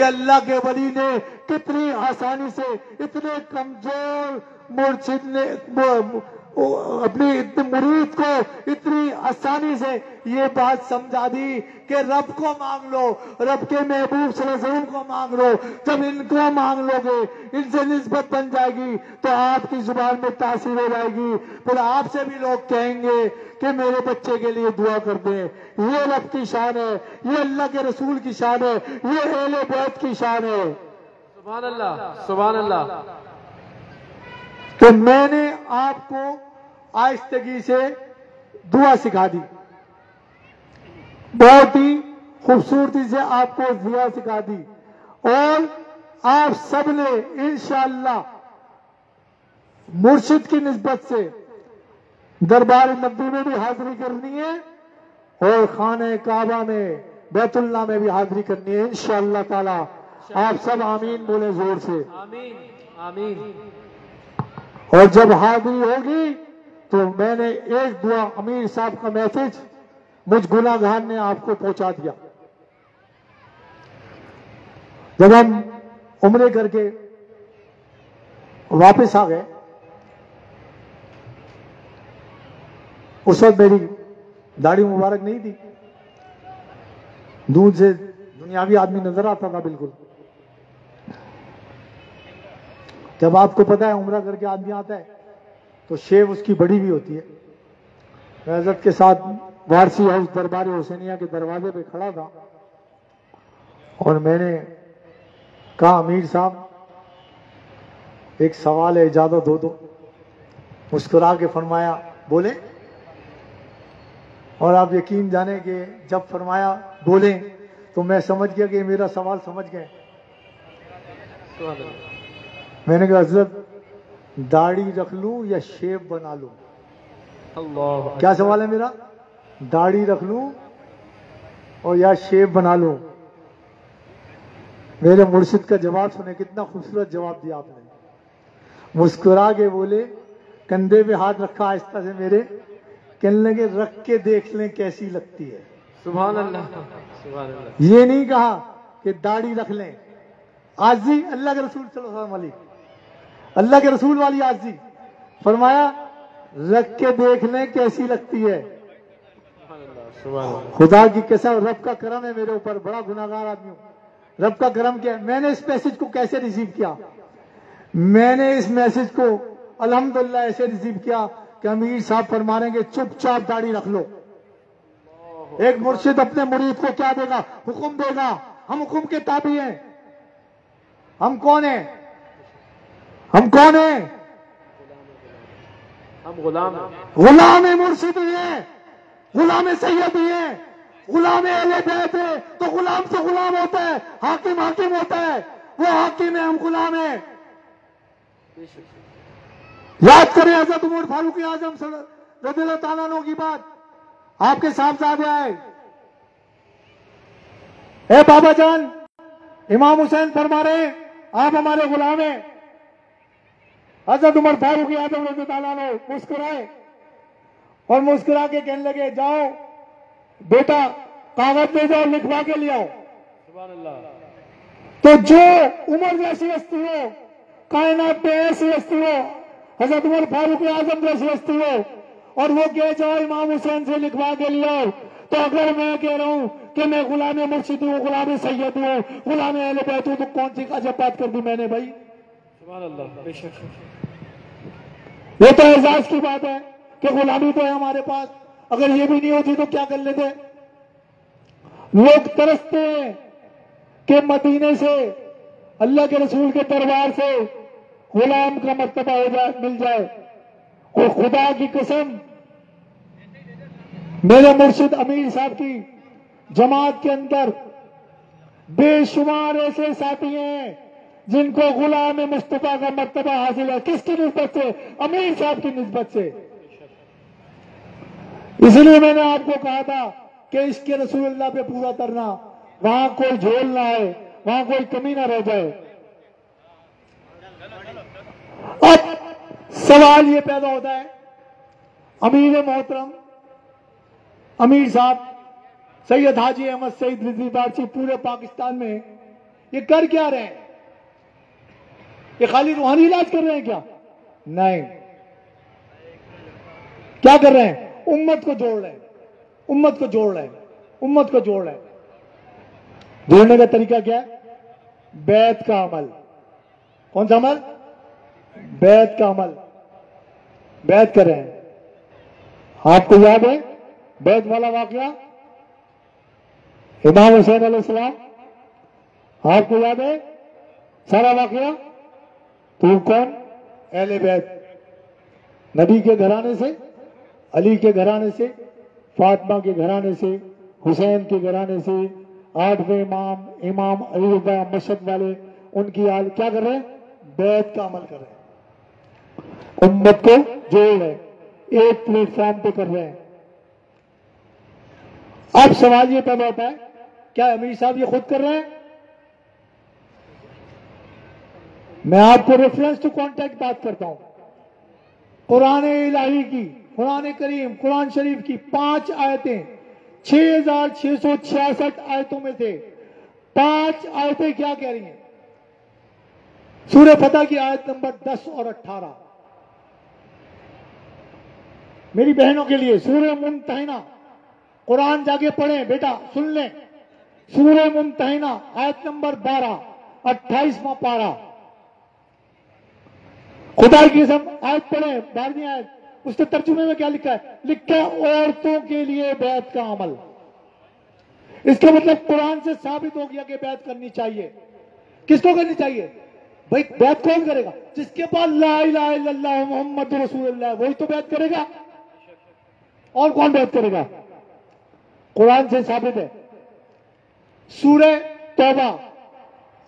کہ اللہ کے ولی نے کتنی آسانی سے اتنے کمزور مرشد نے اپنی مرید کو اتنی آسانی سے یہ بات سمجھا دی کہ رب کو مانگ لو، رب کے محبوب صلی اللہ علیہ وسلم کو مانگ لو۔ جب ان کو مانگ لو گے، ان سے نسبت بن جائے گی تو آپ کی زبان میں تاثیر ہو جائے گی، پھر آپ سے بھی لوگ کہیں گے کہ میرے بچے کے لیے دعا کر دیں۔ یہ رب کی شان ہے، یہ اللہ کے رسول کی شان ہے، یہ اہل بیت کی شان ہے۔ سبحان اللہ، سبحان اللہ۔ تو میں نے آپ کو آہستگی سے دعا سکھا دی، بہت ہی خوبصورتی سے آپ کو دعا سکھا دی، اور آپ سب نے انشاءاللہ مرشد کی نسبت سے دربار نبوی میں بھی حاضری کرنی ہے اور خانہ کعبہ میں بیت اللہ میں بھی حاضری کرنی ہے انشاءاللہ تعالی۔ آپ سب آمین بولیں زور سے۔ آمین آمین۔ اور جب حاضری ہوگی تو میں نے ایک دعا امیر صاحب کا میسج مجھ گناہ گار نے آپ کو پہنچا دیا۔ جب ہم عمرے کر کے واپس آ گئے، اس وقت میری داڑھی مبارک نہیں تھی، دور سے دنیاوی آدمی نظر آتا تھا بالکل۔ جب آپ کو پتا ہے عمرہ کر کے آدمی آتا ہے تو شیو اس کی بڑی بھی ہوتی ہے۔ میں عزت کے ساتھ وارسی ہاؤس دربار حسینیہ کے دروازے پہ کھڑا تھا اور میں نے کہا امیر صاحب ایک سوال ہے، اجازت ہو تو؟ مسکرا کے فرمایا بولیں، اور آپ یقین جانیں کہ جب فرمایا بولیں تو میں سمجھ گیا کہ میرا سوال سمجھ گئے۔ میں نے کہا حضرت داڑھی رکھ لوں یا شیب بنا لوں؟ اللہ، کیا سوال ہے میرا؟ داڑھی رکھ لوں اور یا شیب بنا لوں؟ میرے مرشد کا جواب سنے، کتنا خوبصورت جواب دیا آپ نے۔ مسکرا کے بولے، کندھے پہ ہاتھ رکھا آہستہ سے میرے، کہنے لگے رکھ کے دیکھ لیں کیسی لگتی ہے۔ سبحان اللہ، سبحان اللہ۔ یہ نہیں کہا کہ داڑھی رکھ لیں، عاجزی اللہ کے رسول صلی اللہ علیہ وسلم، اللہ کے رسول والی عاجزی، فرمایا رکھ کے دیکھ لیں کیسی لگتی ہے۔ خدا کی قسم رب کا کرم ہے میرے اوپر، بڑا گناہگار آدمی ہوں، رب کا کرم کیا ہے۔ میں نے اس میسج کو کیسے ریسیو کیا؟ میں نے اس میسج کو الحمدللہ ایسے ریسیو کیا کہ امیر صاحب فرما رہے ہیں کہ چپ چاپ داڑھی رکھ لو۔ ایک مرشد اپنے مرید کو کیا دے گا؟ حکم دے گا، ہم حکم کے تابع ہیں۔ ہم کون ہیں؟ ہم کون ہیں؟ ہم غلام ہیں، غلام مرشد ہی ہیں، غلام سید ہی ہیں، غلام اہل بیت ہے، تو غلام سے غلام ہوتا ہے، حاکم حاکم ہوتا ہے، وہ حاکم ہے، ہم غلام ہیں۔ یاد کریں حضرت عمر فاروق اعظم رضی اللہ تعالیٰ عنہ کی بات، آپ کے صاحبزادے آئے، اے بابا جان، امام حسین فرما رہے ہیں آپ ہمارے غلام ہیں۔ حضرت عمر فاروق اعظم رضی اللہ عنہ مسکرائے اور مسکرا کے کہنے لگے جاؤ بیٹا کاغذ لے جاؤ، لکھوا کے لے آؤ۔ سبحان اللہ۔ تو جو عمر جیسی ہستی ہو، کائنات میں ایسی ہستی ہو، حضرت عمر فاروق اعظم جیسی ہستی ہو، اور وہ کہہ جاؤ امام حسین سے لکھوا کے لے آؤ، تو اگر میں کہہ رہا ہوں کہ میں غلام مرشد ہوں، غلام سید ہوں، غلام اہل بیت ہوں، تو کون سی عجب بات کر دی میں نے بھائی؟ سبحان اللہ، بے شک۔ یہ تو اعزاز کی بات ہے کہ غلامی تو ہے ہمارے پاس، اگر یہ بھی نہیں ہوتی تو کیا کر لیتے؟ لوگ ترستے ہیں کہ مدینے سے اللہ کے رسول کے دربار سے غلام کا مرتبہ ہو جائے، مل جائے۔ اور خدا کی قسم میرے مرشد امیر صاحب کی جماعت کے اندر بے شمار ایسے ساتھی ہیں جن کو غلام مصطفیٰ کا مرتبہ حاصل ہے۔ کس کی نسبت سے؟ امیر صاحب کی نسبت سے۔ اس لیے میں نے آپ کو کہا تھا کہ عشق رسول اللہ پہ پورا کرنا، وہاں کوئی جھول نہ آئے، وہاں کوئی کمی نہ رہ جائے۔ اب سوال یہ پیدا ہوتا ہے، امیر محترم امیر صاحب سید حاجی احمد سعید رضوی بارچی پورے پاکستان میں یہ کر کیا رہے ہیں؟ یہ خالی روحانی علاج کر رہے ہیں کیا؟ نہیں، کیا کر رہے ہیں؟ امت کو جوڑ رہے ہیں، امت کو جوڑ رہے ہیں، امت کو جوڑ رہے ہیں۔ جوڑنے کا طریقہ کیا ہے؟ بیعت کا عمل۔ کون سا عمل؟ بیعت کا عمل۔ بیعت کر رہے ہیں۔ آپ کو یاد ہے بیعت والا واقعہ؟ امام حسین علیہ السلام، آپ کو یاد ہے سارا واقعہ؟ تو کون؟ اہل بیت، نبی کے گھرانے سے، علی کے گھرانے سے، فاطمہ کے گھرانے سے، حسین کے گھرانے سے، 8ویں امام امام علی مشہد والے، ان کی آل کیا کر رہے ہیں؟ بیعت کا عمل کر رہے ہیں، امت کو جوڑ رہے ہیں، ایک پلیٹ فارم پہ کر رہے ہیں۔ اب سوال یہ پیدا ہوتا ہے، کیا امیر صاحب یہ خود کر رہے ہیں؟ میں آپ کو ریفرنس ٹو کانٹیکٹ بات کرتا ہوں۔ قرآن الہی کی، قرآن کریم، قرآن شریف کی 5 آیتیں، 6666 آیتوں میں سے 5 آیتیں کیا کہہ رہی ہیں؟ سورہ فتح کی آیت نمبر 10 اور 18، میری بہنوں کے لیے سورہ ممتحنہ، قرآن جا کے پڑھیں بیٹا، سن لیں، سورہ ممتحنہ آیت نمبر 12، 28واں پارہ، خدا کی قسم آیت پڑھیں، 12ویں آیت، اس کے ترجمے میں کیا لکھا ہے؟ لکھا ہے عورتوں کے لیے بیعت کا عمل۔ اس کا مطلب قرآن سے ثابت ہو گیا کہ بیعت کرنی چاہیے۔ کس کو کرنی چاہیے بھائی؟ بیعت کون کرے گا؟ جس کے پاس لا الہ الا اللہ محمد رسول اللہ، وہی تو بیعت کرے گا، اور کون بیعت کرے گا؟ قرآن سے ثابت ہے۔ سورہ توبہ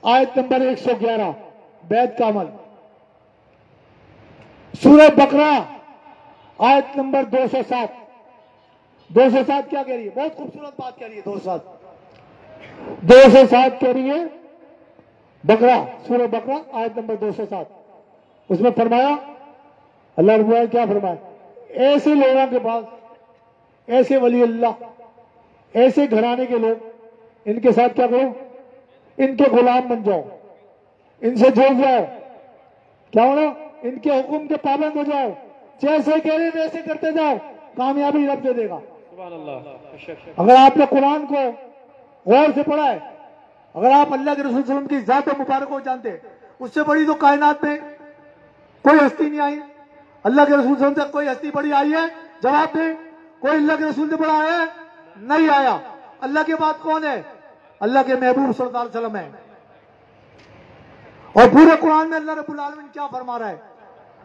آیت نمبر 111، بیعت کا عمل۔ سورہ بقرہ آیت نمبر 207، 207 کیا کہہ رہی ہے؟ بہت خوبصورت بات کہہ رہی ہے 207 کہہ رہی ہے بقرہ، سورہ بقرہ آیت نمبر 207، اس میں فرمایا، اللہ رب العالمین کیا فرمایا؟ ایسے لوگوں کے پاس، ایسے ولی اللہ، ایسے گھرانے کے لوگ، ان کے ساتھ کیا کرو؟ ان کے غلام بن جاؤ، ان سے جڑ جاؤ، کیا ہونا؟ ان کے حکم کے پابند ہو جاؤ، جیسے کہہ رہے ویسے کرتے جاؤ، کامیابی رب دے دے گا۔ سبحان اللہ۔ اگر آپ نے قرآن کو غور سے پڑھا ہے، اگر آپ اللہ کے رسول صلی اللہ علیہ وسلم کی ذات مبارک کو جانتے، اس سے بڑی تو کائنات میں کوئی ہستی نہیں آئی۔ اللہ کے رسول صلی اللہ علیہ وسلم سے کوئی ہستی بڑی آئی ہے؟ جواب دیں، کوئی اللہ کے رسول سے بڑا آیا ہے؟ نہیں آیا۔ اللہ کے بعد کون ہے؟ اللہ کے محبوب صلی اللہ علیہ وسلم ہے۔ اور پورے قرآن میں اللہ رب العالمین کیا فرما رہا ہے؟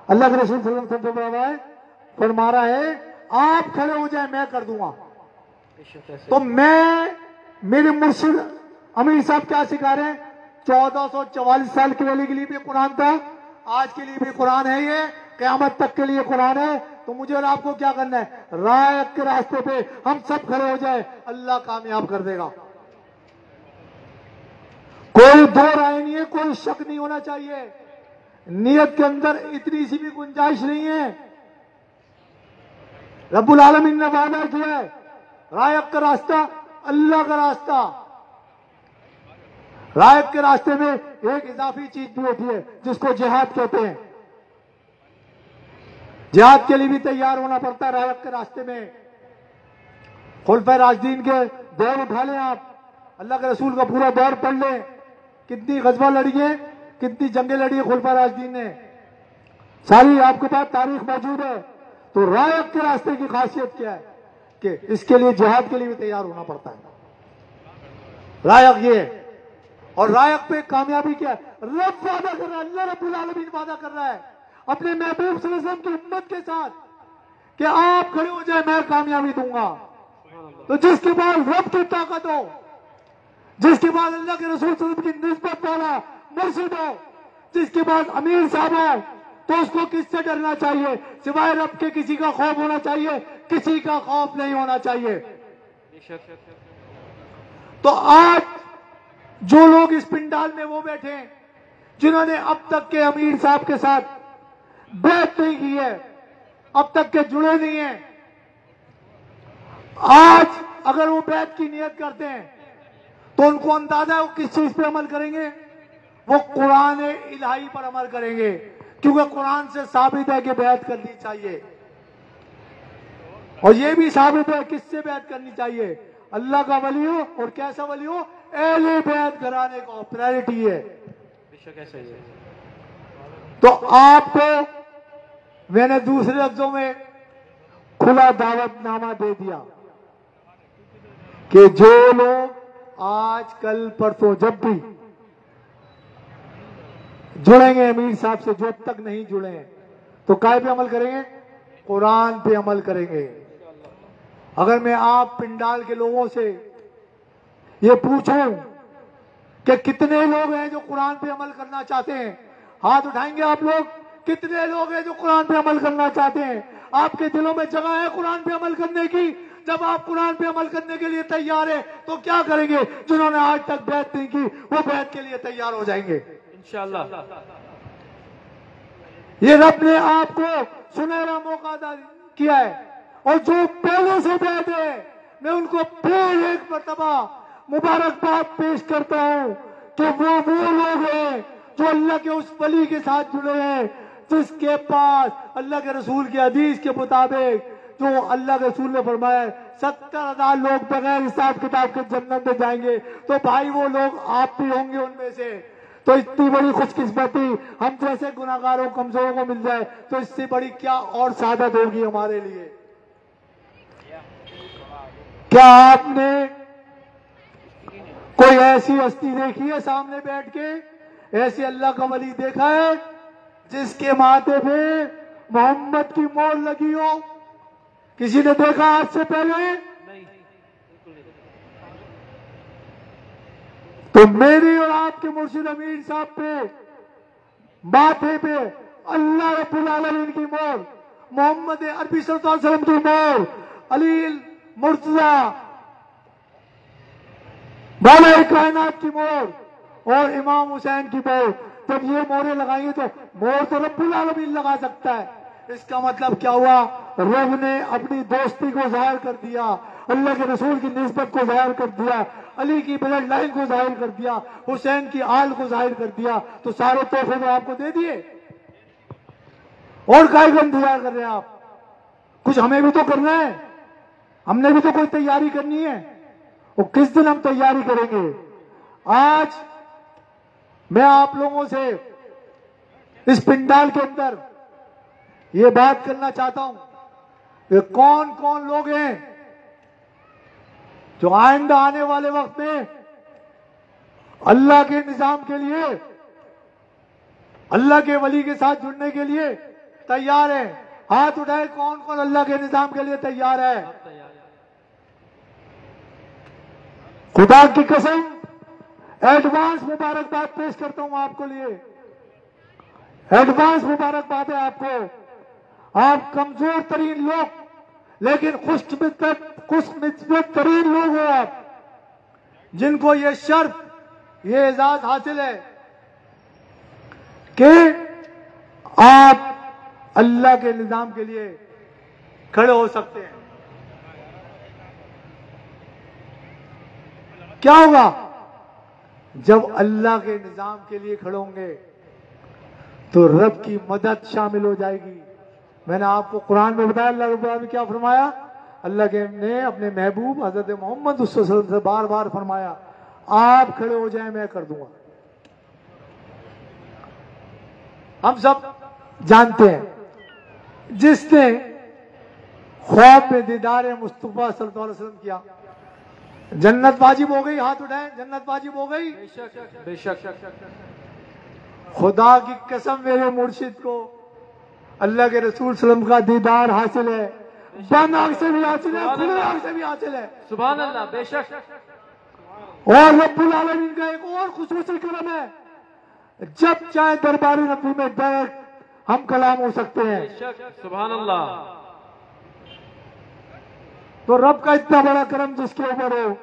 اللہ کے رسول صلی اللہ علیہ وسلم فرما رہا ہے آپ کھڑے ہو جائیں میں کر دوں گا۔ تو میرے مرشد امیر صاحب کیا سکھا رہے ہیں؟ 1444 سال کے لیے بھی قرآن تھا، آج کے لیے بھی قرآن ہے، یہ قیامت تک کے لیے قرآن ہے۔ تو مجھے اور آپ کو کیا کرنا ہے؟ راہ حق کے راستے پہ ہم سب کھڑے ہو جائیں، اللہ کامیاب کر دے گا۔ کوئی دو رائے نہیں ہے، کوئی شک نہیں ہونا چاہیے، نیت کے اندر اتنی سی بھی گنجائش نہیں ہے۔ رب العالمین نے وعدہ کیا ہے، راہ حق کا راستہ اللہ کا راستہ۔ راہ حق کے راستے میں ایک اضافی چیز بھی ہوتی ہے جس کو جہاد کہتے ہیں۔ جہاد کے لیے بھی تیار ہونا پڑتا ہے راہ حق کے راستے میں۔ خلفائے راشدین کے دور اٹھا لیں آپ، اللہ کے رسول کا پورا دور پڑھ لیں، کتنی غزوہ لڑی ہے، کتنی جنگیں لڑی ہے خلفائے راشدین نے، ساری آپ کے پاس تاریخ موجود ہے۔ تو راہ حق کے راستے کی خاصیت کیا ہے کہ اس کے لیے جہاد کے لیے بھی تیار ہونا پڑتا ہے۔ راہ حق یہ ہے، اور راہ حق پہ کامیابی کیا ہے؟ رب وعدہ کر رہا ہے، اللہ رب العالمین وعدہ کر رہا ہے اپنے محبوب صلی اللہ علیہ وسلم کی امت کے ساتھ کہ آپ کھڑے ہو جائیں میں کامیابی دوں گا۔ تو جس کے بعد رب کی طاقت ہو، جس کے بعد اللہ کے رسول صلی اللہ علیہ وسلم کی نسبت والا مرشد ہو، جس کے بعد امیر صاحب ہو، تو اس کو کس سے ڈرنا چاہیے؟ سوائے رب کے کسی کا خوف ہونا چاہیے، کسی کا خوف نہیں ہونا چاہیے۔ تو آج جو لوگ اس پنڈال میں وہ بیٹھے ہیں جنہوں نے اب تک کے امیر صاحب کے ساتھ بیعت نہیں کی ہے، اب تک کے جڑے نہیں ہیں، آج اگر وہ بیعت کی نیت کرتے ہیں تو ان کو اندازہ ہے وہ کس چیز پہ عمل کریں گے؟ وہ قرآن الہی پر عمل کریں گے، کیونکہ قرآن سے ثابت ہے کہ بیعت کرنی چاہیے، اور یہ بھی ثابت ہے کس سے بیعت کرنی چاہیے؟ اللہ کا ولی ہو، اور کیسا ولی ہو؟ اہل بیعت گھرانے کا پرائرٹی ہے۔ تو آپ کو میں نے دوسرے لفظوں میں کھلا دعوت نامہ دے دیا کہ جو لوگ آج کل پرسوں جب بھی جڑیں گے امیر صاحب سے، جو اب تک نہیں جڑے ہیں، تو کائے پہ عمل کریں گے؟ قرآن پہ عمل کریں گے۔ اگر میں آپ پنڈال کے لوگوں سے یہ پوچھوں کہ کتنے لوگ ہیں جو قرآن پہ عمل کرنا چاہتے ہیں، ہاتھ اٹھائیں گے آپ لوگ؟ کتنے لوگ ہیں جو قرآن پہ عمل کرنا چاہتے ہیں؟ آپ کے دلوں میں جگہ ہے قرآن پہ عمل کرنے کی؟ جب آپ قرآن پہ عمل کرنے کے لیے تیار ہیں تو کیا کریں گے؟ جنہوں نے آج تک بیعت نہیں کی وہ بیعت کے لیے تیار ہو جائیں گے انشاءاللہ۔ یہ رب نے آپ کو سنہرا موقع کیا ہے، اور جو پہلے سے بیعت ہے میں ان کو پھر ایک مرتبہ مبارکباد پیش کرتا ہوں کہ وہ لوگ ہیں جو اللہ کے اس ولی کے ساتھ جڑے ہیں جس کے پاس اللہ کے رسول کی حدیث کے مطابق، جو اللہ کے رسول نے فرمایا ہے 70,000 لوگ بغیر حساب کتاب کے جنت میں جائیں گے، تو بھائی وہ لوگ آپ بھی ہوں گے ان میں سے۔ تو اتنی بڑی خوش قسمتی ہم جیسے گناہگاروں کمزوروں کو مل جائے تو اس سے بڑی کیا اور سعادت ہوگی ہمارے لیے۔ کیا آپ نے کوئی ایسی ہستی دیکھی ہے سامنے بیٹھ کے، ایسے اللہ کا ولی دیکھا ہے جس کے ماتھے پہ محمد کی مہر لگی ہو؟ کسی نے دیکھا آج سے پہلے؟ تو میری اور آپ کے مرشد امیر صاحب پہ ماتھے پہ اللہ رب العالمین کی مہر، محمد عربی صلی اللہ علیہ وسلم کی مہر، علی مرتضی بالا کائنات کی مہر اور امام حسین کی مہر، جب یہ مہریں لگائیں تو مہر تو رب العالمین لگا سکتا ہے۔ اس کا مطلب کیا ہوا؟ رب نے اپنی دوستی کو ظاہر کر دیا، اللہ کے رسول کی نسبت کو ظاہر کر دیا، علی کی بلڈ لائن کو ظاہر کر دیا، حسین کی آل کو ظاہر کر دیا، تو سارے تحفے تو آپ کو دے دیے، اور کائے کا انتظار کر رہے ہیں آپ؟ کچھ ہمیں بھی تو کرنا ہے، ہم نے بھی تو کوئی تیاری کرنی ہے، اور کس دن ہم تیاری کریں گے؟ آج میں آپ لوگوں سے اس پنڈال کے اندر یہ بات کرنا چاہتا ہوں کہ کون کون لوگ ہیں جو آئندہ آنے والے وقت میں اللہ کے نظام کے لیے، اللہ کے ولی کے ساتھ جڑنے کے لیے تیار ہیں؟ ہاتھ اٹھائے کون کون اللہ کے نظام کے لیے تیار ہے؟ خدا کی قسم ایڈوانس مبارکباد پیش کرتا ہوں آپ کو، لیے ایڈوانس مبارکباد ہے آپ کو۔ آپ کمزور ترین لوگ لیکن خوش نسبت ترین لوگ ہو آپ، جن کو یہ شرف، یہ اعزاز حاصل ہے کہ آپ اللہ کے نظام کے لیے کھڑے ہو سکتے ہیں۔ کیا ہوگا جب اللہ کے نظام کے لیے کھڑے ہوں گے؟ تو رب کی مدد شامل ہو جائے گی۔ میں نے آپ کو قرآن میں بتایا اللہ رب العالمین نے کیا فرمایا، اللہ کے نے اپنے محبوب حضرت محمد صلی اللہ علیہ وسلم سے بار بار فرمایا آپ کھڑے ہو جائیں میں کر دوں گا۔ ہم سب جانتے ہیں جس نے خواب میں دیدار مصطفیٰ صلی اللہ علیہ وسلم کیا، جنت واجب ہو گئی؟ ہاتھ اٹھائیں، جنت واجب ہو گئی؟ بے شک۔ خدا کی قسم میرے مرشد کو اللہ کے رسول صلی اللہ علیہ وسلم کا دیدار حاصل ہے، بند آنکھ سے بھی حاصل ہے، کھلے آنکھ سے بھی حاصل ہے۔ سبحان اللہ، بے شک۔ اور رب العالمین کا ایک اور خصوصی کرم ہے، جب چاہے دربار نبی میں ڈائریکٹ ہم کلام ہو سکتے ہیں۔ بے شک، سبحان اللہ۔ تو رب کا اتنا بڑا کرم جس کے اوپر ہو،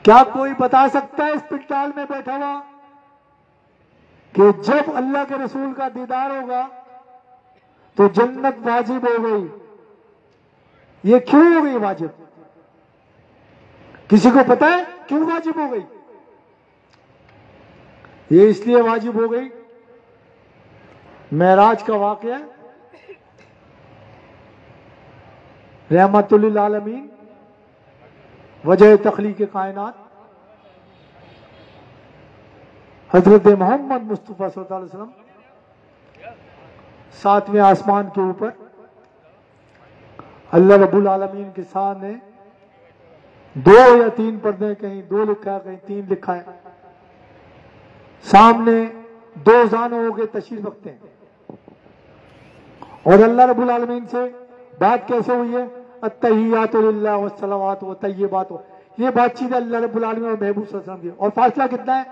کیا کوئی بتا سکتا ہے اس پنڈال میں بیٹھا ہوا کہ جب اللہ کے رسول کا دیدار ہوگا تو جنت واجب ہو گئی؟ یہ کیوں ہو گئی واجب؟ کسی کو پتا ہے کیوں واجب ہو گئی؟ یہ اس لیے واجب ہو گئی، معراج کا واقعہ رحمت للعالمین، وجہ تخلیق کائنات، حضرت محمد مصطفیٰ صلی اللہ علیہ وسلم 7ویں آسمان کے اوپر اللہ رب العالمین کے سامنے 2 یا 3 پردے، کہیں 2 لکھا ہے کہیں 3 لکھا ہے، سامنے 2 زانوں کے تشریف رکھتے ہیں، اور اللہ رب العالمین سے بات کیسے ہوئی ہے؟ التحیات للہ والصلوات والطیبات، یہ بات چیت اللہ رب العالمین اور محبوب صلی اللہ علیہ وسلم کی، اور فاصلہ کتنا ہے؟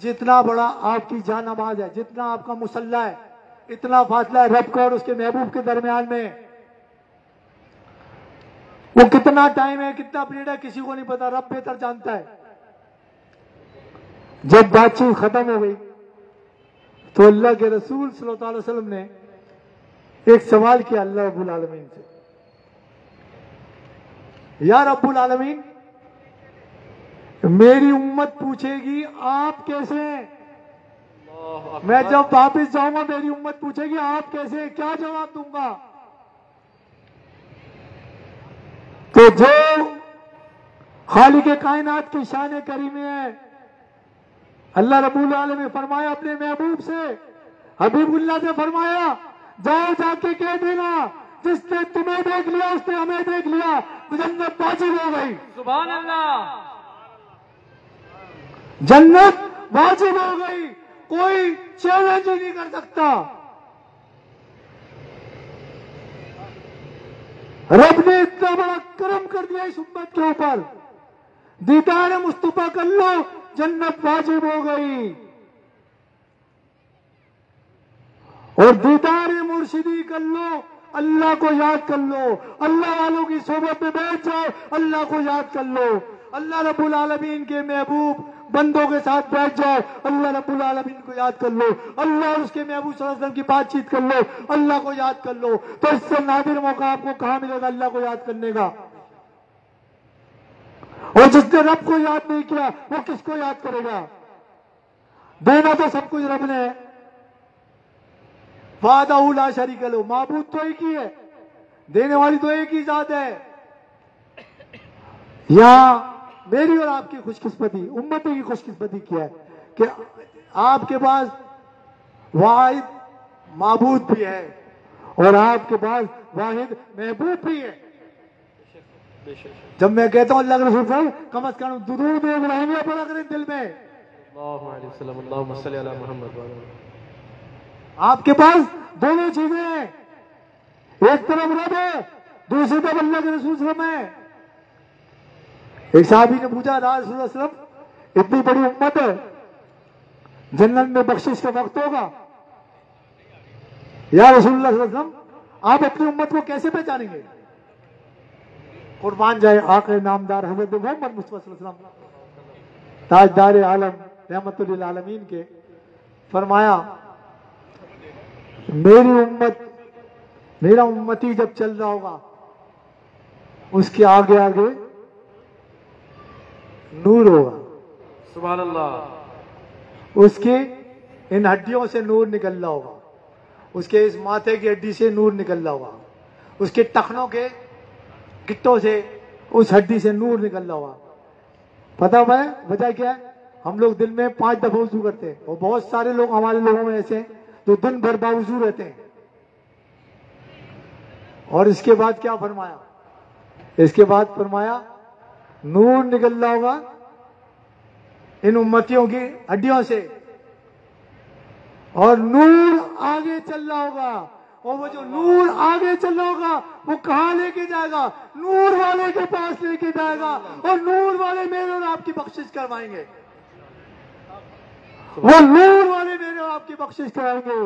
جتنا بڑا آپ کی جان نماز ہے، جتنا آپ کا مصلی ہے، اتنا فاصلہ ہے رب کا اور اس کے محبوب کے درمیان میں۔ وہ کتنا ٹائم ہے، کتنا پیریڈ ہے، کسی کو نہیں پتا، رب بہتر جانتا ہے۔ جب بات چیت ختم ہو گئی تو اللہ کے رسول صلی اللہ علیہ وسلم نے ایک سوال کیا اللہ رب العالمین سے، یا رب العالمین، میری امت پوچھے گی آپ کیسے ہیں، میں جب واپس جاؤں گا میری امت پوچھے گی آپ کیسے ہیں، کیا جواب دوں گا؟ تو جو خالق کائنات کی شان کریمی ہے، اللہ رب العالمین نے فرمایا اپنے محبوب سے، حبیب اللہ سے فرمایا، جاؤ جا کے کہہ دینا جس نے تمہیں دیکھ لیا اس نے ہمیں دیکھ لیا، جنت واجب ہو گئی۔ سبحان اللہ، جنت واجب ہو گئی، کوئی چیلنج نہیں کر سکتا۔ رب نے اتنا بڑا کرم کر دیا اس امت کے اوپر، دیدار مصطفیٰ کر لو جنت واجب ہو گئی، اور دیدار مرشدی کر لو، اللہ کو یاد کر لو، اللہ والوں کی صحبت میں بیٹھ جاؤ، اللہ کو یاد کر لو، اللہ رب العالمین کے محبوب بندوں کے ساتھ بیٹھ جاؤ، اللہ رب العالمین کو یاد کر لو، اللہ اور اس کے محبوب صلی اللہ علیہ وسلم کی بات چیت کر لو، اللہ کو یاد کر لو، تو اس سے نادر موقع آپ کو کہاں ملے گا اللہ کو یاد کرنے کا؟ اور جس نے رب کو یاد نہیں کیا وہ کس کو یاد کرے گا؟ دینا تو سب کچھ رب نے ہے، وحدہ لا شریک لہ، معبود تو ایک ہی ہے، دینے والی تو ایک ہی ذات ہے۔ یہاں میری اور آپ کی خوش قسمتی، امتی کی خوش قسمتی کیا ہے کہ آپ کے پاس واحد معبود بھی ہے اور آپ کے پاس واحد محبوب بھی ہے۔ جب میں کہتا ہوں اللہ کے رسول صلی اللہ علیہ وسلم، کم از کم درود و ابراہیمیہ پڑھا کریں دل میں، اللہ علیہ وسلم، اللہم صلی علی محمد۔ آپ کے پاس دونوں چیزیں ہیں، ایک طرف رب ہے، دوسری طرف اللہ کے رسول صلی اللہ علیہ وسلم ہے۔ ایک صحابی نے پوچھا، رسول اللہ صلی اللہ علیہ وسلم اتنی بڑی امت ہے، جنت میں بخشش کا وقت ہوگا، یا رسول اللہ صلی اللہ علیہ وسلم آپ اپنی امت کو کیسے پہچانیں گے؟ قربان جائے آقا نامدار حضرت محمد مصطفیٰ صلی اللہ علیہ وسلم تاجدار عالم رحمت للعالمین کے، فرمایا میری امت، میرا امتی جب چل رہا ہوگا اس کے آگے آگے نور ہوگا، سبحان اللہ، اس کے ان ہڈیوں سے نور نکل رہا ہوگا، اس کے اس ماتھے کی ہڈی سے نور نکل رہا ہوگا، اس کے ٹخنوں کے گٹوں سے اس ہڈی سے نور نکل رہا ہوگا۔ پتا ہے وجہ کیا ہے؟ ہم لوگ دن میں 5 دفعہ وضو کرتے ہیں، اور بہت سارے لوگ ہمارے لوگوں میں ایسے ہیں جو دن بھر باوضو رہتے ہیں۔ اور اس کے بعد کیا فرمایا؟ اس کے بعد فرمایا نور نکل رہا ہوگا ان امتیوں کی ہڈیوں سے، اور نور آگے چل رہا ہوگا، اور وہ جو نور آگے چل رہا ہوگا وہ کہاں لے کے جائے گا؟ نور والے کے پاس لے کے جائے گا، اور نور والے میرے اور آپ کی بخشش کروائیں گے، وہ نور والے میرے اور آپ کی بخشش کرائیں گے۔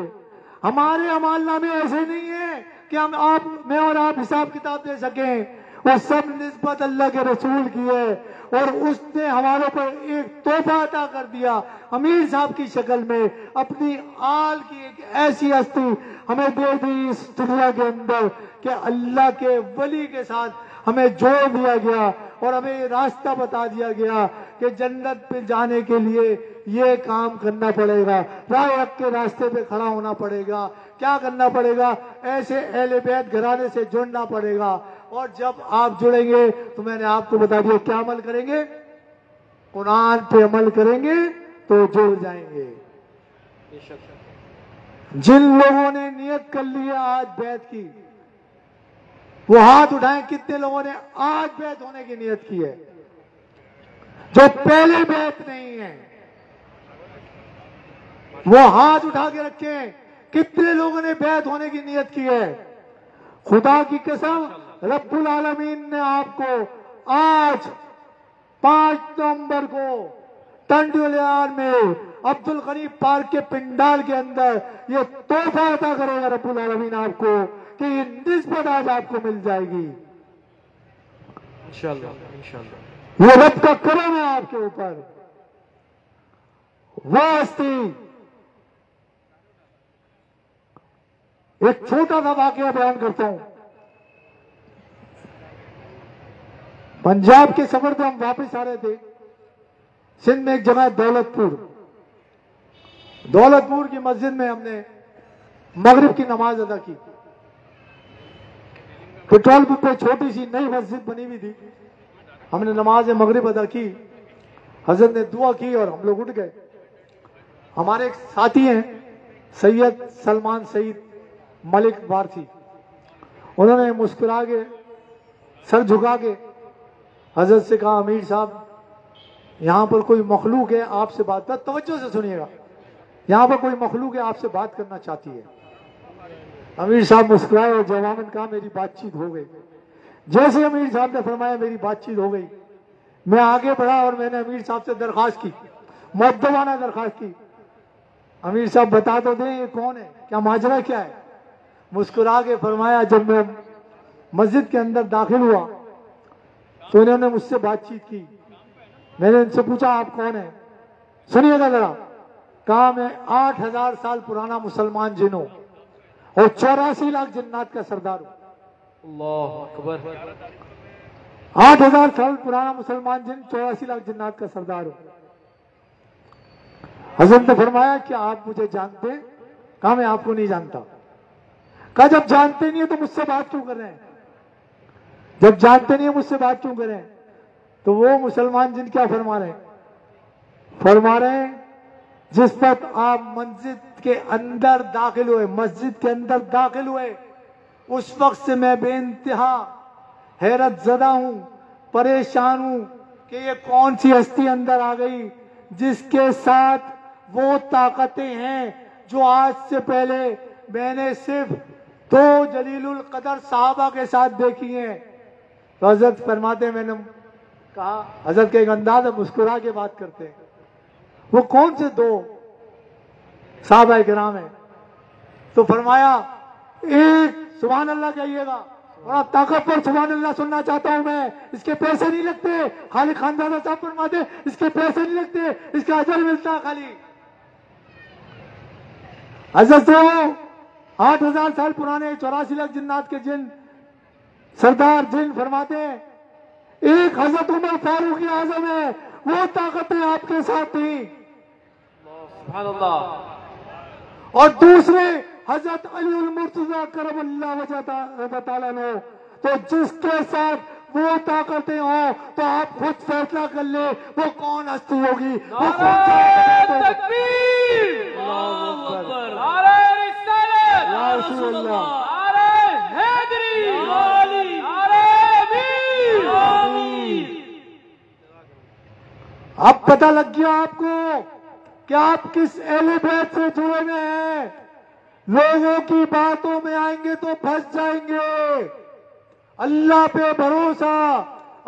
ہمارے اعمال نامے ایسے نہیں ہیں کہ ہم آپ میں اور آپ حساب کتاب دے سکیں، وہ سب نسبت اللہ کے رسول کی ہے، اور اس نے ہمارے پر ایک تحفہ عطا کر دیا امیر صاحب کی شکل میں، اپنی آل کی ایک ایسی ہستی ہمیں دے دی اس دنیا کے اندر کہ اللہ کے ولی کے ساتھ ہمیں جوڑ دیا گیا، اور ہمیں یہ راستہ بتا دیا گیا کہ جنت پہ جانے کے لیے یہ کام کرنا پڑے گا، راہ حق کے راستے پہ کھڑا ہونا پڑے گا۔ کیا کرنا پڑے گا؟ ایسے اہل بیت گھرانے سے جڑنا پڑے گا، اور جب آپ جڑیں گے تو میں نے آپ کو بتا دیا کیا عمل کریں گے؟ قرآن پہ عمل کریں گے تو جڑ جائیں گے۔ جن لوگوں نے نیت کر لی ہے آج بیعت کی، وہ ہاتھ اٹھائیں کتنے لوگوں نے آج بیعت ہونے کی نیت کی ہے؟ جو پہلے بیعت نہیں ہے وہ ہاتھ اٹھا کے رکھیں، کتنے لوگوں نے بیعت ہونے کی نیت کی ہے؟ خدا کی قسم رب العالمین نے آپ کو آج 5 نومبر کو ٹنڈولیار میں عبد الغنی پارک کے پنڈال کے اندر یہ تحفہ عطا کرے گا رب العالمین آپ کو کہ یہ نسبت آج آپ کو مل جائے گی انشاءاللہ۔ یہ رب کا کرم ہے آپ کے اوپر۔ وہ ہستی، ایک چھوٹا سا واقعہ بیان کرتا ہوں۔ پنجاب کے سفر پہ ہم واپس آ رہے تھے، سندھ میں ایک جگہ ہے دولت پور کی مسجد میں ہم نے مغرب کی نماز ادا کی۔ پٹرول پمپ پہ چھوٹی سی نئی مسجد بنی ہوئی تھی، ہم نے نماز مغرب ادا کی، حضرت نے دعا کی اور ہم لوگ اٹھ گئے۔ ہمارے ایک ساتھی ہیں سید سلمان سعید ملک بارسی، انہوں نے مسکرا کے سر جھکا کے حضرت سے کہا امیر صاحب یہاں پر کوئی مخلوق ہے آپ سے بات، توجہ سے سنیے گا، یہاں پر کوئی مخلوق ہے آپ سے بات کرنا چاہتی ہے۔ امیر صاحب مسکرائے اور جواب میں کہا میری بات چیت ہو گئی۔ جیسے امیر صاحب نے فرمایا میری بات چیت ہو گئی، میں آگے بڑھا اور میں نے امیر صاحب سے درخواست کی، مؤدبانہ درخواست کی، امیر صاحب بتا تو دیں یہ کون ہے، کیا ماجرا کیا ہے؟ مسکرا کے فرمایا جب میں مسجد کے اندر داخل ہوا تو انہوں نے مجھ سے بات چیت کی، میں نے ان سے پوچھا آپ کون ہیں؟ سنیے گا ذرا، کہا میں 8000 سال پرانا مسلمان جن ہوں اور 84 لاکھ جنات کا سردار ہوں۔ اللہ اکبر۔ 8000 سال پرانا مسلمان جن، 84 لاکھ جنات کا سردار ہوں۔ حضرت نے فرمایا کہ آپ مجھے جانتے ہیں؟ کہا میں آپ کو نہیں جانتا۔ کہا جب جانتے نہیں ہیں تو مجھ سے بات کیوں کر رہے ہیں؟ جب جانتے نہیں ہیں مجھ سے بات کیوں کریں؟ تو وہ مسلمان جن کیا فرما رہے ہیں؟ فرما رہے ہیں جس وقت آپ مسجد کے اندر داخل ہوئے، مسجد کے اندر داخل ہوئے، اس وقت سے میں بے انتہا حیرت زدہ ہوں، پریشان ہوں کہ یہ کون سی ہستی اندر آ گئی جس کے ساتھ وہ طاقتیں ہیں جو آج سے پہلے میں نے صرف 2 جلیل القدر صحابہ کے ساتھ دیکھی ہیں۔ تو حضرت فرماتے ہیں، میں نے کہا حضرت کے ایک انداز ہے مسکرا کے بات کرتے ہیں، وہ کون سے 2 صحابہ کرام ہیں؟ تو فرمایا ایک، سبحان اللہ کہیے گا، بڑا طاقتور سبحان اللہ سننا چاہتا ہوں میں، اس کے پیسے نہیں لگتے، خالی خاندانہ صاحب فرماتے اس کے پیسے نہیں لگتے، اس کا اجر ملتا خالی۔ حضرت سے 8000 سال پرانے 84 لاکھ جنات کے جن سردار جن فرماتے ہیں ایک حضرت عمر فاروق اعظم ہے، وہ طاقتیں آپ کے ساتھ تھیں، سبحان اللہ، اور دوسرے حضرت علی المرتضی کرم اللہ وجہ تعالیٰ نے، تو جس کے ساتھ وہ طاقتیں ہوں تو آپ خود فیصلہ کر لیں وہ کون ہستی ہوگی، وہ کون سی تکبیر، اللہ اکبر، نعرہ رسالت، یا رسول اللہ، نعرہ حیدری، نعرہ امین۔ اب پتہ لگ گیا آپ کو کہ آپ کس اہل بیت سے جڑے ہوئے ہیں۔ لوگوں کی باتوں میں آئیں گے تو پھنس جائیں گے، اللہ پہ بھروسہ،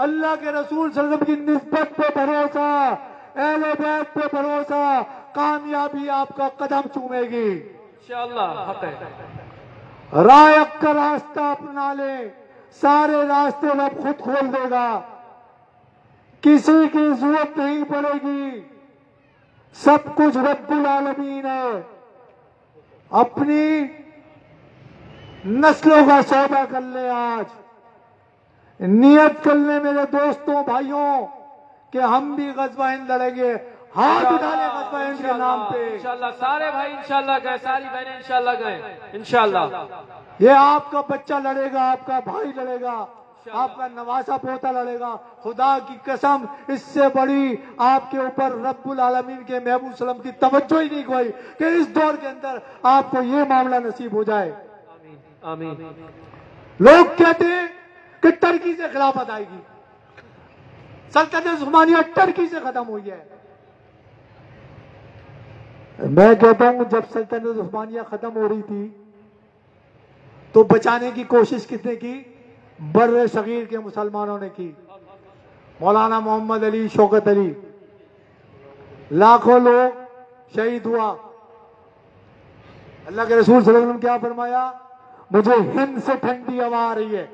اللہ کے رسول صلی اللہ علیہ وسلم کی نسبت پہ بھروسہ، اہل بیت پہ بھروسہ، کامیابی آپ کا قدم چومے گی انشاءاللہ، حق ہے۔ راہ حق کا راستہ اپنا لے، سارے راستے رب خود کھول دے گا، کسی کی ضرورت نہیں پڑے گی، سب کچھ رب العالمین ہے۔ اپنی نسلوں کا سودا کر لے آج، نیت کر لیں میرے دوستوں بھائیوں کہ ہم بھی غزوہ ہند لڑیں گے. ہاتھ اٹھا لیں غزوہ ہند کے نام پہ. انشاءاللہ سارے بھائی انشاءاللہ گئے, ساری بہنیں انشاءاللہ گئے انشاءاللہ. یہ آپ کا بچہ لڑے گا, آپ کا بھائی لڑے گا, آپ کا نواسا پوتا لڑے گا. خدا کی قسم اس سے بڑی آپ کے اوپر رب العالمین کے محبوب صلی اللہ علیہ وسلم کی توجہ ہی نہیں ہوئی کہ اس دور کے اندر آپ کو یہ معاملہ نصیب ہو جائے. آمین. لوگ کہتے ہیں کہ ترکی سے خلافت آئے گی, سلطنت عثمانیہ ترکی سے ختم ہوئی ہے. میں کہتا ہوں جب سلطنت عثمانیہ ختم ہو رہی تھی تو بچانے کی کوشش کس نے کی؟ بر صغیر کے مسلمانوں نے کی. مولانا محمد علی, شوکت علی, لاکھوں لوگ شہید ہوا. اللہ کے رسول صلی اللہ علیہ وسلم کیا فرمایا؟ مجھے ہند سے ٹھنڈی ہوا آ رہی ہے.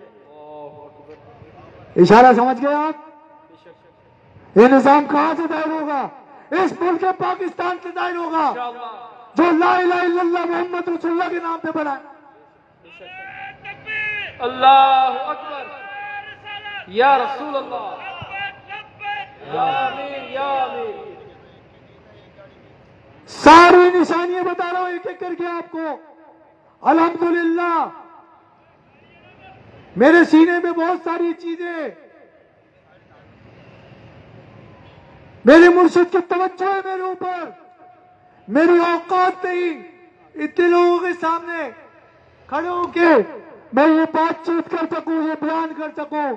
اشارہ سمجھ گئے آپ؟ یہ نظام کہاں سے دائر ہوگا؟ اس ملک پاکستان سے دائر ہوگا جو لا الہ الا اللہ محمد رسول اللہ کے نام پہ بنا ہے. اللہ اکبر, یا رسول اللہ, یا امین یا امین. ساری نشانیاں بتا رہا ہوں ایک ایک کر کے آپ کو. الحمدللہ میرے سینے میں بہت ساری چیزیں, میرے مرشد کی توجہ ہے میرے اوپر. میری اوقات نہیں اتنے لوگوں کے سامنے کھڑے ہو کے میں یہ بات چیت کر سکوں, یہ بیان کر سکوں.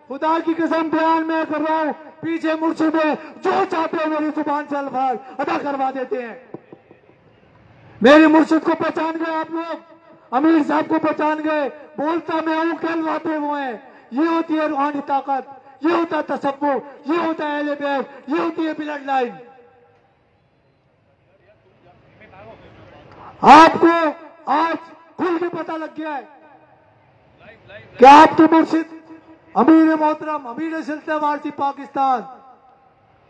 خدا کی قسم بیان میں کر رہا ہوں, پیچھے مرشد ہے جو چاہتے ہیں میری زبان سے الفاظ ادا کروا دیتے ہیں. میرے مرشد کو پہچان گئے آپ لوگ, امیر صاحب کو پہچان گئے. بولتا میں ہوں کہلواتے وہ ہیں. یہ ہوتی ہے روحانی طاقت, یہ ہوتا ہے تصور, یہ ہوتا ہے اہل بیت, یہ ہوتی ہے بلڈ لائن. آپ کو آج کھل کے پتہ لگ گیا ہے کہ آپ کے مرشد امیر محترم, امیر سلطنت وارثی پاکستان,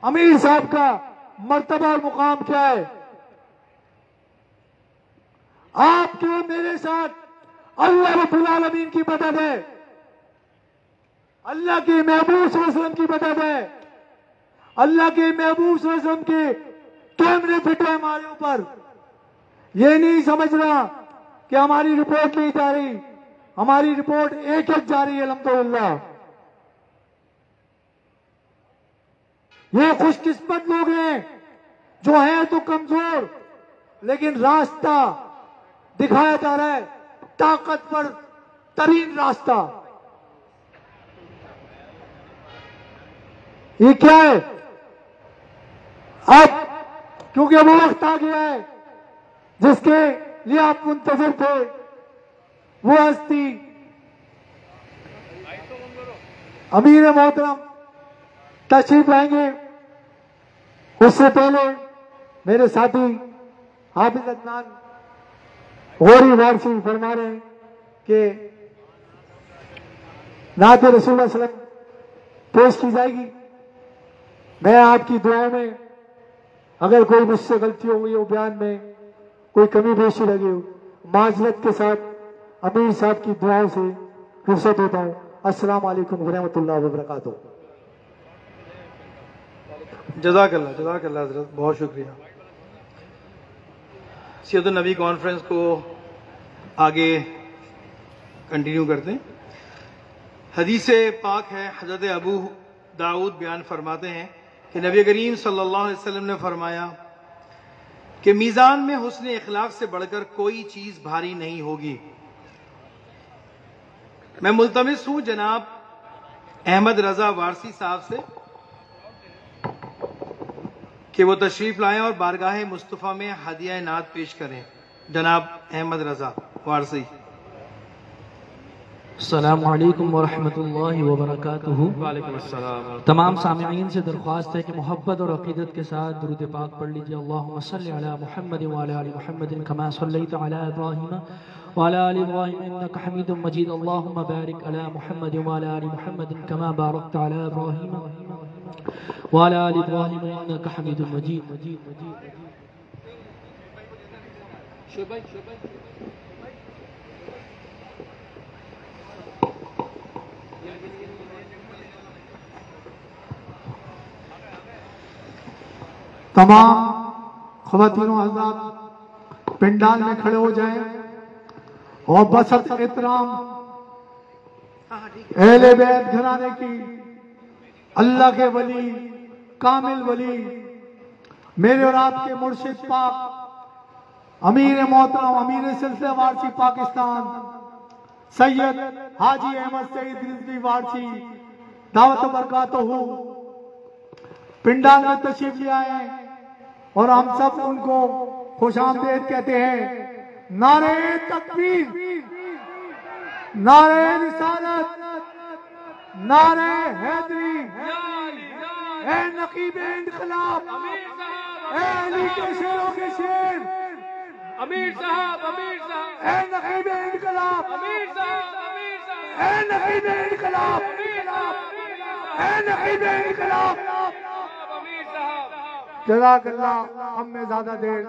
امیر صاحب کا مرتبہ اور مقام کیا ہے. آپ کے میرے ساتھ اللہ رب العالمین کی مدد ہے, اللہ کے محبوب صلی اللہ علیہ وسلم کی مدد ہے, اللہ کے محبوب صلی اللہ علیہ وسلم کے کیمرے فٹ ہے ہمارے اوپر. یہ نہیں سمجھ رہا کہ ہماری رپورٹ نہیں جا رہی, ہماری رپورٹ ایک ایک جا رہی ہے الحمدللہ. یہ خوش قسمت لوگ ہیں جو ہیں تو کمزور, لیکن راستہ دکھایا جا رہا ہے, طاقتور ترین راستہ. یہ کیا ہے؟ اب کیونکہ وہ وقت آ گیا ہے جس کے لیے آپ منتظر تھے, وہ ہستی امیر محترم تشریف لائیں گے. اس سے پہلے میرے ساتھی حافظ عدنان غوری وارثی فرما رہے ہیں کہ نعت رسول اللہ صلی اللہ علیہ وسلم پیش کی جائے گی. میں آپ کی دعاؤں میں اگر کوئی مجھ سے غلطی ہو گئی ہو, بیان میں کوئی کمی بیشی لگی ہو, معذرت کے ساتھ امیر صاحب کی دعاؤں سے رخصت ہوتا ہوں. السلام علیکم ورحمۃ اللہ وبرکاتہ. جزاک اللہ حضرت, بہت شکریہ. سید النبی کانفرنس کو آگے کنٹینیو کرتے ہیں. حدیث پاک ہے, حضرت ابو داؤد بیان فرماتے ہیں کہ نبی کریم صلی اللہ علیہ وسلم نے فرمایا کہ میزان میں حسن اخلاق سے بڑھ کر کوئی چیز بھاری نہیں ہوگی. میں ملتمس ہوں جناب احمد رضا وارثی صاحب سے کہ وہ تشریف لائیں اور بارگاہ مصطفیٰ میں ہدیہ نعت پیش کریں. جناب احمد رضا وارثی. السلام علیکم ورحمۃ اللہ وبرکاتہ. وعلیکم السلام. تمام سامعین سے درخواست ہے کہ محبت اور عقیدت کے ساتھ درود پاک پڑھ لیجیے. اللہم صلی علی محمد وعلی آل محمد کما صلیت علی ابراہیم وعلی آل ابراہیم انک حمید مجید. اللہم بارک علی محمد وعلی آل محمد کما بارکت علی ابراہیم وعلی آل ابراہیم انک حمید مجید. تمام خواتین و حضرات پنڈال میں کھڑے ہو جائیں اور بسط احترام اہل بیت گھرانے کی اللہ کے ولی کامل ولی میرے اور آپ کے مرشد پاک امیر محترم امیر سلسلہ وارسی پاکستان سید حاجی احمد سعید رضوی وارسی دعوت و برکاتہ پنڈال میں تشریف لے آئے اور ہم سب ان کو خوش آمدید کہتے ہیں۔ نعرہ تکبیر، نعرہ رسالت، نعرہ حیدری، اے نقیب انقلاب، اے علی کے شیروں کے شیر، امیر صاحب، امیر صاحب، اے نقیب انقلاب، امیر صاحب، امیر صاحب، اے نقیب انقلاب، اے نقیب انقلاب، امیر صاحب۔ جزاک اللہ۔ ہم میں زیادہ دیر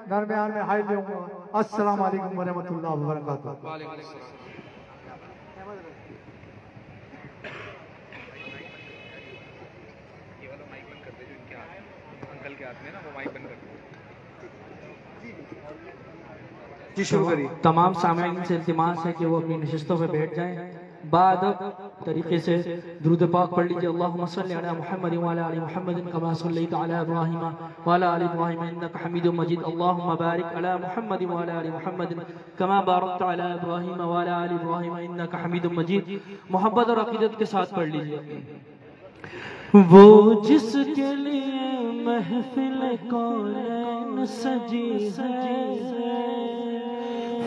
درمیان میں حائل نہیں ہوں گا۔ السلام علیکم ورحمۃ اللہ وبرکاتہ۔ جی شروع کریے۔ تمام سامعین سے التماس ہے کہ وہ اپنی نشستوں پہ بیٹھ جائیں، بادب طریقے سے درود پاک پڑھ لیجئے۔ اللہم صلی علی محمد وعلی آل محمد کما صلیت علی ابراہیم وعلی آل ابراہیم انک حمید مجید۔ اللہم بارک علی محمد وعلی آل محمد کما بارکت علی ابراہیم وعلی آل ابراہیم انک حمید مجید۔ محبت اور عقیدت کے ساتھ پڑھ لیجئے۔ وہ جس کے لیے محفل کونین سجی ہے،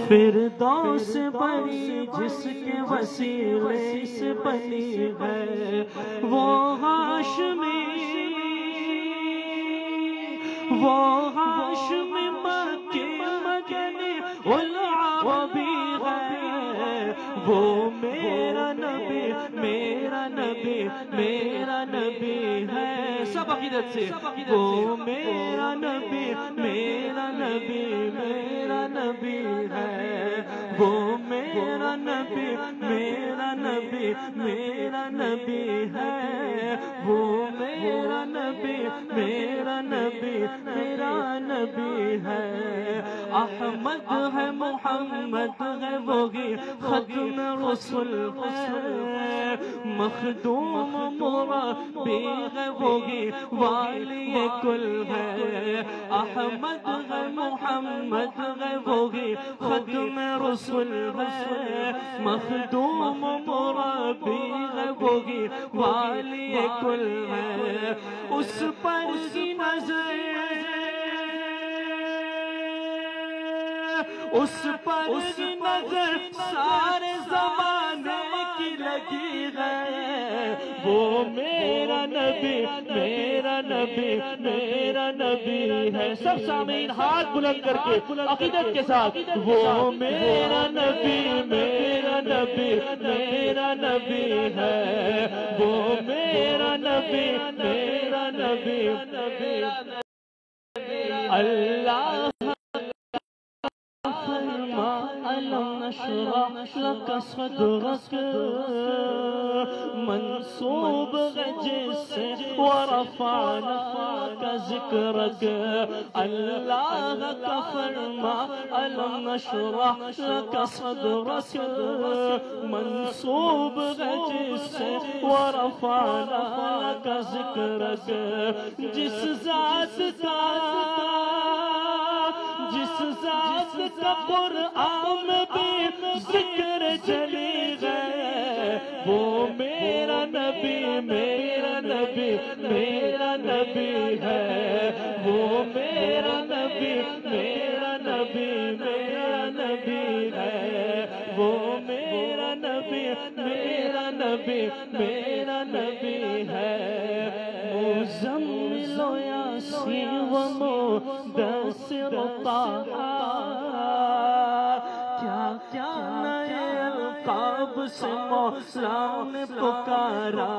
فردوس بڑی جس کے وسیلے سے بنی ہے، وہ ہاشمی مکی مدنی العربی ہے، وہ میرا نبی میرا نبی میرا نبی ہے۔ سب عقیدت سے وہ میرا نبی میرا نبی میرا نبی ہے، وہ میرا نبی میرا نبی میرا نبی ہے، وہ میرا نبی میرا نبی میرا نبی ہے۔ احمد ہے محمد ہے وہی ختم رسول ہے، مخدوم مربی ہے وہی والی کل ہے۔ احمد ہے محمد ہے وہی ختم رسول ہے، مخدوم مربی ہے وہی والی کل ہے۔ اس پر کی نظر اس پر کی نظر سارے زمانے کی لگی ہے، وہ میرا نبی میرا نبی میرا نبی ہے۔ سب سامعین ہاتھ بلند کر کے عقیدت کے ساتھ، وہ میرا نبی میرا نبی میرا نبی ہے، وہ میرا نبی میرا نبی اللہ ألم نشرح لك صدرك منصوب جسے ورفعنا لك ذكرك اللہ کا فرما ألم نشرح لك صدرك منصوب جسے ورفعنا لك ذكرك جس ذات کا قرآن بھی ذکر چلی گئے، وہ میرا نبی میرا نبی میرا نبی ہے، وہ میرا نبی میرا نبی میرا نبی ہے، وہ میرا نبی میرا نبی میرا نبی ہے۔ مزمل و یاسین و مدثر و طه کیا نئے القاب سے مولا نے پکارا،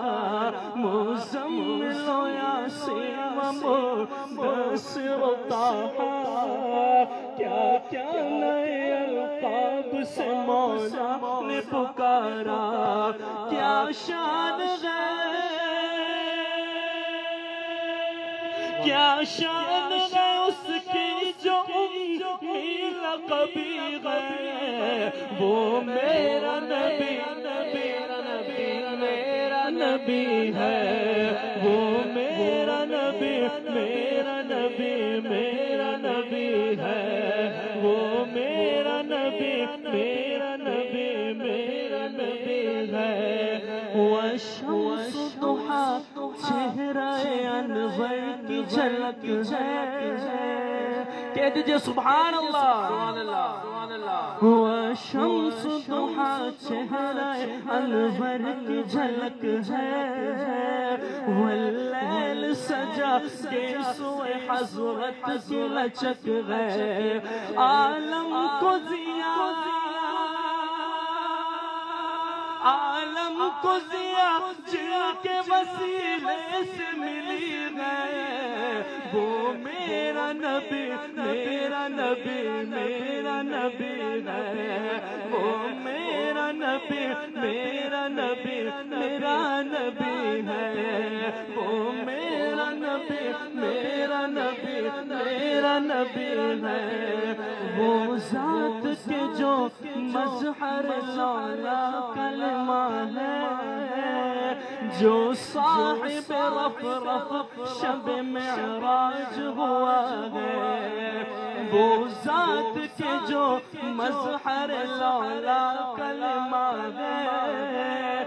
مزمل و یاسین و مدثر و طه کیا نئے القاب سے مولا نے پکارا، کیا شان ہے کیا شان ہے اس کی جو لقبی ہے، وہ میرا نبی میرا نبی میرا نبی ہے، وہ میرا نبی میرا نبی میرا نبی ہے، وہ میرا نبی میرا نبی میرا نبی ہے۔ وَالشَّمْسُ ضُحَىٰ چہرہ انور کی جھلک ہے، کہہ دیجئے سبحان اللہ۔ وَالشَّمْسُ ضُحَىٰ چہرہ انور کی جھلک ہے، واللیل سجا کے سوئے حضرت کی لچک ہے، عالم کو ضیاء عالم کو ضیاء جن کے وسیلے سے ملی ہے، وہ میرا نبی میرا نبی میرا نبی ہے، وہ میرا نبی میرا نبی میرا نبی ہے، وہ میرا نبی میرا نبی میرا نبی ہے، وہ ذات کے جو مظہر لالا کلمہ ہے، جو صاحب رفرف شب معراج ہوا ہے، وہ ذات کے جو مظہر لالا کلمہ ہے،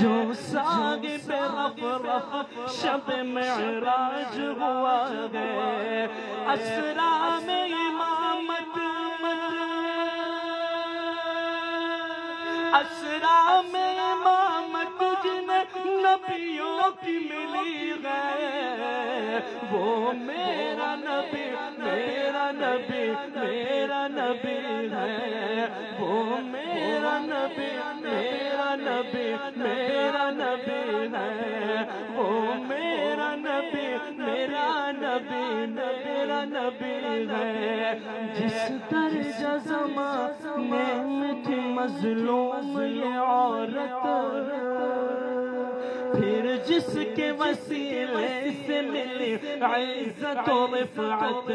جو صاحب رفرف شب معراج ہوا ہے، اسرا میں امامت اسرا میں امامت جنہیں نبیوں کی ملی ہے، وہ میرا نبی میرا نبی میرا نبی ہے، وہ میرا نبی میرا نبی میرا نبی ہے، وہ میرا نبی میرا نبی میرا نبی ہے، جس درجہ زمانے میں تھی مظلوم یہ عورت، پھر جس کے وسیلے سے ملی عزت و رفعت،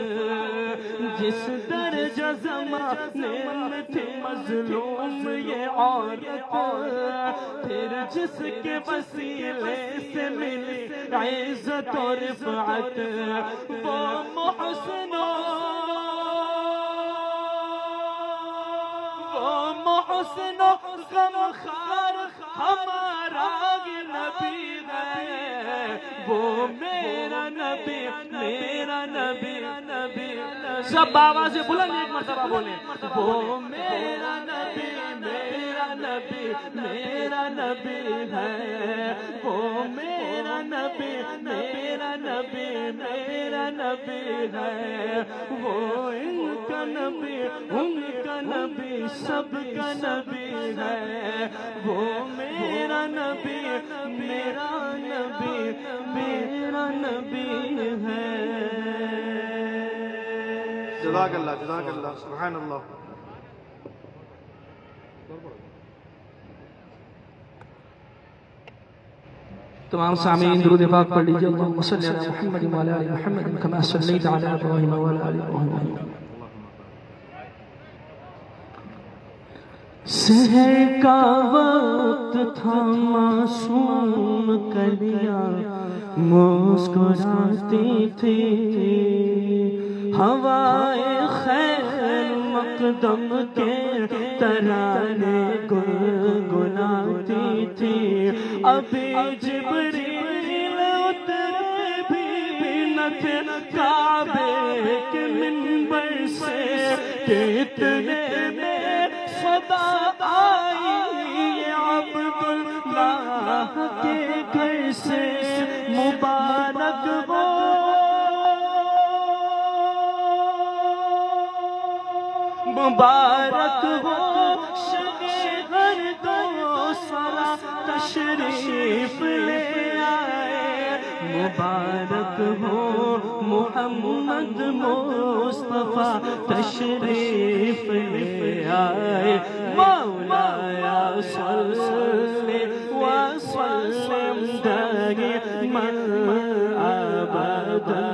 جس درجہ زمانے میں تھی مظلوم یہ عورت، پھر جس کے وسیلے سے ملی عزت و رفعت، وہ محسن محسن غمخوار ہمارا نبی ہے، وہ میرا نبی میرا نبی نبی سب آواز سے بلند ایک مرتبہ بولیں، وہ میرا نبی میرا نبی میرا نبی ہے، وہ میرا نبی میرا نبی میرا نبی ہے، وہ ان کا نبی ان کا نبی سب کا نبی ہے، وہ میرا نبی میرا نبی میرا نبی ہے۔ جزاک اللہ سبحان اللہ۔ تمام سامعین درود پاک پڑھ لیجئے، اللہم صلی علی محمد وعلی آل محمد کما صلیت علی ابراہیم وعلی آل ابراہیم۔ سحر کا وقت تھا معصوم کلیاں مسکراتی تھی، ہوائے خیر مقدم کے ترانے گنگناتی تھی، ابھی جبریل اترے بھی نہ تھے کعبے کے منبر سے، کہ اتنے میں صدا آئی عبداللہ کے گھر سے، مبارک ہو مبارک ہو شہر دو سرا تشریف لے آئے، مبارک ہو محمد مصطفیٰ تشریف لے آئے، مولایا صلی وسلم دائما ابدا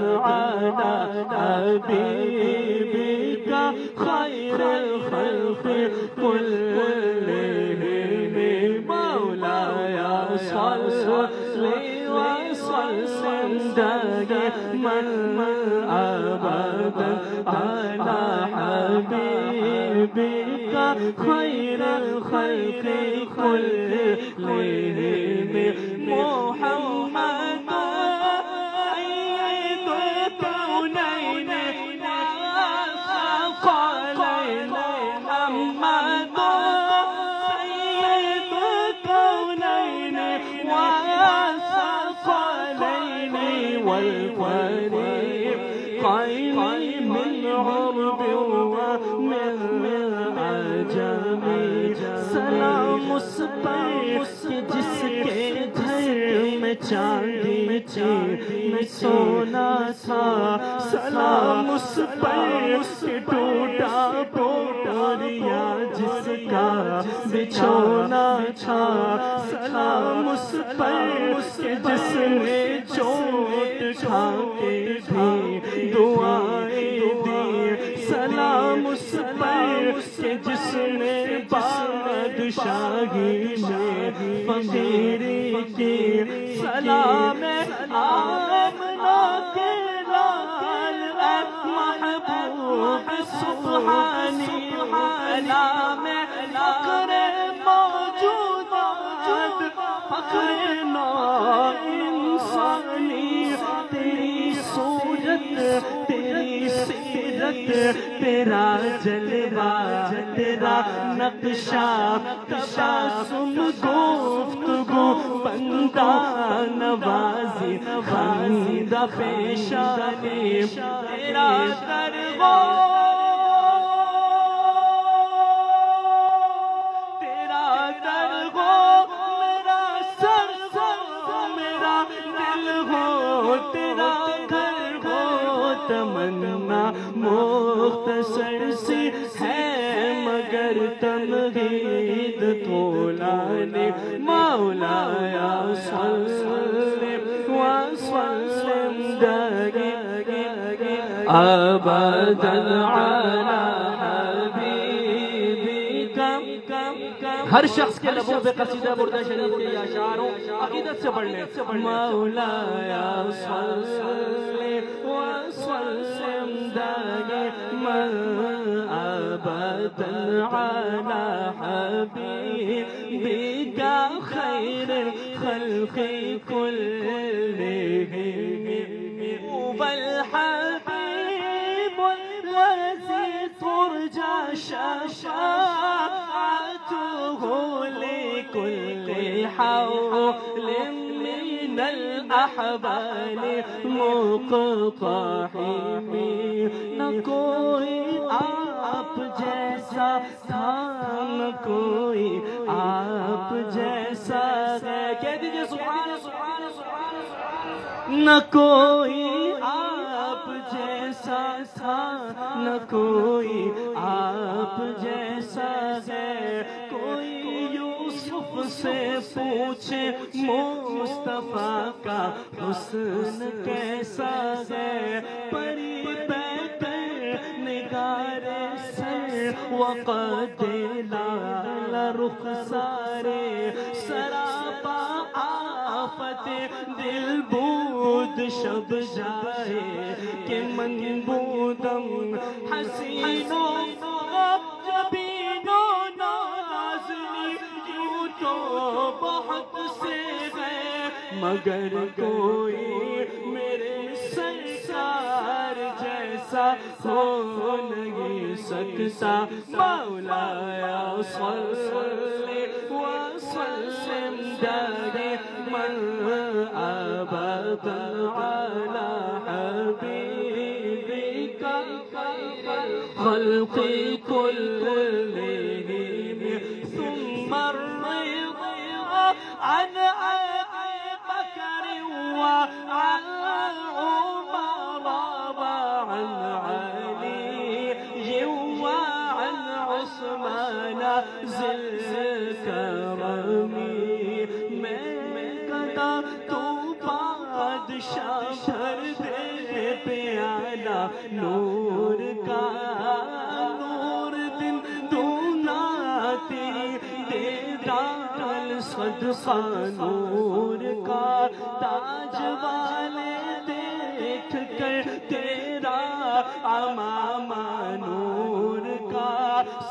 حبیبک خیر الخلق كلهم مولاي صل وسلم دائما أبدا على حبيبك خير الخلق كلهم محمد سيد الكونين والثقلين محمد سيد الكونين والثقلين والفريقين من عرب ومن عجم سلام اس پر کہ جس کے گھر میں چاندی تھی میں سونا تھا سلام اس پر کہ ٹوٹا پوٹریا جس کا بچھونا تھا سلام اس پر کہ جس نے چوٹ کھا کے بھی دعائیں دی سلام اس پر کہ جس نے بادشاہی میں فقیری کی سلام آمنہ کے لال اے محبوب سبحانی سلام فقر موجودات فقر نو انسانی تیری صورت تیری سیرت تیرا جلوہ تیرا نقشہ تبسم گفتگو بندہ نوازی خندہ پیشانی تیرا درگو میرا سر میرا دل ہو تیرا گھر ہو تمنا مختصر سی ہے مگر تمہید طولانی مولاي صل وسلم دائما ابدا على حبيبك ہر شخص کے لبوں پہ قصیدہ بردہ شریف کے یہ اشعار ہوں عقیدت سے پڑھ لیں مولاي صل وسلم دائما ابدا على حبيبك خير الخلق كلهم والحبيب الذي ترجى شفاعته لكل حول من الأحبال مقتحم نہ کوئی آپ جیسا تھا نہ کوئی آپ جیسا ہے کہہ دیجئے سبحان سبحان سبحان نہ کوئی آپ جیسا تھا نہ کوئی آپ جیسا ہے کوئی یوسف سے پوچھے مصطفیٰ کا حسن کیسا ہے پری پہ نگار سر وقد لال رخسارے سراپا آفت دل بود شب جائے کہ من بودم حسینوں جبینوں نازلی یوں تو بہت سے ہیں مگر کوئی میرے سرکار جیسا ہو نہیں سکتا مولاي صل وسلم دائما ابدا على حبيبك خلق كلهم ثم الرضا عن ابي بكر وعن عمر وعن علي وعن عثمان ذي الكرم میں کدا تو بادشاہ بھر دے پیارا نور کا نور دن دونا تیری دیدار صدقہ نور کا تاج والے دیکھ کر تیرا امامہ نور کا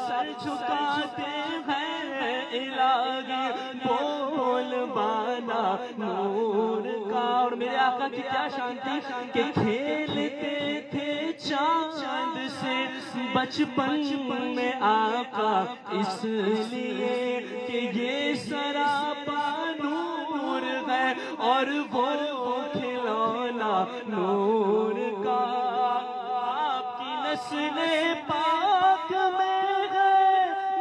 سر جھکاتے ہیں الہی بول بالا نور کا۔ اور میرے آقا کی کیا شان تھی کہ کھیلتے تھے چاند سے بچپن میں آقا، اس لیے کہ یہ سراپا نور ہے اور وہ کھلونا نور کا۔ آپ کی نسل پاک میں ہے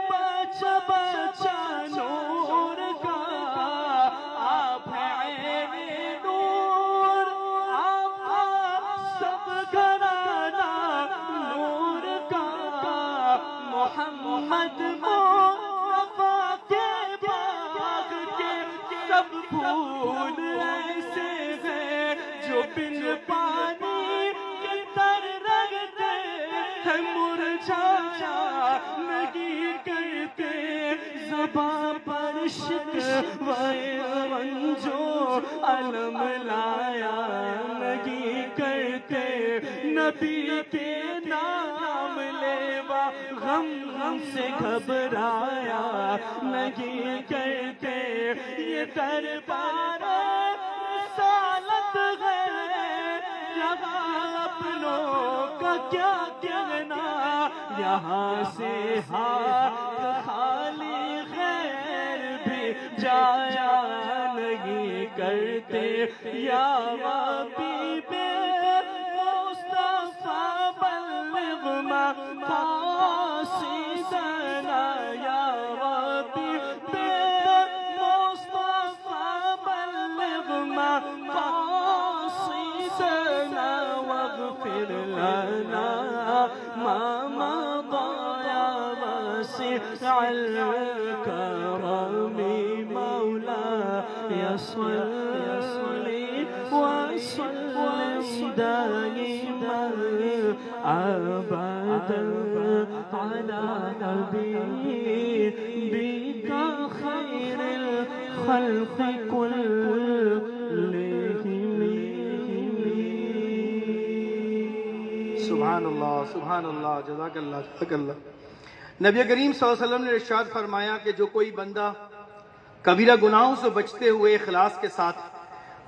بچہ بچہ نور کا، آپ ہیں عین نور، آپ کا سب گھرانہ نور کا۔ محمد مصطفیٰ کے باغ کے سب پھول ایسے ہیں جو بن پانی کے تر رہتے ہیں، مرجھایا نہیں کرتے، زباں پر شکوائے جو علم لایا نہیں کرتے، نبی کے نام لیوا غم سے گھبرایا نہیں کرتے، یہ دربار رسالت ہے، یہاں اپنوں کا کیا کہنا، یہاں سے ہاتھ خالی غیر بھی جایا نہیں کرتے، یا حبیب مصطفیٰ بلغ مقاصدنا، یا حبیب مصطفیٰ بلغ مقاصدنا، واغفر لنا ما مضى یا واسع الکرم مولاي صل وسلم دائما ابدا على نبيك خير الخلق كلهم۔ سبحان اللہ، سبحان اللہ، جزاک اللہ، جزاک اللہ۔ نبی کریم صلی اللہ علیہ وسلم نے ارشاد فرمایا کہ جو کوئی بندہ کبیرہ گناہوں سے بچتے ہوئے اخلاص کے ساتھ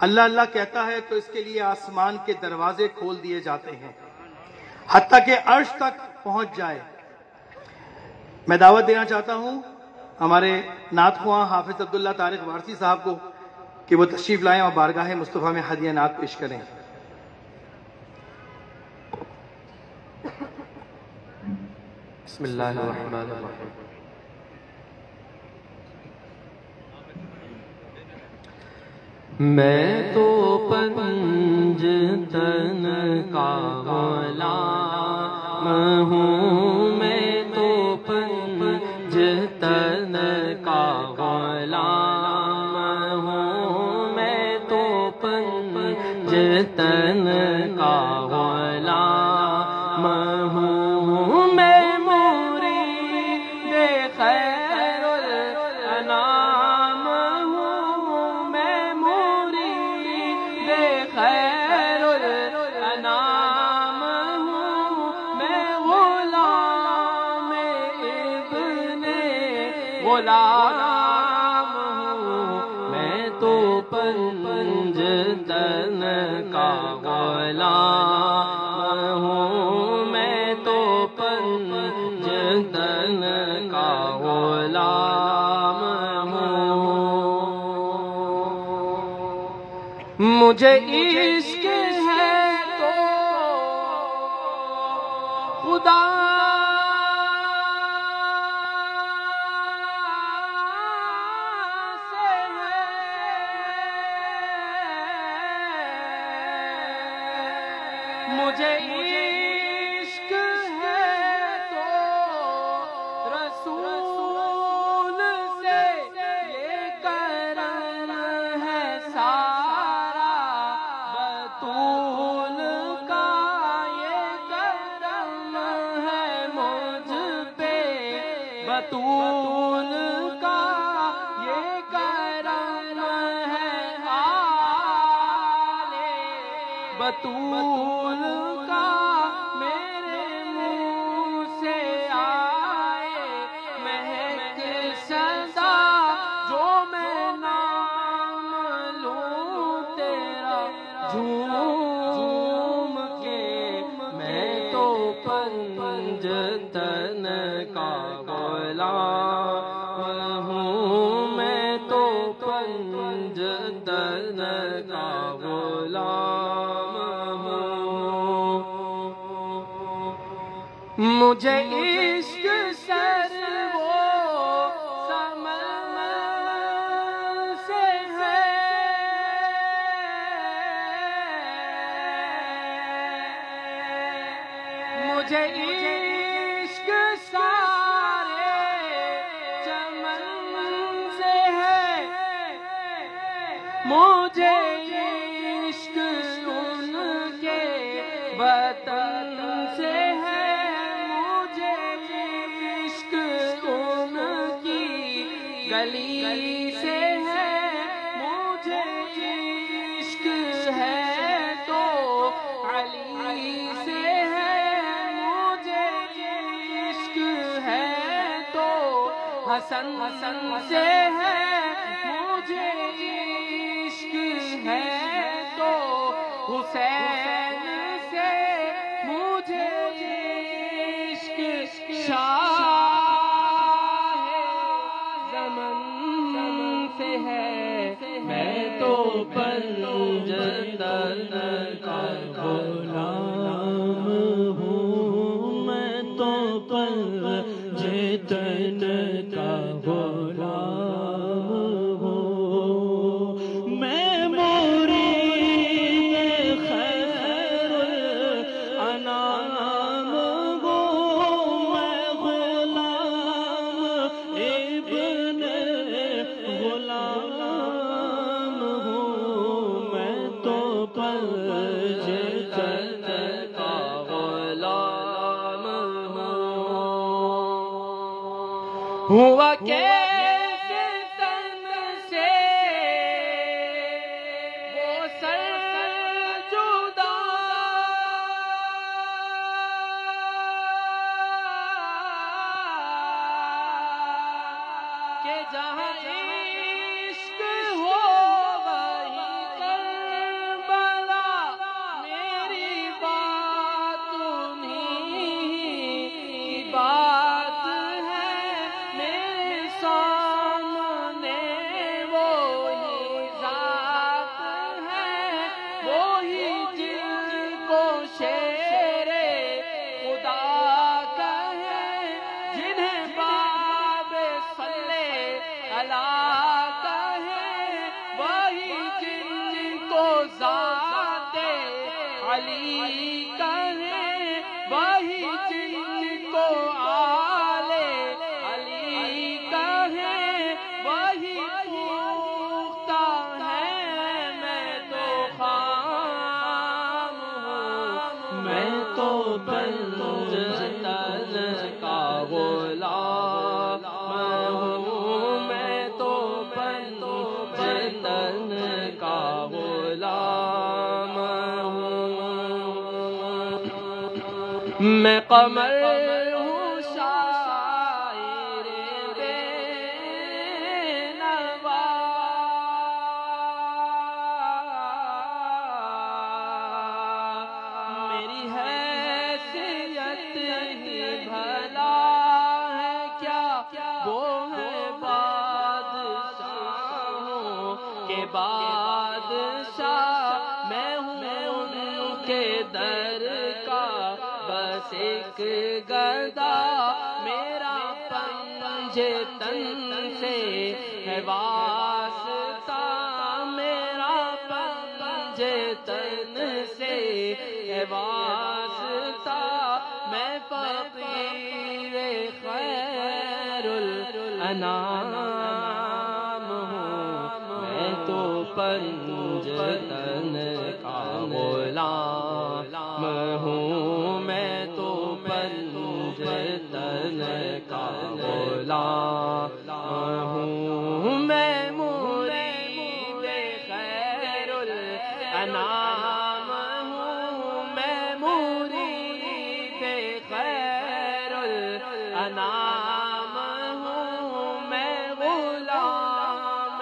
اللہ اللہ کہتا ہے تو اس کے لیے آسمان کے دروازے کھول دیے جاتے ہیں حتیٰ کہ عرش تک پہنچ جائے۔ میں دعوت دینا چاہتا ہوں ہمارے نعت خواں حافظ عبداللہ طارق وارثی صاحب کو کہ وہ تشریف لائیں اور بارگاہ مصطفیٰ میں ہدیہ نعت پیش کریں۔ بسم اللہ الرحمن الرحیم۔ میں تو پنجتن کا غلام ہوں، میں تو پنجتن کا غلام ہوں، میں تو پنجتن کا غلام ہوں، میں مرید خیر الانام ہوں، میں مرید خیر الانام ہوں، میں غلام ابن غلام ہوں، میں تو پنجتن کا غلام ہوں، میں تو پنجتن کا غلام ہوں۔ مجھے عشق ہے تو خدا سے ہے، مجھے عشق ہے تو رسول سے یہ کرم ہے سارا، بطول کا یہ کرم بطول کا یہ کرم ہے آلے بطول کا میرے منہ سے آئے مہک صدا جو میں نام لوں تیرا جھوم کے میں تو پنجتن کا غلام ہوں میں تو پنجتن کا غلام ہوں مجھے عشق سر وہ سمر سے ہے مجھے عشق سارے چمن سے ہے مجھے عشق ان کے وطن سے ہے مجھے عشق ان کی گلی سے ہے مجھے عشق ہے تو علی سے ہے مجھے عشق ہے تو حسن سے ہے مجھے عشق ہے تو حسین سے مجھے عشق شاہ زمن سے ہے میں تو پنجتن کا غلام ہوں میں تو پنجتن کا غلام ہوں میں مرید خیر الانام ہوں میں غلام ابن غلام ہوں میں تو پنجتن کا غلام ہوں ہوا کیسے تن سے وہ سر جدا کہ جہاں عشق ہو وہی کربلا میری بات انہیں کی بات ہے میرے سامنے وہی ذات ہے وہی جن کو شیر خدا کہے جنہیں باب صلی اللہ کہے وہی جن کو ذات علی کہے وہی جن کو آل علی کہے وہی پختہ ہے میں تو خام ہوں میں تو پنجتن کا غلام ہوں میں تو پنجتن کا غلام ہوں میں قمر ہوں شاعر بے نوا میری حیثیت ہی بھلا ہے کیا وہ ہے بادشاہوں کے بادشاہ میں ہوں ان کے در کا بس ایک گدا میرا پنجتن سے ہے واسطہ میرا پنجتن سے ہے واسطہ میں فقیر خیر الانام ہوں میں تو پنجتن کا غلام ہوں میں تو پنجتن تن کا غلام ہوں میں، مرید خیر الانام ہوں میں، مرید خیر الانام ہوں میں، غلام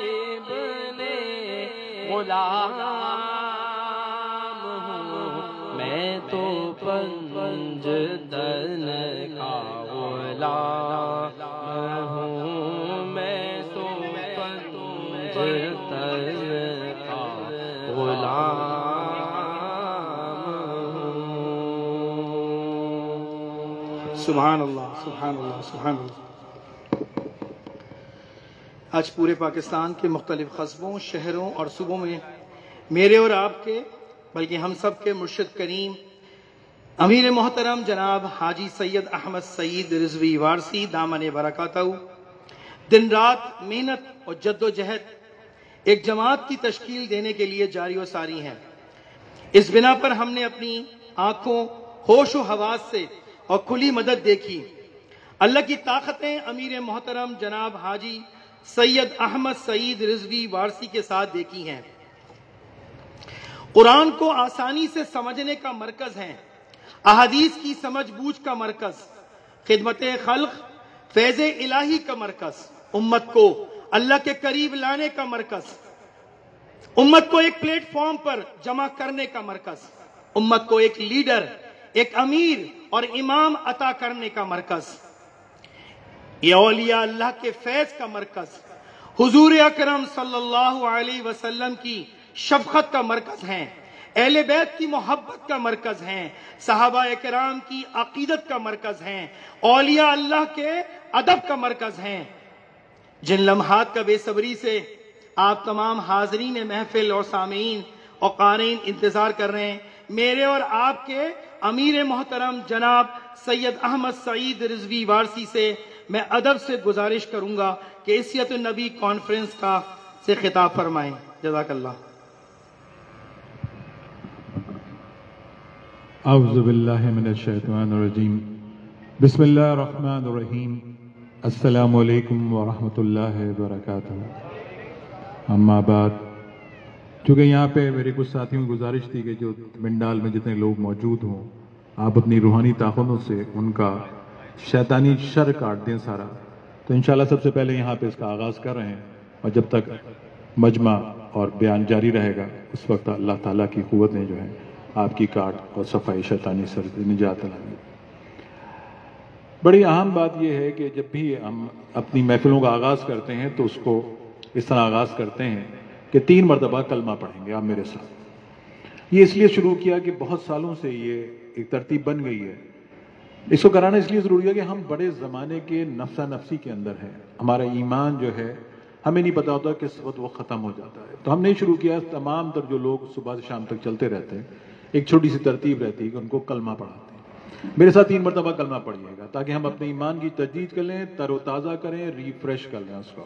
ابن غلام ہوں میں، تو پنج تن کا غلام ہوں میں، تو پنج تن کا غلام ہوں۔ سبحان اللہ، سبحان اللہ، سبحان اللہ۔ آج پورے پاکستان کے مختلف قصبوں، شہروں اور صوبوں میں میرے اور آپ کے بلکہ ہم سب کے مرشد کریم امیر محترم جناب حاجی سید احمد سعید رضوی وارسی دامن برکاتہ دن رات محنت اور جد و جہد ایک جماعت کی تشکیل دینے کے لیے جاری و ساری ہیں۔ اس بنا پر ہم نے اپنی آنکھوں، ہوش و حواس سے اور کھلی مدد دیکھی۔ اللہ کی طاقتیں امیر محترم جناب حاجی سید احمد سعید رضوی وارسی کے ساتھ دیکھی ہیں۔ قرآن کو آسانی سے سمجھنے کا مرکز ہیں، احادیث کی سمجھ بوجھ کا مرکز، خدمت خلق فیض الہی کا مرکز، امت کو اللہ کے قریب لانے کا مرکز، امت کو ایک پلیٹ فارم پر جمع کرنے کا مرکز، امت کو ایک لیڈر، ایک امیر اور امام عطا کرنے کا مرکز، یہ اولیاء اللہ کے فیض کا مرکز، حضور اکرم صلی اللہ علیہ وسلم کی شفقت کا مرکز ہیں، اہل بیت کی محبت کا مرکز ہیں، صحابہ اکرام کی عقیدت کا مرکز ہیں، اولیاء اللہ کے ادب کا مرکز ہیں۔ جن لمحات کا بے صبری سے آپ تمام حاضرین محفل اور سامعین اور قارئین انتظار کر رہے ہیں، میرے اور آپ کے امیر محترم جناب سید احمد سعید رضوی وارسی سے میں ادب سے گزارش کروں گا کہ عصیت النبی کانفرنس کا سے خطاب فرمائیں۔ جزاک اللہ۔ اعوذ باللہ من الشیطان الرجیم، بسم اللہ الرحمن الرحیم، السلام علیکم ورحمۃ اللہ وبرکاتہ۔ اما بعد، چونکہ یہاں پہ میرے کچھ ساتھیوں کی گزارش تھی کہ جو منڈال میں جتنے لوگ موجود ہوں آپ اپنی روحانی طاقتوں سے ان کا شیطانی شر کاٹ دیں سارا، تو انشاءاللہ سب سے پہلے یہاں پہ اس کا آغاز کر رہے ہیں، اور جب تک مجمع اور بیان جاری رہے گا اس وقت اللہ تعالیٰ کی قوت نے جو ہے آپ کی کاٹ اور صفائی شیطانی سر سے نجات دلائیں۔ بڑی اہم بات یہ ہے کہ جب بھی ہم اپنی محفلوں کا آغاز کرتے ہیں تو اس کو اس طرح آغاز کرتے ہیں کہ 3 مرتبہ کلمہ پڑھیں گے آپ میرے ساتھ۔ یہ اس لیے شروع کیا کہ بہت سالوں سے یہ ایک ترتیب بن گئی ہے، اس کو کرانا اس لیے ضروری ہے کہ ہم بڑے زمانے کے نفسا نفسی کے اندر ہیں، ہمارا ایمان جو ہے ہمیں نہیں پتا ہوتا کس وقت وہ ختم ہو جاتا ہے، تو ہم نے شروع کیا تمام تر جو لوگ صبح سے شام تک چلتے رہتے ہیں ایک چھوٹی سی ترتیب رہتی ہے کہ ان کو کلمہ پڑھاتے ہیں۔ میرے ساتھ 3 مرتبہ کلمہ پڑھیے گا تاکہ ہم اپنے ایمان کی تجدید کر لیں، تر و تازہ کریں، ریفریش کر لیں اس کو۔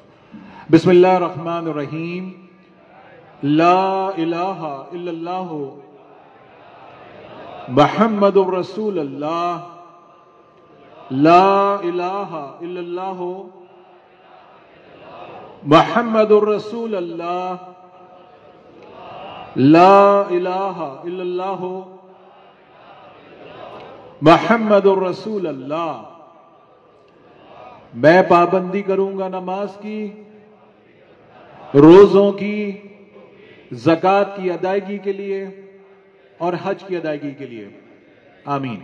بسم اللہ الرحمن الرحیم، لا الہ الا اللہ محمد الرسول اللہ، لا الہ الا اللہ محمد الرسول اللہ، لا الہ الا اللہ محمد الرسول اللہ۔ میں پابندی کروں گا نماز کی، روزوں کی، زکوٰۃ کی ادائیگی کے لیے اور حج کی ادائیگی کے لیے، آمین۔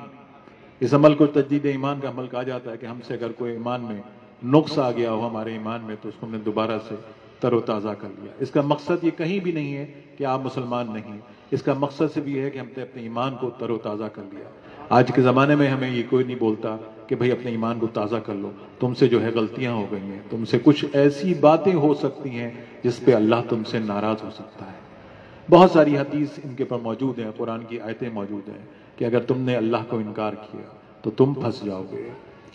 اس عمل کو تجدید ایمان کا عمل کہا جاتا ہے کہ ہم سے اگر کوئی ایمان میں نقص آ گیا ہو ہمارے ایمان میں تو اس کو ہم نے دوبارہ سے تر و تازہ کر لیا۔ اس کا مقصد یہ کہیں بھی نہیں ہے کہ آپ مسلمان نہیں، اس کا مقصد صرف یہ ہے کہ ہم نے اپنے ایمان کو تر و تازہ کر لیا۔ آج کے زمانے میں ہمیں یہ کوئی نہیں بولتا کہ بھئی اپنے ایمان کو تازہ کر لو، تم سے جو ہے غلطیاں ہو گئی ہیں، تم سے کچھ ایسی باتیں ہو سکتی ہیں جس پہ اللہ تم سے ناراض ہو سکتا ہے۔ بہت ساری حدیث ان کے پر موجود ہیں، قرآن کی آیتیں موجود ہیں کہ اگر تم نے اللہ کو انکار کیا تو تم پھنس جاؤ گے،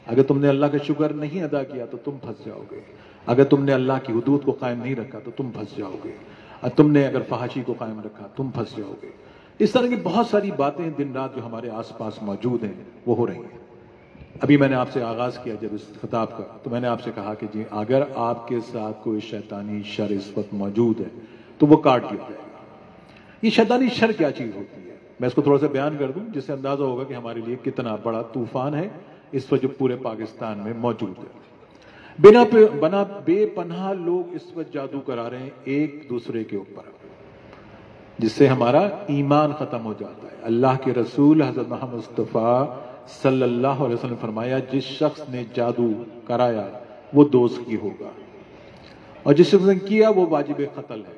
اگر تم نے اللہ کا شکر نہیں ادا کیا تو تم پھنس جاؤ گے، اگر تم نے اللہ کی حدود کو قائم نہیں رکھا تو تم پھنس جاؤ گے، اور تم نے اگر فحاشی کو قائم رکھا تم پھنس جاؤ گے۔ اس طرح کی بہت ساری باتیں دن رات جو ہمارے آس پاس موجود ہیں وہ ہو رہی ہیں۔ ابھی میں نے آپ سے آغاز کیا جب اس خطاب کا، تو میں نے آپ سے کہا کہ جی اگر آپ کے ساتھ کوئی شیطانی شر اس وقت موجود ہے تو وہ کاٹ دیا جائے گا۔ یہ شیطانی شر کیا چیز ہوتی ہے، میں اس کو تھوڑا سا بیان کر دوں جس سے اندازہ ہوگا کہ ہمارے لیے کتنا بڑا طوفان ہے اس وقت جو پورے پاکستان میں موجود ہے۔ بنا بے پناہ لوگ اس وقت جادو کرا رہے ہیں ایک دوسرے کے اوپر، جس سے ہمارا ایمان ختم ہو جاتا ہے۔ اللہ کے رسول حضرت محمد مصطفیٰ صلی اللہ علیہ وسلم نے فرمایا جس شخص نے جادو کرایا وہ دوزخ کی ہوگا، اور جس شخص نے کیا وہ واجب قتل ہے۔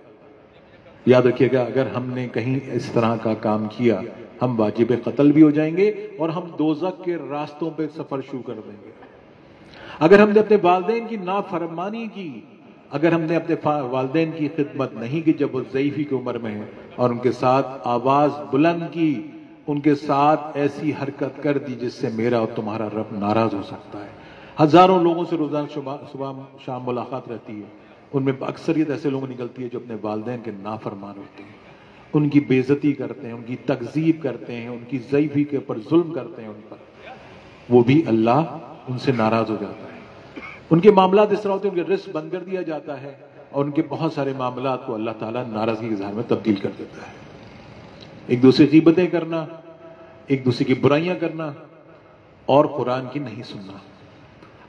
یاد رکھیے گا اگر ہم نے کہیں اس طرح کا کام کیا ہم واجب قتل بھی ہو جائیں گے اور ہم دوزخ کے راستوں پہ سفر شروع کر دیں گے۔ اگر ہم نے اپنے والدین کی نافرمانی کی، اگر ہم نے اپنے والدین کی خدمت نہیں کی جب وہ ضعیفی کی عمر میں ہیں، اور ان کے ساتھ آواز بلند کی، ان کے ساتھ ایسی حرکت کر دی جس سے میرا اور تمہارا رب ناراض ہو سکتا ہے۔ ہزاروں لوگوں سے روزانہ صبح شام ملاقات رہتی ہے، ان میں اکثریت ایسے لوگ نکلتی ہے جو اپنے والدین کے نافرمان ہوتے ہیں، ان کی بے عزتی کرتے ہیں، ان کی تکذیب کرتے ہیں، ان کی ضعیفی کے اوپر ظلم کرتے ہیں ان پر، وہ بھی اللہ ان سے ناراض ہو جاتا ہے۔ ان کے معاملات اس طرح ہوتے ہیں، ان کے رزق بند کر دیا جاتا ہے، اور ان کے بہت سارے معاملات کو اللہ تعالیٰ ناراضگی کے اظہار میں تبدیل کر دیتا ہے۔ ایک دوسرے کی غیبتیں کرنا، ایک دوسرے کی برائیاں کرنا، اور قرآن کی نہیں سننا۔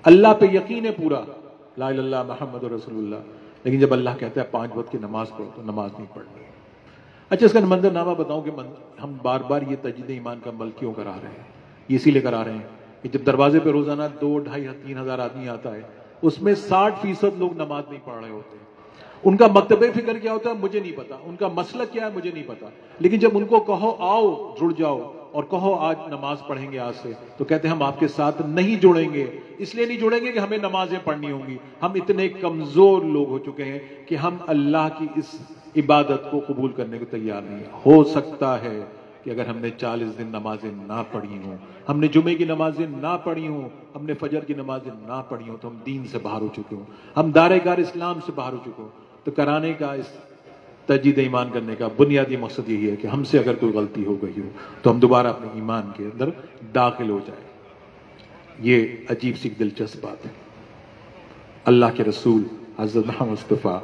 اللہ پہ یقین ہے پورا، لا الہ الا اللہ محمد رسول اللہ، لیکن جب اللہ کہتا ہے 5 وقت کی نماز پڑھو تو نماز نہیں پڑھنی۔ اچھا اس کا منظر نامہ بتاؤں کہ ہم بار بار یہ تجدید ایمان کا عمل کیوں کرا رہے ہیں؟ یہ اسی لیے کرا رہے ہیں کہ جب دروازے پہ روزانہ 2، 2.5، 3 ہزار آدمی آتا ہے، اس میں 60% لوگ نماز نہیں پڑھ رہے ہوتے ہیں۔ ان کا مکتب فکر کیا ہوتا ہے مجھے نہیں پتا، ان کا مسلک کیا ہے مجھے نہیں پتا، لیکن جب ان کو کہو آؤ جڑ جاؤ اور کہو آج نماز پڑھیں گے آج سے، تو کہتے ہیں ہم آپ کے ساتھ نہیں جڑیں گے۔ اس لیے نہیں جڑیں گے کہ ہمیں نمازیں پڑھنی ہوں گی، ہم اتنے کمزور لوگ ہو چکے ہیں کہ ہم اللہ کی اس عبادت کو قبول کرنے کو تیار نہیں ہیں۔ ہو سکتا ہے کہ اگر ہم نے 40 دن نمازیں نہ پڑھی ہوں، ہم نے جمعے کی نمازیں نہ پڑھی ہوں، ہم نے فجر کی نمازیں نہ پڑھی ہوں، تو ہم دین سے باہر ہو چکے ہوں، ہم دائرہ کار اسلام سے باہر ہو چکے ہوں۔ تو کرانے کا اس تجدید ایمان کرنے کا بنیادی مقصد یہی ہے کہ ہم سے اگر کوئی غلطی ہو گئی ہو تو ہم دوبارہ اپنے ایمان کے اندر داخل ہو جائیں۔ یہ عجیب سی دلچسپ بات ہے۔ اللہ کے رسول حضرت محمد مصطفیٰ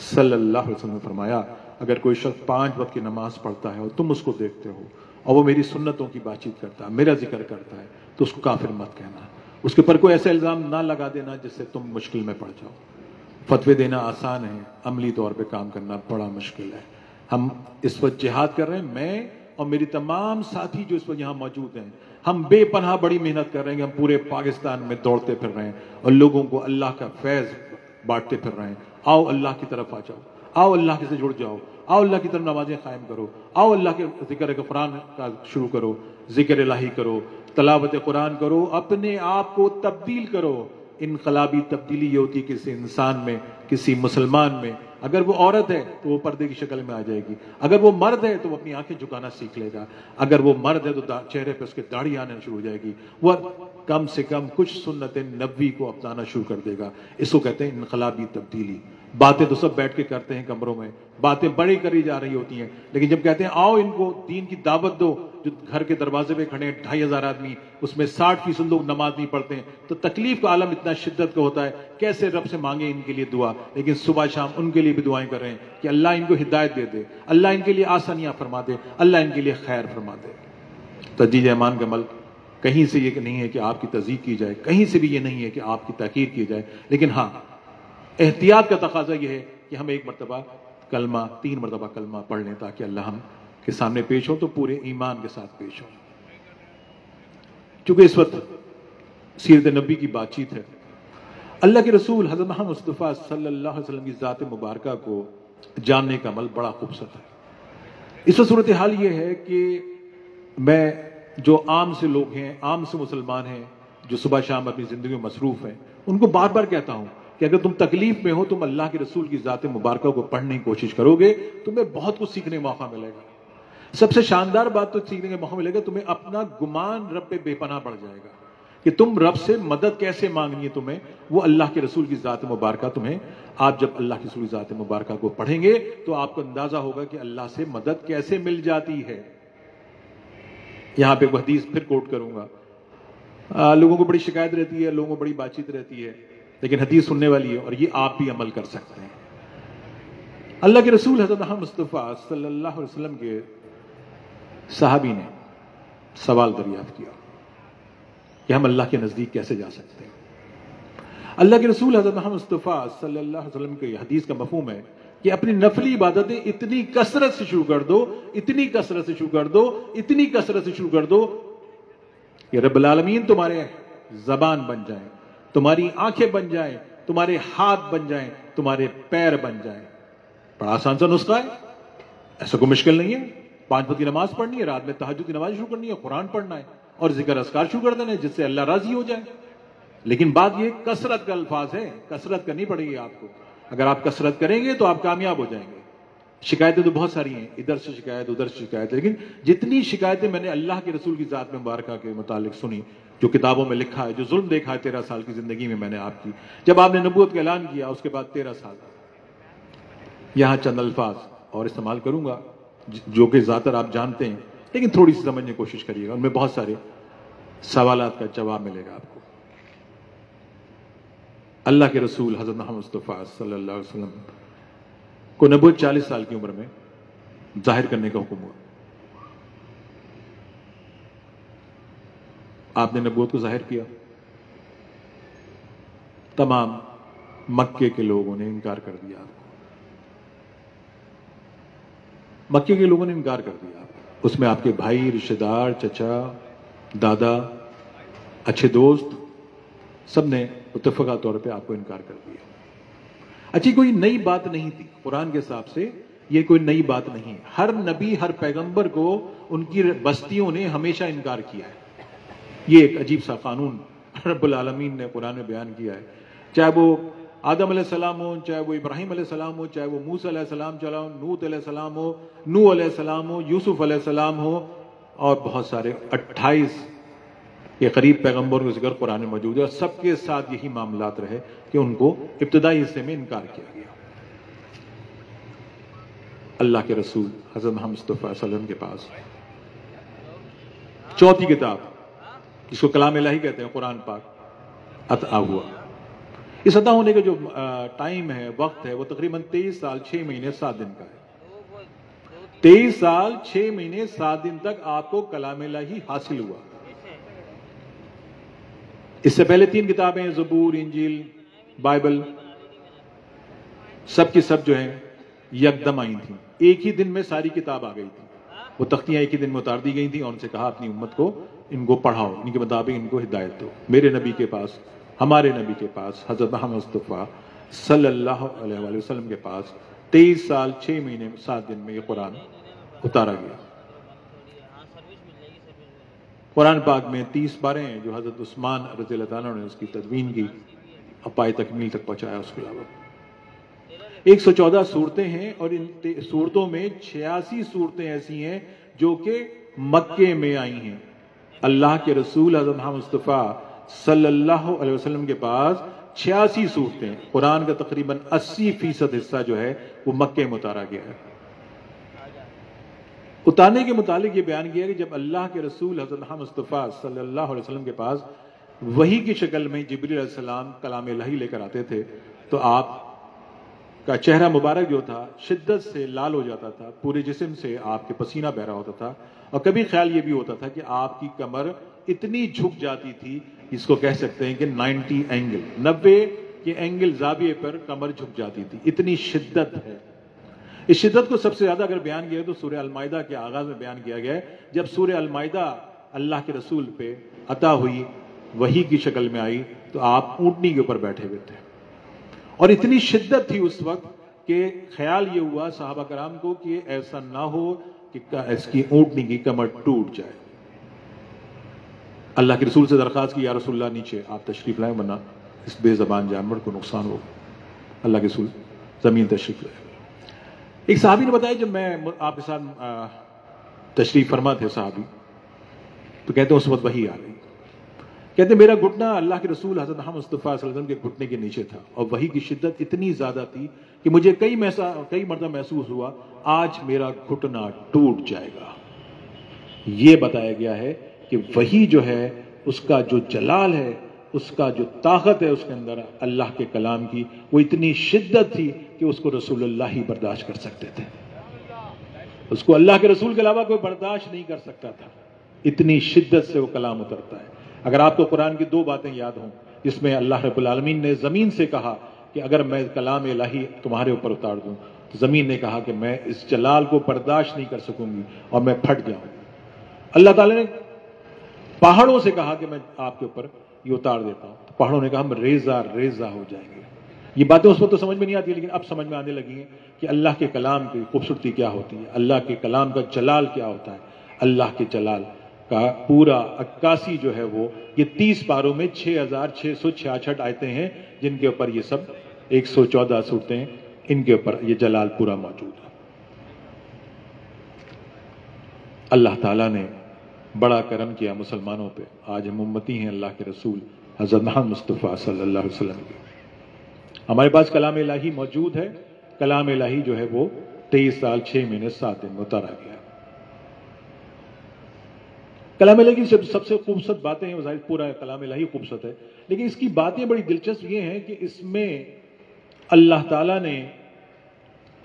صلی اللہ علیہ وسلم نے فرمایا اگر کوئی شخص 5 وقت کی نماز پڑھتا ہے اور تم اس کو دیکھتے ہو اور وہ میری سنتوں کی بات چیت کرتا ہے، میرا ذکر کرتا ہے، تو اس کو کافر مت کہنا، اس کے پر کوئی ایسا الزام نہ لگا دینا جس سے تم مشکل میں پڑ جاؤ۔ فتوے دینا آسان ہے، عملی طور پہ کام کرنا بڑا مشکل ہے۔ ہم اس وقت جہاد کر رہے ہیں، میں اور میری تمام ساتھی جو اس وقت یہاں موجود ہیں، ہم بے پناہ بڑی محنت کر رہے ہیں کہ ہم پورے پاکستان میں دوڑتے پھر رہے ہیں اور لوگوں کو اللہ کا فیض بانٹتے پھر رہے ہیں۔ آؤ اللہ کی طرف آ جاؤ، آؤ اللہ کے سے جڑ جاؤ، آؤ اللہ کی طرف نمازیں قائم کرو، آؤ اللہ کے ذکر قرآن کا شروع کرو، ذکر الہی کرو، تلاوت قرآن کرو، اپنے آپ کو تبدیل کرو۔ انقلابی تبدیلی یہ ہوتی ہے کسی انسان میں، کسی مسلمان میں۔ اگر وہ عورت ہے تو وہ پردے کی شکل میں آ جائے گی، اگر وہ مرد ہے تو وہ اپنی آنکھیں جھکانا سیکھ لے گا، اگر وہ مرد ہے تو چہرے پہ اس کے داڑھی آنا شروع ہو جائے گی، وہ کم سے کم کچھ سنت نبوی کو اپنانا شروع کر دے گا۔ اس کو کہتے ہیں انقلابی تبدیلی۔ باتیں تو سب بیٹھ کے کرتے ہیں کمروں میں، باتیں بڑی کری جا رہی ہوتی ہیں، لیکن جب کہتے ہیں آؤ ان کو دین کی دعوت دو، جو گھر کے دروازے پہ کھڑے ہیں 2,500 آدمی، اس میں 60% لوگ نماز نہیں پڑھتے ہیں، تو تکلیف کا عالم اتنا شدت کا ہوتا ہے، کیسے رب سے مانگے ان کے لیے دعا، لیکن صبح شام ان کے لیے بھی دعائیں کر رہے ہیں کہ اللہ ان کو ہدایت دے دے، اللہ ان کے لیے آسانیاں فرما دے، اللہ ان کے لیے خیر فرما دے۔ تجدید ایمان کا عمل کہیں سے یہ نہیں ہے کہ آپ کی تذیق کی جائے، کہیں سے بھی یہ نہیں ہے کہ آپ کی تحقیر کی جائے، لیکن ہاں احتیاط کا تقاضا یہ ہے کہ ہم 1 مرتبہ کلمہ 3 مرتبہ کلمہ پڑھ لیں تاکہ اللہ ہم کے سامنے پیش ہو تو پورے ایمان کے ساتھ پیش ہو۔ چونکہ اس وقت سیرت نبی کی بات چیت ہے، اللہ کے رسول حضرت محمد مصطفیٰ صلی اللہ علیہ وسلم کی ذات مبارکہ کو جاننے کا عمل بڑا خوبصورت ہے۔ اس وقت صورتحال یہ ہے کہ میں جو عام سے لوگ ہیں، عام سے مسلمان ہیں، جو صبح شام اپنی زندگی میں مصروف ہیں، ان کو بار بار کہتا ہوں کہ اگر تم تکلیف میں ہو تم اللہ کے رسول کی ذات مبارکہ کو پڑھنے کی کوشش کرو گے، تمہیں بہت کچھ سیکھنے کا موقع ملے گا۔ سب سے شاندار بات تو سیکھنے کا موقع ملے گا، تمہیں اپنا گمان رب پہ بے پناہ بڑھ جائے گا کہ تم رب سے مدد کیسے مانگنی ہے تمہیں، وہ اللہ کے رسول کی ذات مبارکہ تمہیں، آپ جب اللہ کے رسول کی ذات مبارکہ کو پڑھیں گے تو آپ کو اندازہ ہوگا کہ اللہ سے مدد کیسے مل جاتی ہے۔ یہاں پہ وہ حدیث پھر کوٹ کروں گا لوگوں کو بڑی شکایت رہتی ہے، لوگوں کو بڑی بات چیت رہتی ہے، لیکن حدیث سننے والی ہے اور یہ آپ بھی عمل کر سکتے ہیں۔ اللہ کے رسول حضرت محمد مصطفیٰ صلی اللہ علیہ وسلم کے صحابی نے سوال دریافت کیا کہ ہم اللہ کے نزدیک کیسے جا سکتے ہیں۔ اللہ کے رسول حضرت محمد مصطفیٰ صلی اللہ علیہ وسلم کی حدیث کا مفہوم ہے کہ اپنی نفلی عبادتیں اتنی کثرت سے شروع کر دو، اتنی کثرت سے شروع کر دو، اتنی کثرت سے شروع کر دو کہ رب العالمین تمہارے زبان بن جائیں، تمہاری آنکھیں بن جائیں، تمہارے ہاتھ بن جائیں، تمہارے پیر بن جائیں۔ بڑا آسان سا نسخہ ہے، ایسا کوئی مشکل نہیں ہے۔ 5 وقت کی نماز پڑھنی ہے، رات میں تہجد کی نماز شروع کرنی ہے، قرآن پڑھنا ہے اور ذکر اذکار شروع کر دینا ہے جس سے اللہ راضی ہو جائے۔ لیکن بات یہ کثرت کا الفاظ ہے، کثرت کرنی پڑے گی آپ کو۔ اگر آپ کثرت کریں گے تو آپ کامیاب ہو جائیں گے۔ شکایتیں تو بہت ساری ہیں، ادھر سے شکایت ادھر سے شکایت، لیکن جتنی شکایتیں میں نے اللہ کے رسول کی ذات مبارکہ کے متعلق سنی، جو کتابوں میں لکھا ہے، جو ظلم دیکھا ہے 13 سال کی زندگی میں نے آپ کی، جب آپ نے نبوت کا اعلان کیا اس کے بعد 13 سال، یہاں چند الفاظ اور استعمال کروں گا جو کہ زیادہ تر آپ جانتے ہیں، لیکن تھوڑی سی سمجھنے کی کوشش کریے گا، ان میں بہت سارے سوالات کا جواب ملے گا آپ کو۔ اللہ کے رسول حضرت محمد مصطفیٰ صلی اللہ علیہ وسلم کو نبوت 40 سال کی عمر میں ظاہر کرنے کا حکم ہوا۔ آپ نے نبوت کو ظاہر کیا، تمام مکے کے لوگوں نے انکار کر دیا، مکے کے لوگوں نے انکار کر دیا، اس میں آپ کے بھائی، رشتہ دار، چچا، دادا، اچھے دوست، سب نے اتفاقہ طور پہ آپ کو انکار کر دیا۔ اچھی کوئی نئی بات نہیں تھی، قرآن کے حساب سے یہ کوئی نئی بات نہیں ہے۔ ہر نبی، ہر پیغمبر کو ان کی بستیوں نے ہمیشہ انکار کیا ہے۔ یہ ایک عجیب سا قانون رب العالمین نے قرآن میں بیان کیا ہے، چاہے وہ آدم علیہ السلام ہو، چاہے وہ ابراہیم علیہ السلام ہو، چاہے وہ موسیٰ علیہ السلام، چاہے وہ نوح علیہ السلام ہو، نوح علیہ السلام ہو، یوسف علیہ السلام ہو، اور بہت سارے 28 کے قریب پیغمبر کا ذکر قرآن میں موجود ہے، اور سب کے ساتھ یہی معاملات رہے کہ ان کو ابتدائی حصے میں انکار کیا گیا۔ اللہ کے رسول حضرت محمد مصطفیٰ صلی اللہ علیہ وسلم کے پاس چوتھی کتاب، جس کو کلام الہی کہتے ہیں، قرآن پاک عطا ہوا۔ اس عطا ہونے کا جو ٹائم ہے، وقت ہے، وہ تقریباً 23 سال 6 مہینے 7 دن کا ہے۔ 23 سال 6 مہینے 7 دن تک آپ کو کلام الہی حاصل ہوا۔ اس سے پہلے 3 کتابیں، زبور، انجیل، بائبل، سب کی سب جو ہیں یکدم آئی تھیں، ایک ہی دن میں ساری کتاب آ گئی تھی۔ وہ تختیاں ایک ہی دن میں اتار دی گئی تھیں اور ان سے کہا اپنی امت کو ان کو پڑھاؤ، ان کے مطابق ان کو ہدایت دو۔ میرے نبی کے پاس، ہمارے نبی کے پاس، حضرت محمد مصطفیٰ صلی اللہ علیہ وآلہ وسلم کے پاس 23 سال 6 مہینے 7 دن میں یہ قرآن اتارا گیا۔ قرآن پاک میں 30 پارے ہیں جو حضرت عثمان رضی اللہ تعالیٰ نے اس کی تدوین کی، پائے تکمیل تک پہنچایا۔ اس کے علاوہ 114 صورتیں ہیں، اور ان صورتوں میں 86 صورتیں ایسی ہیں جو کہ مکے میں آئی ہیں۔ اللہ کے رسول حضرت محمد مصطفیٰ صلی اللہ علیہ وسلم کے پاس 86 صورتیں، قرآن کا تقریباً 80% حصہ جو ہے وہ مکے میں اتارا گیا ہے۔ اتارنے کے متعلق یہ بیان کیا کہ جب اللہ کے رسول حضرت محمد مصطفیٰ صلی اللہ علیہ وسلم کے پاس وحی کی شکل میں جبریل علیہ السلام کلام الہی لے کر آتے تھے تو آپ کا چہرہ مبارک جو تھا شدت سے لال ہو جاتا تھا، پورے جسم سے آپ کے پسینہ بہ رہا ہوتا تھا، اور کبھی خیال یہ بھی ہوتا تھا کہ آپ کی کمر اتنی جھک جاتی تھی، اس کو کہہ سکتے ہیں کہ 90 کے اینگل زاویے پر کمر جھک جاتی تھی، اتنی شدت ہے۔ اس شدت کو سب سے زیادہ اگر بیان کیا تو سورہ المائدہ کے آغاز میں بیان کیا گیا ہے، جب سورہ المائدہ اللہ کے رسول پہ عطا ہوئی، وحی کی شکل میں آئی، تو آپ اونٹنی کے اوپر بیٹھے ہوئے تھے، اور اتنی شدت تھی اس وقت کہ خیال یہ ہوا صحابہ کرام کو کہ ایسا نہ ہو کہ اس کی اونٹنی کی کمر ٹوٹ جائے۔ اللہ کے رسول سے درخواست کی، یا رسول اللہ نیچے آپ تشریف لائیں ورنہ اس بے زبان جانور کو نقصان ہو۔ اللہ کے رسول زمین تشریف لائے۔ ایک صحابی نے بتایا جب میں آپ کے ساتھ تشریف فرما تھے صحابی، تو کہتے ہیں اس وقت وحی آ گئی، کہتے ہیں میرا گھٹنا اللہ کے رسول حضرت محمد مصطفیٰ صلی اللہ علیہ وسلم کے گھٹنے کے نیچے تھا، اور وحی کی شدت اتنی زیادہ تھی کہ مجھے کئی مرتبہ محسوس ہوا آج میرا گھٹنا ٹوٹ جائے گا۔ یہ بتایا گیا ہے کہ وحی جو ہے اس کا جو جلال ہے، اس کا جو طاقت ہے اس کے اندر اللہ کے کلام کی، وہ اتنی شدت تھی کہ اس کو رسول اللہ ہی برداشت کر سکتے تھے، اس کو اللہ کے رسول کے علاوہ کوئی برداشت نہیں کر سکتا تھا، اتنی شدت سے وہ کلام اترتا ہے۔ اگر آپ کو قرآن کی 2 باتیں یاد ہوں جس میں اللہ رب العالمین نے زمین سے کہا کہ اگر میں کلام الہی تمہارے اوپر اتار دوں تو زمین نے کہا کہ میں اس جلال کو برداشت نہیں کر سکوں گی اور میں پھٹ جاؤں۔ اللہ تعالیٰ نے پہاڑوں سے کہا کہ میں آپ کے اوپر یہ اتار دیتا ہوں، تو پہاڑوں نے کہا ہم ریزہ ریزہ ہو جائیں گے۔ یہ باتیں اس وقت تو سمجھ میں نہیں آتی، لیکن اب سمجھ میں آنے لگی ہیں کہ اللہ کے کلام کی خوبصورتی کیا ہوتی ہے، اللہ کے کلام کا جلال کیا ہوتا ہے۔ اللہ کے جلال کا پورا عکاسی جو ہے وہ یہ 30 پاروں میں 6666 آیتیں ہیں جن کے اوپر یہ سب 114 صورتیں ان کے اوپر یہ جلال پورا موجود ہے۔ اللہ تعالیٰ نے بڑا کرم کیا مسلمانوں پہ، آج ہم امتی ہیں اللہ کے رسول حضرت محمد مصطفیٰ صلی اللہ علیہ وسلم کے۔ ہمارے پاس کلام الہی موجود ہے، کلام الہی جو ہے وہ 23 سال 6 مہینے 7 دن میں اتارا گیا۔ کلام الہی کی سب سے خوبصورت باتیں ہیں، ظاہر پورا کلام الہی خوبصورت ہے، لیکن اس کی باتیں بڑی دلچسپ یہ ہیں کہ اس میں اللہ تعالیٰ نے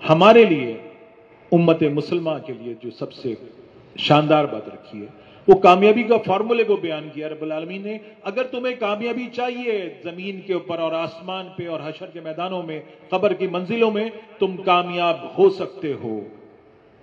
ہمارے لیے امت مسلمہ کے لیے جو سب سے شاندار بات رکھی ہے وہ کامیابی کا فارمولے کو بیان کیا رب العالمین نے۔ اگر تمہیں کامیابی چاہیے زمین کے اوپر اور آسمان پہ اور حشر کے میدانوں میں، قبر کی منزلوں میں، تم کامیاب ہو سکتے ہو۔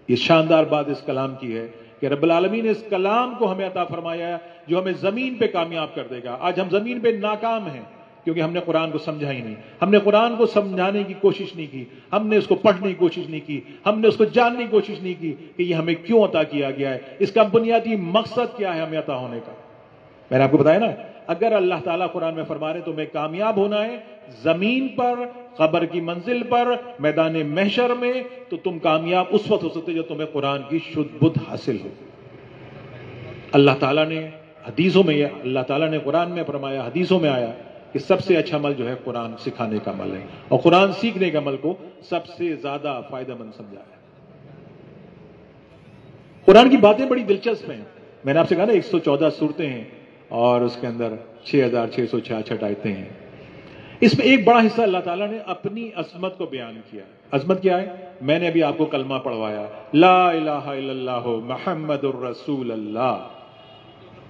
یہ شاندار بات اس کلام کی ہے کہ رب العالمین نے اس کلام کو ہمیں عطا فرمایا ہے جو ہمیں زمین پہ کامیاب کر دے گا۔ آج ہم زمین پہ ناکام ہیں کیونکہ ہم نے قرآن کو سمجھا ہی نہیں، ہم نے قرآن کو سمجھانے کی کوشش نہیں کی، ہم نے اس کو پڑھنے کی کوشش نہیں کی، ہم نے اس کو جاننے کی کوشش نہیں کی کہ یہ ہمیں کیوں عطا کیا گیا ہے، اس کا بنیادی مقصد کیا ہے ہمیں عطا ہونے کا۔ میں نے آپ کو بتایا نا، اگر اللہ تعالیٰ قرآن میں فرما رہے تمہیں کامیاب ہونا ہے زمین پر، قبر کی منزل پر، میدان محشر میں، تو تم کامیاب اس وقت ہو سکتے جو تمہیں قرآن کی شدھ بدھ حاصل ہو۔ اللہ تعالیٰ نے حدیثوں میں، اللہ تعالیٰ نے قرآن میں فرمایا، حدیثوں میں آیا کہ سب سے اچھا عمل جو ہے قرآن سکھانے کا عمل ہے، اور قرآن سیکھنے کے عمل کو سب سے زیادہ فائدہ مند سمجھا ہے۔ قرآن کی باتیں بڑی دلچسپ ہیں، میں نے آپ سے کہا نا 114 صورتیں ہیں اور اس کے اندر 6666 آیتیں ہیں۔ اس میں ایک بڑا حصہ اللہ تعالیٰ نے اپنی عظمت کو بیان کیا۔ عظمت کیا ہے؟ میں نے ابھی آپ کو کلمہ پڑھوایا، لا الہ الا اللہ محمد الرسول اللہ،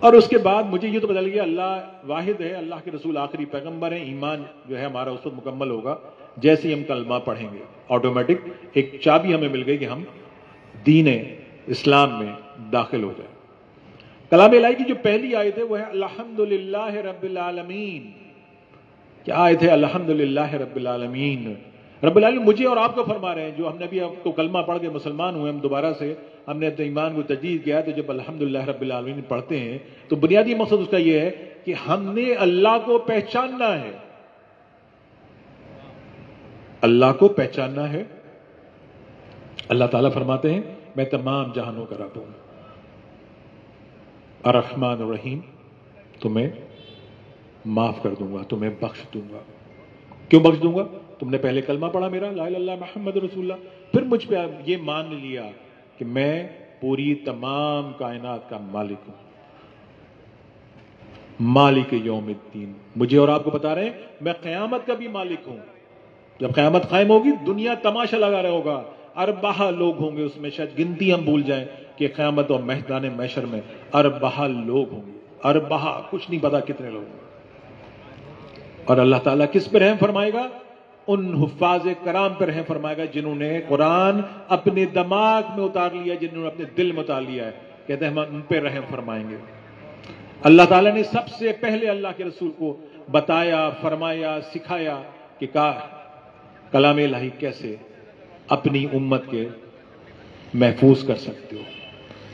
اور اس کے بعد مجھے یہ تو پتہ لگا اللہ واحد ہے، اللہ کے رسول آخری پیغمبر ہیں، ایمان جو ہے ہمارا اس وقت مکمل ہوگا جیسے ہی ہم کلمہ پڑھیں گے، آٹومیٹک ایک چابی ہمیں مل گئی کہ ہم دین اسلام میں داخل ہو جائیں۔ کلام الہی کی جو پہلی آیت ہے وہ ہے الحمدللہ رب العالمین۔ کیا آیت ہے؟ الحمدللہ رب العالمین۔ رب العالمین مجھے اور آپ کو فرما رہے ہیں، جو ہم نے بھی آپ کو کلمہ پڑھ کے مسلمان ہوئے، ہم دوبارہ سے ہم نے اپنے ایمان کو تجدید کیا، تو جب الحمدللہ رب العالمین پڑھتے ہیں تو بنیادی مقصد اس کا یہ ہے کہ ہم نے اللہ کو پہچاننا ہے، اللہ کو پہچاننا ہے۔ اللہ تعالیٰ فرماتے ہیں میں تمام جہانوں کا رب ہوں، الرحمن الرحیم، تمہیں معاف کر دوں گا، تمہیں بخش دوں گا۔ کیوں بخش دوں گا؟ تم نے پہلے کلمہ پڑھا میرا لا الہ الا اللہ محمد رسول اللہ، پھر مجھ پہ یہ مان لیا کہ میں پوری تمام کائنات کا مالک ہوں، مالک یوم الدین۔ مجھے اور آپ کو بتا رہے ہیں میں قیامت کا بھی مالک ہوں۔ جب قیامت قائم ہوگی دنیا تماشا لگا رہا ہوگا، اربعہ لوگ ہوں گے اس میں، شاید گنتی ہم بھول جائیں کہ قیامت اور میدان محشر میں اربعہ لوگ ہوں گے، اربعہ، کچھ نہیں پتا کتنے لوگ ہوں گے۔ اور اللہ تعالیٰ کس پہ رحم فرمائے گا؟ ان حفاظ کرام پر رحم فرمائے گا جنہوں نے قرآن اپنے دماغ میں اتار لیا، جنہوں نے اپنے دل میں اتار لیا ہے، کہتے ہیں ہم ان پہ رحم فرمائیں گے۔ اللہ تعالیٰ نے سب سے پہلے اللہ کے رسول کو بتایا، فرمایا، سکھایا کہ کلام الہی کیسے اپنی امت کے محفوظ کر سکتے ہو۔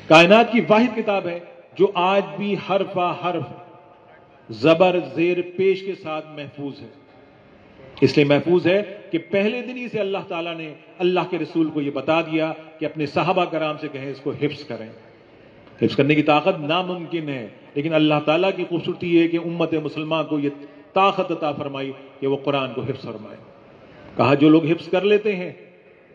کائنات کی واحد کتاب ہے جو آج بھی حرف حرف زبر زیر پیش کے ساتھ محفوظ ہے۔ اس لیے محفوظ ہے کہ پہلے دن ہی سے اللہ تعالیٰ نے اللہ کے رسول کو یہ بتا دیا کہ اپنے صحابہ کرام سے کہیں اس کو حفظ کریں۔ حفظ کرنے کی طاقت ناممکن ہے، لیکن اللہ تعالیٰ کی خوبصورتی یہ ہے کہ امت مسلمان کو یہ طاقت عطا فرمائی کہ وہ قرآن کو حفظ فرمائے۔ کہا جو لوگ حفظ کر لیتے ہیں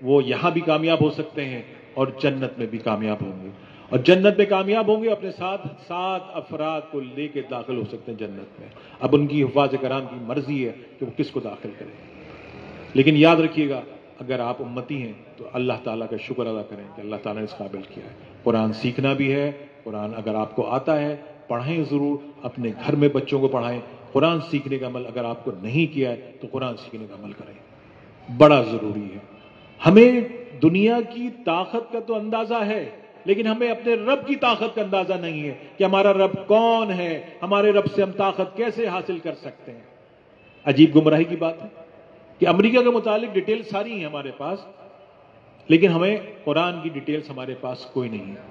وہ یہاں بھی کامیاب ہو سکتے ہیں اور جنت میں بھی کامیاب ہوں گے۔ اور جنت میں کامیاب ہوں گے، اپنے ساتھ 7 افراد کو لے کے داخل ہو سکتے ہیں جنت میں. اب ان کی حفاظ کرام کی مرضی ہے کہ وہ کس کو داخل کریں. لیکن یاد رکھیے گا اگر آپ امتی ہیں تو اللہ تعالیٰ کا شکر ادا کریں کہ اللہ تعالیٰ نے اس قابل کیا ہے. قرآن سیکھنا بھی ہے. قرآن اگر آپ کو آتا ہے پڑھیں ضرور، اپنے گھر میں بچوں کو پڑھائیں. قرآن سیکھنے کا عمل اگر آپ کو نہیں کیا ہے تو قرآن سیکھنے کا عمل کریں، بڑا ضروری ہے. ہمیں دنیا کی طاقت کا تو اندازہ ہے، لیکن ہمیں اپنے رب کی طاقت کا اندازہ نہیں ہے کہ ہمارا رب کون ہے، ہمارے رب سے ہم طاقت کیسے حاصل کر سکتے ہیں. عجیب گمراہی کی بات ہے کہ امریکہ کے متعلق ڈیٹیل ساری ہیں ہمارے پاس، لیکن ہمیں قرآن کی ڈیٹیلز ہمارے پاس کوئی نہیں ہے.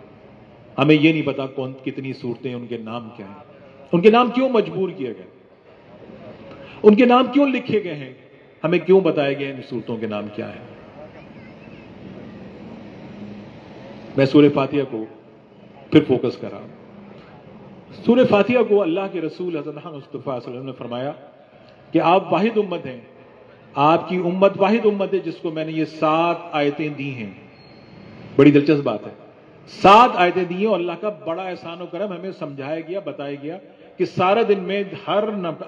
ہمیں یہ نہیں پتا کتنی صورتیں، ان کے نام کیا ہیں، ان کے نام کیوں مجبور کیے گئے، ان کے نام کیوں لکھے گئے ہیں، ہمیں کیوں بتائے گئے ان صورتوں کے نام کیا ہیں. میں سورہ فاتحہ کو پھر فوکس کر رہا ہوں. سورہ فاتحہ کو اللہ کے رسول حضرت محمد مصطفیٰ صلی اللہ علیہ وسلم نے فرمایا کہ آپ واحد امت ہیں، آپ کی امت واحد امت ہے جس کو میں نے یہ 7 آیتیں دی ہیں. بڑی دلچسپ بات ہے، 7 آیتیں دی ہیں اور اللہ کا بڑا احسان و کرم، ہمیں سمجھایا گیا، بتایا گیا کہ سارا دن میں ہر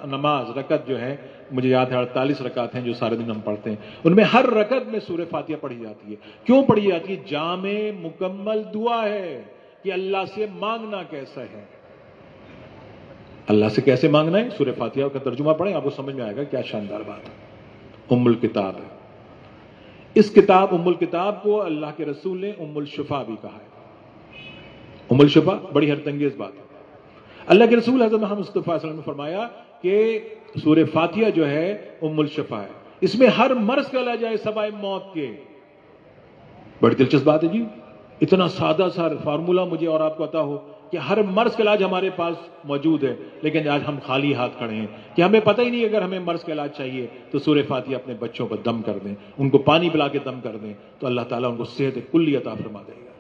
نماز رکعت جو ہے، مجھے یاد ہے 48 رکعت ہیں جو سارے دن ہم پڑھتے ہیں، ان میں ہر رکعت میں سورہ فاتحہ پڑھی جاتی ہے. کیوں پڑھی جاتی ہے؟ جامع مکمل دعا ہے کہ اللہ سے مانگنا کیسا ہے، اللہ سے کیسے مانگنا ہے. سورہ فاتحہ کا ترجمہ پڑھیں آپ کو سمجھ میں آئے گا. کیا شاندار بات ہے. ام الکتاب ہے. اس کتاب ام الکتاب کو اللہ کے رسول نے ام الشفا بھی کہا ہے. ام الشفا بڑی حیرت انگیز بات ہے. اللہ کے رسول حضرت محمد مصطفیٰ صلی اللہ علیہ وسلم نے فرمایا کہ سورہ فاتحہ جو ہے ام الشفا ہے، اس میں ہر مرض کا علاج ہے سوائے موت کے. بڑی دلچسپ بات ہے جی. اتنا سادہ سا فارمولا مجھے اور آپ کو عطا ہو کہ ہر مرض کا علاج ہمارے پاس موجود ہے، لیکن آج ہم خالی ہاتھ کھڑے ہیں کہ ہمیں پتہ ہی نہیں. اگر ہمیں مرض کا علاج چاہیے تو سورہ فاتحہ اپنے بچوں پر دم کر دیں، ان کو پانی پلا کے دم کر دیں تو اللہ تعالیٰ ان کو صحت کلی عطا فرما دے گا.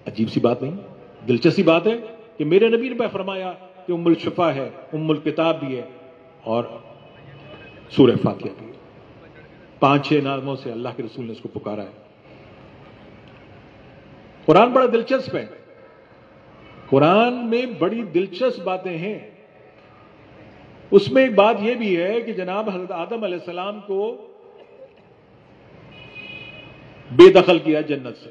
عجیب سی بات نہیں، دلچسپی بات ہے کہ میرے نبی نے فرمایا کہ ام الشفا ہے، ام الکتاب بھی ہے اور سورہ فاتحہ بھی ہے. 5-6 ناموں سے اللہ کے رسول نے اس کو پکارا ہے. قرآن بڑا دلچسپ ہے. قرآن میں بڑی دلچسپ باتیں ہیں. اس میں ایک بات یہ بھی ہے کہ جناب حضرت آدم علیہ السلام کو بے دخل کیا جنت سے.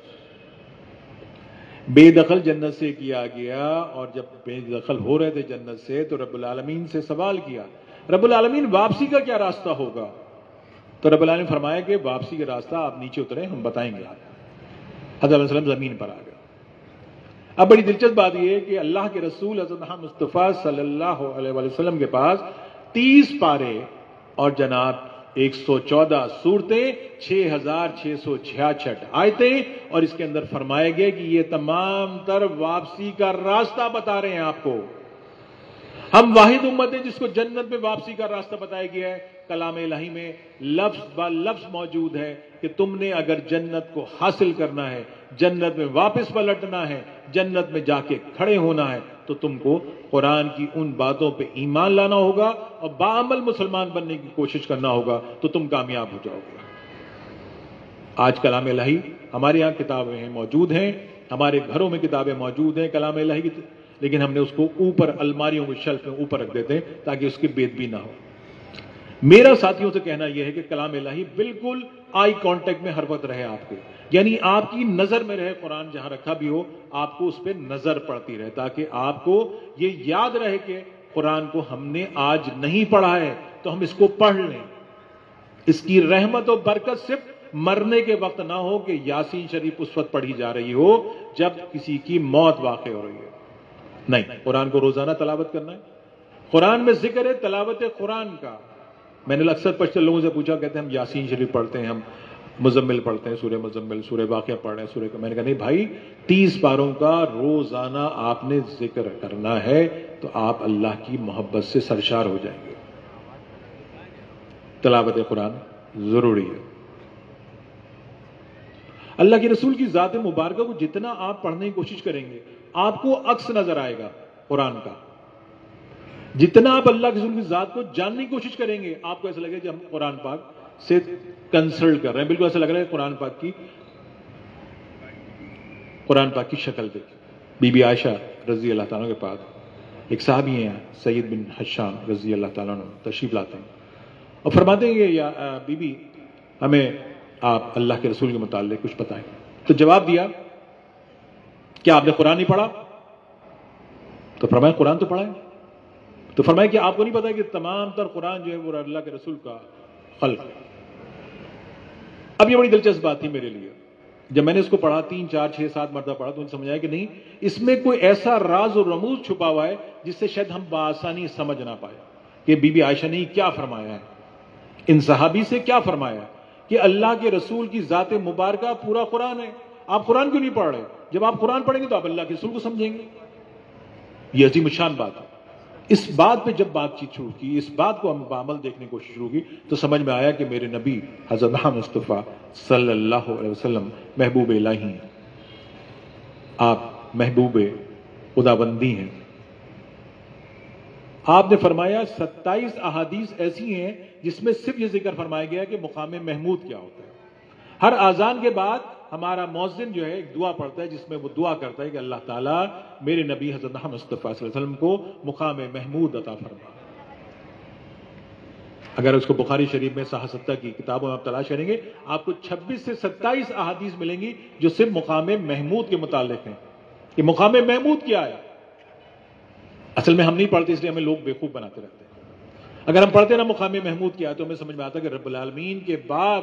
بے دخل جنت سے کیا گیا، اور جب بے دخل ہو رہے تھے جنت سے تو رب العالمین سے سوال کیا، رب العالمین واپسی کا کیا راستہ ہوگا؟ تو رب العالمین فرمایا کہ واپسی کا راستہ آپ نیچے اتریں، ہم بتائیں گے آپ. حضرت علیہ السلام زمین پر آ گئے. اب بڑی دلچسپ بات یہ ہے کہ اللہ کے رسول حضرت محمد مصطفیٰ صلی اللہ علیہ وسلم کے پاس 30 پارے اور جناب 114 صورتیں، 6666 آیتیں، اور اس کے اندر فرمائے گئے کہ یہ تمام تر واپسی کا راستہ بتا رہے ہیں آپ کو. ہم واحد امت ہیں جس کو جنت میں واپسی کا راستہ بتایا گیا ہے. کلام الہی میں لفظ با لفظ موجود ہے کہ تم نے اگر جنت کو حاصل کرنا ہے، جنت میں واپس پلٹنا ہے، جنت میں جا کے کھڑے ہونا ہے، تو تم کو قرآن کی ان باتوں پہ ایمان لانا ہوگا اور باعمل مسلمان بننے کی کوشش کرنا ہوگا، تو تم کامیاب ہو جاؤ گے. آج کلام الہی ہمارے یہاں کتابیں موجود ہیں، ہمارے گھروں میں کتابیں موجود ہیں کلام الہی کی، لیکن ہم نے اس کو اوپر الماریوں کے شیلف میں اوپر رکھ دیتے ہیں تاکہ اس کی بے ادبی نہ ہو. میرا ساتھیوں سے کہنا یہ ہے کہ کلام الہی بالکل آئی کانٹیکٹ میں ہر وقت رہے آپ کے، یعنی آپ کی نظر میں رہے. قرآن جہاں رکھا بھی ہو آپ کو اس پہ نظر پڑتی رہے، تاکہ آپ کو یہ یاد رہے کہ قرآن کو ہم نے آج نہیں پڑھا ہے تو ہم اس کو پڑھ لیں. اس کی رحمت و برکت صرف مرنے کے وقت نہ ہو کہ یاسین شریف اس وقت پڑھی جا رہی ہو جب کسی کی موت واقع ہو رہی ہے. نہیں، قرآن کو روزانہ تلاوت کرنا ہے. قرآن میں ذکر ہے تلاوت قرآن کا. میں نے اکثر پچھلے لوگوں سے پوچھا، کہتے ہیں ہم یاسین شریف پڑھتے ہیں، ہم مزمل پڑھتے ہیں، سورہ مزمل، سورہ واقعہ پڑھ رہے ہیں، سورہ کا. میں نے کہا نہیں بھائی، 30 پاروں کا روزانہ آپ نے ذکر کرنا ہے تو آپ اللہ کی محبت سے سرشار ہو جائیں گے. تلاوت قرآن ضروری ہے. اللہ کے رسول کی ذات مبارکہ کو جتنا آپ پڑھنے کی کوشش کریں گے آپ کو عکس نظر آئے گا قرآن کا. جتنا آپ اللہ کے رسول کی ذات کو جاننے کی کوشش کریں گے آپ کو ایسا لگے کہ ہم قرآن پاک سے کنسلٹ کر رہے ہیں. بالکل ایسا لگ رہا ہے قرآن پاک کی قرآن پاک کی شکل دیکھی. بی بی عائشہ رضی اللہ تعالیٰ کے پاس ایک صحابی ہیں سید بن حشام رضی اللہ تعالیٰ عنہ تشریف لاتے ہیں اور فرماتے ہیں کہ یا بی بی ہمیں آپ اللہ کے رسول کے متعلق کچھ بتائیں. تو جواب دیا کیا آپ نے قرآن نہیں پڑھا؟ تو فرمایا قرآن تو پڑھا ہے. تو فرمایا کہ آپ کو نہیں پتا کہ تمام تر قرآن جو ہے وہ اللہ کے رسول کا خلق ہے. اب یہ بڑی دلچسپ بات تھی میرے لیے. جب میں نے اس کو پڑھا 3 4 6 7 مرتبہ پڑھا تو سمجھایا کہ نہیں اس میں کوئی ایسا راز اور رموز چھپا ہوا ہے جس سے شاید ہم بآسانی سمجھ نہ پائے کہ بی بی عائشہ نے کیا فرمایا ہے, ان صحابی سے کیا فرمایا ہے کہ اللہ کے رسول کی ذات مبارکہ پورا قرآن ہے. آپ قرآن کیوں نہیں پڑھ رہے؟ جب آپ قرآن پڑھیں گے تو آپ اللہ کے رسول کو سمجھیں گے. یہ عظیم الشان بات ہے. اس بات پہ جب بات چیت شروع کی, اس بات کو ہم بعمل دیکھنے کی کوشش شروع کی تو سمجھ میں آیا کہ میرے نبی حضرت محمد مصطفیٰ صلی اللہ علیہ وسلم محبوب الہی ہیں. آپ محبوب خداوندی ہیں. آپ نے فرمایا 27 احادیث ایسی ہیں جس میں صرف یہ ذکر فرمایا گیا کہ مقام محمود کیا ہوتا ہے. ہر اذان کے بعد ہمارا مؤذن جو ہے ایک دعا پڑھتا ہے جس میں وہ دعا کرتا ہے کہ اللہ تعالیٰ میرے نبی حضرت محمد مصطفیٰ صلی اللہ علیہ وسلم کو مقام محمود عطا فرما. اگر اس کو بخاری شریف میں صحیح 7 کی کتابوں میں آپ تلاش کریں گے آپ کو 26 سے 27 احادیث ملیں گی جو صرف مقام محمود کے متعلق ہیں. کہ مقام محمود کیا ہے؟ اصل میں ہم نہیں پڑھتے اس لیے ہمیں لوگ بیوقوف بناتے رہتے ہیں. اگر ہم پڑھتے نا مقام محمود کیا ہے تو ہمیں سمجھ میں آتا کہ رب العالمین کے بعد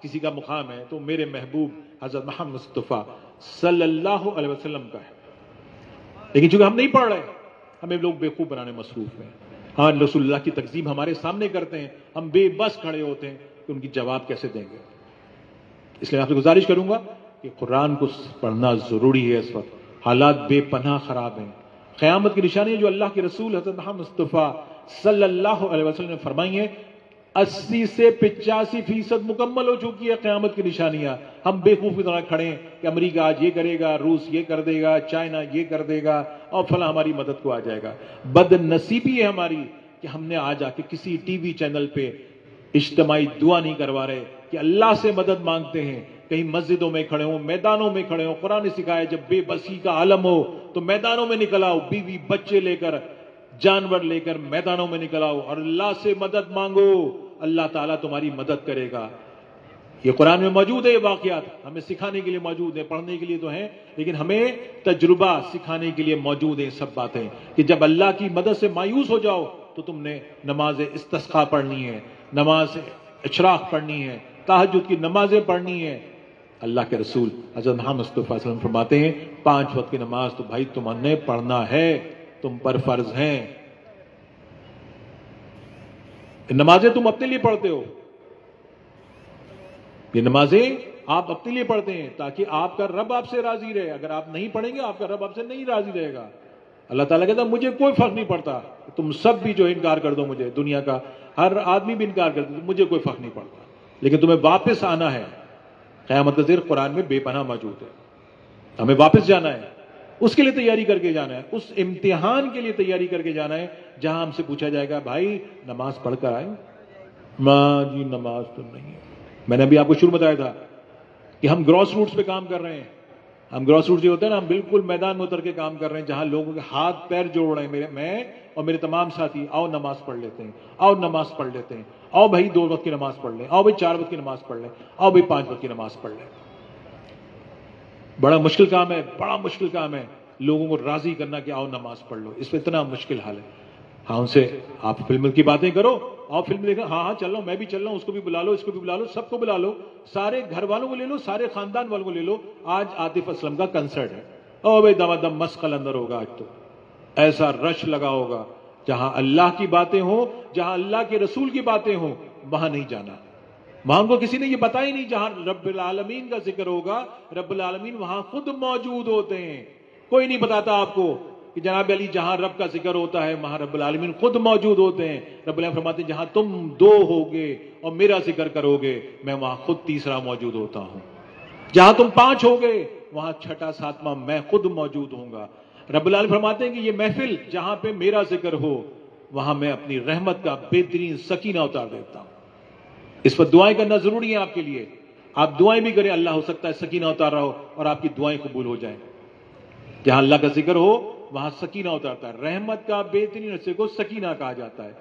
کسی کا مقام ہے تو میرے محبوب حضرت محمد مصطفیٰ صلی اللہ علیہ وسلم کا ہے. لیکن چونکہ ہم نہیں پڑھ رہے ہمیں لوگ بیوقوف بنانے مصروف ہیں. ہاں رسول اللہ کی تقسیم ہمارے سامنے کرتے ہیں, ہم بے بس کھڑے ہوتے ہیں کہ ان کی جواب کیسے دیں گے. اس لیے آپ سے گزارش کروں گا کہ قرآن کو پڑھنا ضروری ہے. اس وقت حالات بے پناہ خراب ہیں. قیامت کی نشانی جو اللہ کے رسول حضرت محمد مصطفیٰ صلی اللہ علیہ وسلم نے فرمائی ہیں 80 سے 85% مکمل ہو چکی ہے قیامت کی نشانیاں. ہم بیوقوف کی طرح کھڑے ہیں کہ امریکہ آج یہ کرے گا, روس یہ کر دے گا, چائنا یہ کر دے گا اور فلاں ہماری مدد کو آ جائے گا. بد نصیبی ہے ہماری کہ ہم نے آج آ کے کسی ٹی وی چینل پہ اجتماعی دعا نہیں کروا رہے کہ اللہ سے مدد مانگتے ہیں. کہیں مسجدوں میں کھڑے ہوں, میدانوں میں کھڑے ہوں. قرآن نے سکھایا جب بے بسی کا عالم ہو تو میدانوں میں نکل آؤ, بیوی بچے لے کر جانور لے کر میدانوں میں نکل آؤ اور اللہ سے مدد مانگو. اللہ تعالیٰ تمہاری مدد کرے گا. یہ قرآن میں موجود ہے. یہ واقعات ہمیں سکھانے کے لیے موجود ہیں, پڑھنے کے لیے تو ہیں لیکن ہمیں تجربہ سکھانے کے لیے موجود ہیں سب باتیں. کہ جب اللہ کی مدد سے مایوس ہو جاؤ تو تم نے نماز استسقاء پڑھنی ہے, نماز اشراق پڑھنی ہے, تہجد کی نمازیں پڑھنی ہے. اللہ کے رسول حضرت محمد مصطفیٰ صلی اللہ علیہ وسلم فرماتے ہیں 5 وقت کی نماز تو بھائی تم نے پڑھنا ہے, تم پر فرض ہیں. نمازیں تم اپنے لیے پڑھتے ہو, یہ نمازیں آپ اپنے لیے پڑھتے ہیں تاکہ آپ کا رب آپ سے راضی رہے. اگر آپ نہیں پڑھیں گے آپ کا رب آپ سے نہیں راضی رہے گا. اللہ تعالیٰ کہتا ہے مجھے کوئی فرق نہیں پڑتا, تم سب بھی جو انکار کر دو مجھے, دنیا کا ہر آدمی بھی انکار کر دو, مجھے کوئی فرق نہیں پڑتا, لیکن تمہیں واپس آنا ہے. قیامت کا ذکر قرآن میں بے پناہ موجود ہے. ہمیں واپس جانا ہے, اس کے لیے تیاری کر کے جانا ہے, اس امتحان کے لیے تیاری کر کے جانا ہے جہاں ہم سے پوچھا جائے گا بھائی نماز پڑھ کر آئے؟ ماں جی نماز تو نہیں ہے. میں نے ابھی آپ کو شروع بتایا تھا کہ ہم گراس روٹس پہ کام کر رہے ہیں. ہم گراس روٹس جو ہوتے ہیں نا, ہم بالکل میدان میں اتر کے کام کر رہے ہیں جہاں لوگوں کے ہاتھ پیر جوڑ رہے ہیں. میں اور میرے تمام ساتھی آؤ نماز پڑھ لیتے ہیں, آؤ نماز پڑھ لیتے ہیں, آؤ بھائی 2 وقت کی نماز پڑھ لیں, آؤ بھائی 4 وقت کی نماز پڑھ لیں, آؤ بھائی 5 وقت کی نماز پڑھ لیں. بڑا مشکل کام ہے, بڑا مشکل کام ہے لوگوں کو راضی کرنا کہ آؤ نماز پڑھ لو. اس میں اتنا مشکل حال ہے. ہاں ان سے آپ فلم کی باتیں کرو, آؤ فلم دیکھو, ہاں چل رہا ہوں, میں بھی چل رہا ہوں, اس کو بھی بلا لو, اس کو بھی بلا لو, سب کو بلا لو, سارے گھر والوں کو لے لو, سارے خاندان والوں کو لے لو. آج عاطف اسلم کا کنسرٹ ہے, او بھائی دم دم مست قلندر ہوگا. آج تو ایسا رش لگا ہوگا. جہاں اللہ کی باتیں ہوں, جہاں اللہ کے رسول کی باتیں ہوں, وہاں نہیں جانا. وہاں کو کسی نے یہ بتایا نہیں. جہاں رب العالمین کا ذکر ہوگا, رب العالمین وہاں خود موجود ہوتے ہیں. کوئی نہیں بتاتا آپ کو کہ جناب علی جہاں رب کا ذکر ہوتا ہے وہاں رب العالمین خود موجود ہوتے ہیں. رب العالمین فرماتے ہیں جہاں تم 2 ہوگے اور میرا ذکر کرو گے میں وہاں خود تیسرا موجود ہوتا ہوں. جہاں تم 5 ہوگے وہاں 6واں 7واں میں خود موجود ہوں گا. رب العالمین فرماتے ہیں کہ یہ محفل جہاں پہ میرا ذکر ہو وہاں میں اپنی رحمت کا بہترین سکینہ اتار دیتا ہوں. اس پر دعائیں کرنا ضروری ہے آپ کے لیے. آپ دعائیں بھی کریں, اللہ ہو سکتا ہے سکینہ اتار رہا ہو اور آپ کی دعائیں قبول ہو جائیں. جہاں اللہ کا ذکر ہو وہاں سکینہ اتارتا ہے. رحمت کا بہترین حصے کو سکینہ کہا جاتا ہے.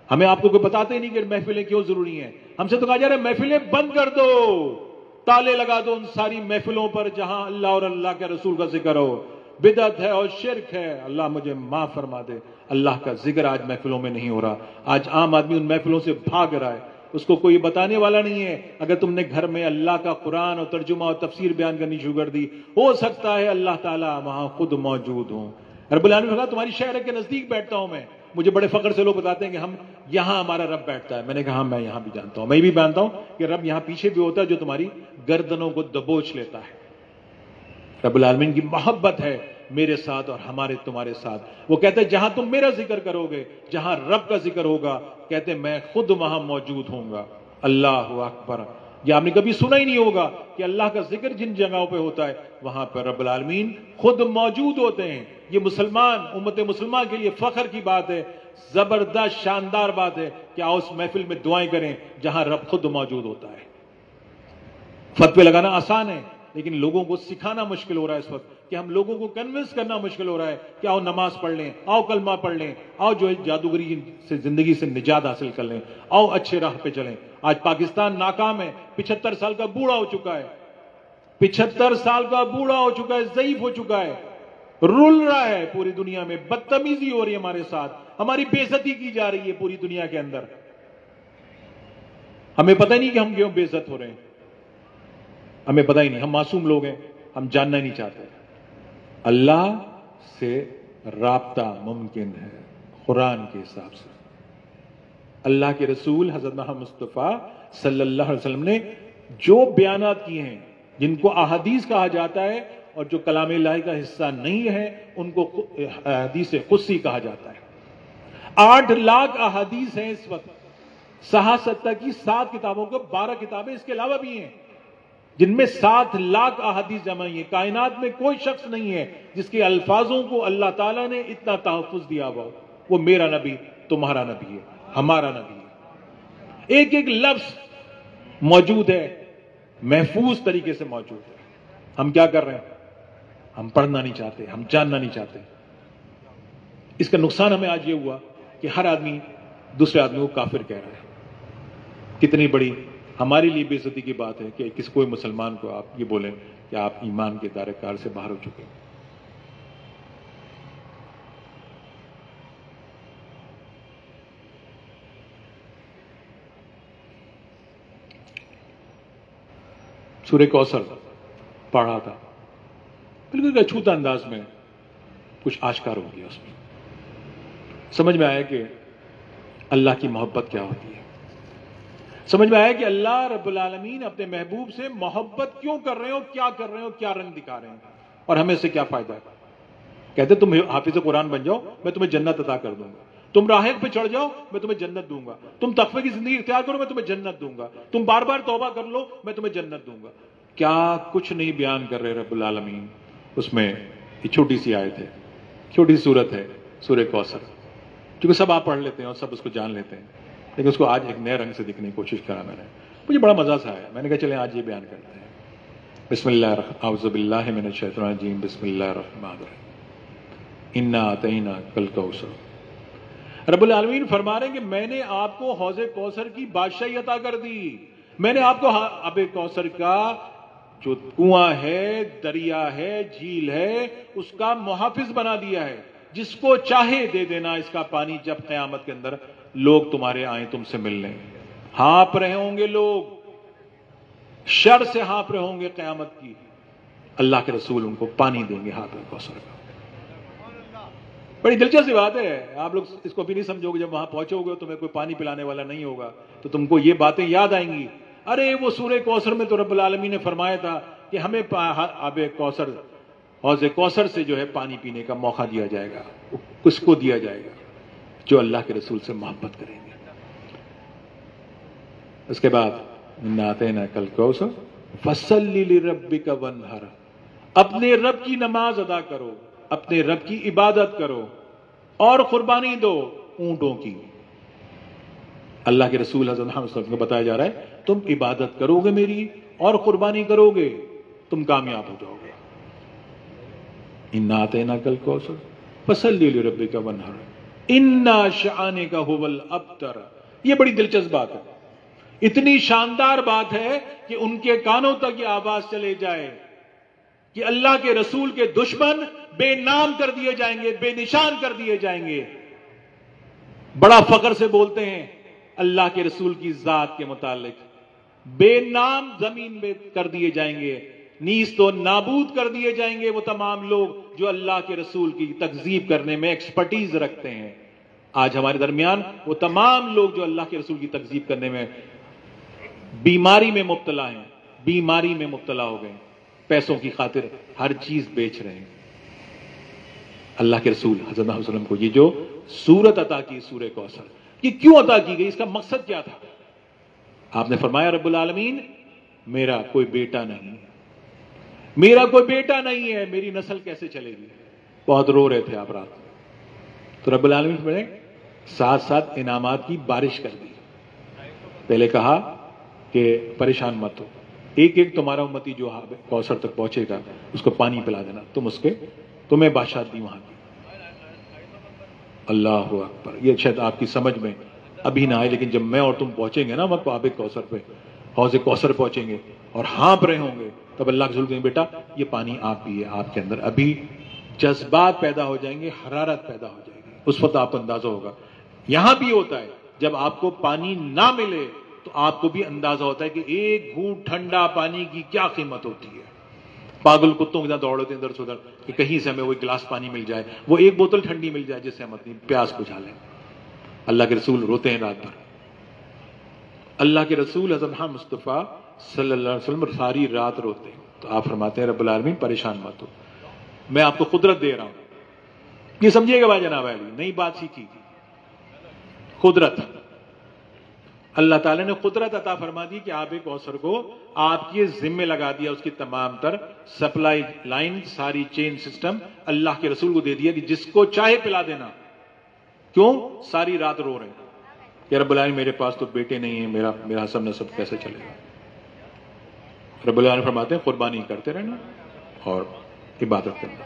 ہمیں آپ کو کوئی بتاتے ہی نہیں کہ محفلیں کیوں ضروری ہیں. ہم سے تو کہا جا رہا ہے محفلیں بند کر دو, تالے لگا دو ان ساری محفلوں پر جہاں اللہ اور اللہ کے رسول کا ذکر ہو. بدعت ہے اور شرک ہے, اللہ مجھے معاف فرما دے. اللہ کا ذکر آج محفلوں میں نہیں ہو رہا. آج عام آدمی ان محفلوں سے بھاگ رہا ہے, اس کو کوئی بتانے والا نہیں ہے. اگر تم نے گھر میں اللہ کا قرآن اور ترجمہ اور تفسیر بیان کرنی شروع کر دی, ہو سکتا ہے اللہ تعالیٰ وہاں خود موجود ہوں. رب العالمین نے کہا تمہاری شہر کے نزدیک بیٹھتا ہوں میں. مجھے بڑے فخر سے لوگ بتاتے ہیں کہ ہم یہاں ہمارا رب بیٹھتا ہے. میں نے کہا ہاں میں یہاں بھی جانتا ہوں, میں بھی جانتا ہوں کہ رب یہاں پیچھے بھی ہوتا ہے جو تمہاری گردنوں کو دبوچ لیتا ہے. رب العالمین کی محبت ہے میرے ساتھ اور ہمارے تمہارے ساتھ. وہ کہتے ہیں جہاں تم میرا ذکر کرو گے, جہاں رب کا ذکر ہوگا, کہتے ہیں میں خود وہاں موجود ہوں گا. اللہ اکبر. یہ آپ نے کبھی سنا ہی نہیں ہوگا کہ اللہ کا ذکر جن جگہوں پہ ہوتا ہے وہاں پر رب العالمین خود موجود ہوتے ہیں. یہ مسلمان امت مسلمان کے لیے فخر کی بات ہے, زبردست شاندار بات ہے کہ آؤ اس محفل میں دعائیں کریں جہاں رب خود موجود ہوتا ہے. فتوے لگانا آسان ہے لیکن لوگوں کو سکھانا مشکل ہو رہا ہے اس وقت, کہ ہم لوگوں کو کنونس کرنا مشکل ہو رہا ہے کہ آؤ نماز پڑھ لیں, آؤ کلمہ پڑھ لیں, آؤ جو ہے جادوگری سے زندگی سے نجات حاصل کر لیں, آؤ اچھے راہ پہ چلیں. آج پاکستان ناکام ہے, 75 سال کا بوڑھا ہو چکا ہے, 75 سال کا بوڑھا ہو چکا ہے, ضعیف ہو چکا ہے, رول رہا ہے پوری دنیا میں, بدتمیزی ہو رہی ہے ہمارے ساتھ, ہماری بے عزتی کی جا رہی ہے پوری دنیا کے اندر. ہمیں پتہ نہیں کہ ہم کیوں بے عزت ہو رہے ہیں, ہمیں پتہ ہی نہیں. ہم معصوم لوگ ہیں, ہم جاننا ہی نہیں چاہتے. اللہ سے رابطہ ممکن ہے قرآن کے حساب سے. اللہ کے رسول حضرت محمد مصطفیٰ صلی اللہ علیہ وسلم نے جو بیانات کیے ہیں, جن کو احادیث کہا جاتا ہے اور جو کلام الہی کا حصہ نہیں ہے ان کو حدیث قدسی کہا جاتا ہے. 8 لاکھ احادیث ہیں اس وقت. 6 کی 7 کتابوں کو 12 کتابیں اس کے علاوہ بھی ہیں جن میں 7 لاکھ احادیث جمع ہیں. کائنات میں کوئی شخص نہیں ہے جس کے الفاظوں کو اللہ تعالیٰ نے اتنا تحفظ دیا ہوا. وہ میرا نبی تمہارا نبی ہے, ہمارا نبی ہے. ایک ایک لفظ موجود ہے, محفوظ طریقے سے موجود ہے. ہم کیا کر رہے ہیں؟ ہم پڑھنا نہیں چاہتے, ہم جاننا نہیں چاہتے. اس کا نقصان ہمیں آج یہ ہوا کہ ہر آدمی دوسرے آدمی کو کافر کہہ رہا ہے. کتنی بڑی ہمارے لیے بے عزتی کی بات ہے کہ کسی کوئی مسلمان کو آپ یہ بولیں کہ آپ ایمان کے دائرہ کار سے باہر ہو چکے ہیں. سورہ کوثر پڑھا تھا, بالکل اچھوتا انداز میں کچھ آشکار ہو گیا. اس میں سمجھ میں آیا کہ اللہ کی محبت کیا ہوتی ہے. سمجھ میں آیا کہ اللہ رب العالمین اپنے محبوب سے محبت کیوں کر رہے ہو, کیا کر رہے ہو, کیا رنگ دکھا رہے ہیں اور ہمیں سے کیا فائدہ ہے. کہتے تم حافظ قرآن بن جاؤ میں تمہیں جنت عطا کر دوں گا, تم راہب پہ چڑھ جاؤ میں تمہیں جنت دوں گا, تم تقوی کی زندگی اختیار کرو میں تمہیں جنت دوں گا, تم بار بار توبہ کر لو میں تمہیں جنت دوں گا. کیا کچھ نہیں بیان کر رہے رب العالمین. اس میں یہ چھوٹی سی آیت ہے, چھوٹی سی صورت ہے سورہ کوثر, کیونکہ سب آپ پڑھ لیتے ہیں اور سب اس کو جان لیتے ہیں, لیکن اس کو آج ایک نئے رنگ سے دکھنے کی کوشش کرا میں نے. مجھے بڑا مزہ سا آیا, میں نے کہا چلیں آج یہ بیان کرتے ہیں. بسم اللہ اعوذ باللہ من الشیطان الرجیم, بسم اللہ الرحمن الرحیم, انا اعطیناک الکوثر. رب العالمین فرما رہے ہیں کہ میں نے آپ کو حوض کوثر کی بادشاہی عطا کر دی. میں نے آپ کو آب کوثر کا جو کنواں ہے, دریا ہے, جھیل ہے, اس کا محافظ بنا دیا ہے. جس کو چاہے دے دینا اس کا پانی جب قیامت کے اندر لوگ تمہارے آئیں تم سے ملنے. ہانپ رہے ہوں گے لوگ, شر سے ہانپ رہے ہوں گے قیامت کی. اللہ کے رسول ان کو پانی دیں گے حوض کوثر کا. بڑی دلچسپ بات ہے. آپ لوگ اس کو بھی نہیں سمجھو گے, جب وہاں پہنچو گے تمہیں کوئی پانی پلانے والا نہیں ہوگا تو تم کو یہ باتیں یاد آئیں گی. ارے وہ سورہ کوثر میں تو رب العالمین نے فرمایا تھا کہ ہمیں آب کوثر, حوض کوثر سے جو ہے پانی پینے کا موقع دیا جائے گا. کس کو دیا جائے گا؟ جو اللہ کے رسول سے محبت کریں گے. اس کے بعد انا اعطیناک الکوثر فصلی لربک وانحر, اپنے رب کی نماز ادا کرو, اپنے رب کی عبادت کرو اور قربانی دو اونٹوں کی. اللہ کے رسول حضرت محمد صلی اللہ علیہ وسلم کو بتایا جا رہا ہے تم عبادت کرو گے میری اور قربانی کرو گے تم کامیاب ہو جاؤ گے. انا اعطیناک الکوثر فصلی لربک وانحر انا شانک ھو الابتر. یہ بڑی دلچسپ بات ہے, اتنی شاندار بات ہے کہ ان کے کانوں تک یہ آواز چلے جائے کہ اللہ کے رسول کے دشمن بے نام کر دیے جائیں گے, بے نشان کر دیے جائیں گے. بڑا فخر سے بولتے ہیں اللہ کے رسول کی ذات کے متعلق, بے نام زمین میں کر دیے جائیں گے, نیز تو نابود کر دیے جائیں گے وہ تمام لوگ جو اللہ کے رسول کی تکذیب کرنے میں ایکسپرٹیز رکھتے ہیں. آج ہمارے درمیان وہ تمام لوگ جو اللہ کے رسول کی تکذیب کرنے میں بیماری میں مبتلا ہیں, بیماری میں مبتلا ہو گئے, پیسوں کی خاطر ہر چیز بیچ رہے ہیں. اللہ کے رسول حضرت محمد صلی اللہ علیہ وسلم کو یہ جو سورت عطا کی, سورہ کوثر, یہ کیوں عطا کی گئی, اس کا مقصد کیا تھا؟ آپ نے فرمایا رب العالمین میرا کوئی بیٹا نہیں, میرا کوئی بیٹا نہیں ہے, میری نسل کیسے چلے گی. بہت رو رہے تھے آپ رات میں, تو رب العالمین نے ساتھ ساتھ انعامات کی بارش کر دی. پہلے کہا کہ پریشان مت ہو, ایک ایک تمہارا امتی جو کوثر تک پہنچے گا اس کو پانی پلا دینا, تمہیں بادشاہت دی وہاں کی. اللہ اکبر. یہ شاید آپ کی سمجھ میں ابھی نہ آئے, لیکن جب میں اور تم پہنچیں گے نا وقت آب کوثر پہ, حوض کوثر پہنچیں گے اور ہانپ رہے ہوں گے, تب اللہ کے رسول کہیں بیٹا یہ پانی آپ پیے. آپ کے اندر ابھی جذبات پیدا ہو جائیں گے, حرارت پیدا ہو جائے گی, اس وقت آپ کو اندازہ ہوگا. یہاں بھی ہوتا ہے جب آپ کو پانی نہ ملے تو آپ کو بھی اندازہ ہوتا ہے کہ ایک گھونٹ ٹھنڈا پانی کی کیا قیمت ہوتی ہے. پاگل کتوں کے ساتھ دوڑتے ادھر سے ادھر کہ کہیں سے ہمیں وہ گلاس پانی مل جائے, وہ ایک بوتل ٹھنڈی مل جائے جس سے ہم اپنی پیاس بجھا لیں. اللہ کے رسول روتے ہیں رات بھر. اللہ کے رسول حضرت محمد مصطفیٰ صلی اللہ علیہ وسلم ساری رات روتے ہیں. تو آپ فرماتے ہیں رب العالمین پریشان مت ہو, میں آپ کو قدرت دے رہا ہوں. یہ سمجھیے گا بھائی جناب علی, نئی بات سیکھی گی. قدرت, اللہ تعالیٰ نے قدرت عطا فرما دی کہ آب کوثر کو آپ کے ذمے لگا دیا, اس کی تمام تر سپلائی لائن, ساری چین سسٹم اللہ کے رسول کو دے دیا کہ جس کو چاہے پلا دینا. کیوں؟ ساری رات رو رہے ہیں کہ رب العالمین میرے پاس تو بیٹے نہیں ہیں, میرا حسب نسب کیسے چلے گا. رب العالمین فرماتے ہیں قربانی کرتے رہنا اور عبادت کرنا.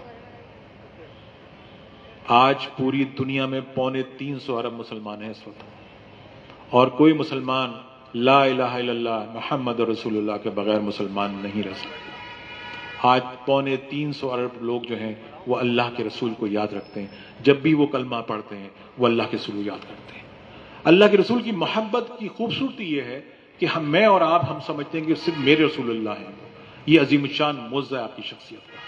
آج پوری دنیا میں 350 ارب مسلمان ہیں اس وقت, اور کوئی مسلمان لا الہ الا اللہ محمد رسول اللہ کے بغیر مسلمان نہیں رہ سکتا. آج 350 ارب لوگ جو ہیں وہ اللہ کے رسول کو یاد رکھتے ہیں, جب بھی وہ کلمہ پڑھتے ہیں وہ اللہ کے رسول کو یاد کرتے ہیں. اللہ کے رسول کی محبت کی خوبصورتی یہ ہے کہ میں اور آپ ہم سمجھتے ہیں کہ صرف میرے رسول اللہ ہیں. یہ عظیم الشان معجزہ ہے آپ کی شخصیت کا.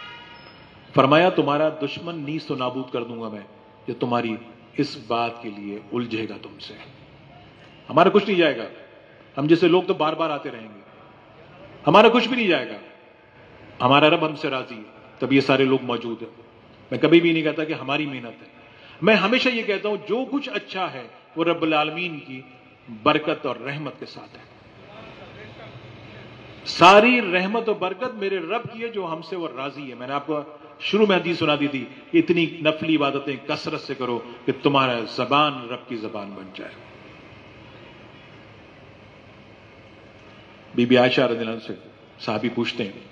فرمایا تمہارا دشمن نیز تو نابود کر دوں گا میں جو تمہاری اس بات کے لیے الجھے گا تم سے. ہمارا کچھ نہیں جائے گا, ہم جیسے لوگ تو بار بار آتے رہیں گے, ہمارا کچھ بھی نہیں جائے گا. ہمارا رب ہم سے راضی ہے, تب یہ سارے لوگ موجود ہیں. میں کبھی بھی نہیں کہتا کہ ہماری محنت ہے, میں ہمیشہ یہ کہتا ہوں جو کچھ اچھا ہے وہ رب العالمین کی برکت اور رحمت کے ساتھ ہے. ساری رحمت اور برکت میرے رب کی ہے جو ہم سے وہ راضی ہے. میں نے آپ کو شروع میں حدیث سنا دی تھی, اتنی نفلی عبادتیں کثرت سے کرو کہ تمہارا زبان رب کی زبان بن جائے. بی بی عائشہ رضی اللہ عنہ سے صحابی پوچھتے ہیں,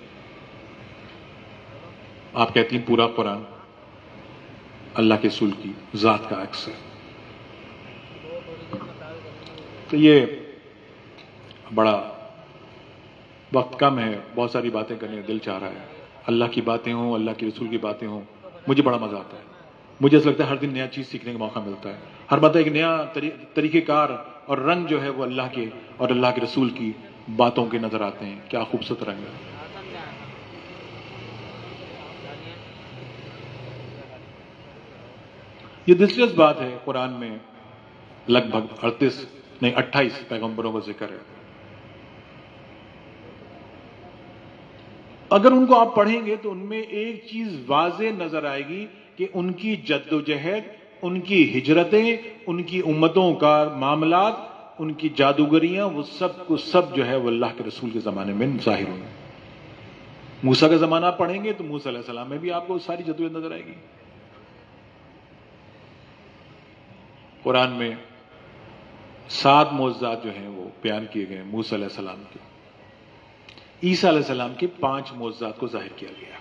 آپ کہتی ہیں پورا قرآن اللہ کے رسول کی ذات کا عکس ہے. تو یہ بڑا وقت کم ہے, بہت ساری باتیں کرنے کا دل چاہ رہا ہے. اللہ کی باتیں ہوں, اللہ کے رسول کی باتیں ہوں, مجھے بڑا مزہ آتا ہے. مجھے ایسا لگتا ہے ہر دن نیا چیز سیکھنے کا موقع ملتا ہے. ہر بات ایک نیا طریقہ کار اور رنگ جو ہے وہ اللہ کے اور اللہ کے رسول کی باتوں کے نظر آتے ہیں. کیا خوبصورت رنگ ہے. یہ دلچسپ بات ہے, قرآن میں لگ بھگ 28 پیغمبروں کا ذکر ہے. اگر ان کو آپ پڑھیں گے تو ان میں ایک چیز واضح نظر آئے گی کہ ان کی جد و جہد, ان کی ہجرتیں, ان کی امتوں کا معاملات, ان کی جادوگریاں, وہ سب کو سب جو ہے وہ اللہ کے رسول کے زمانے میں ظاہر ہوئے. موسیٰ کا زمانہ آپ پڑھیں گے تو موسیٰ علیہ السلام میں بھی آپ کو ساری جدوجہد نظر آئے گی. قرآن میں 7 معجزات جو ہیں وہ بیان کیے گئے ہیں موسیٰ علیہ السلام کے. عیسیٰ علیہ السلام کے 5 معجزات کو ظاہر کیا گیا.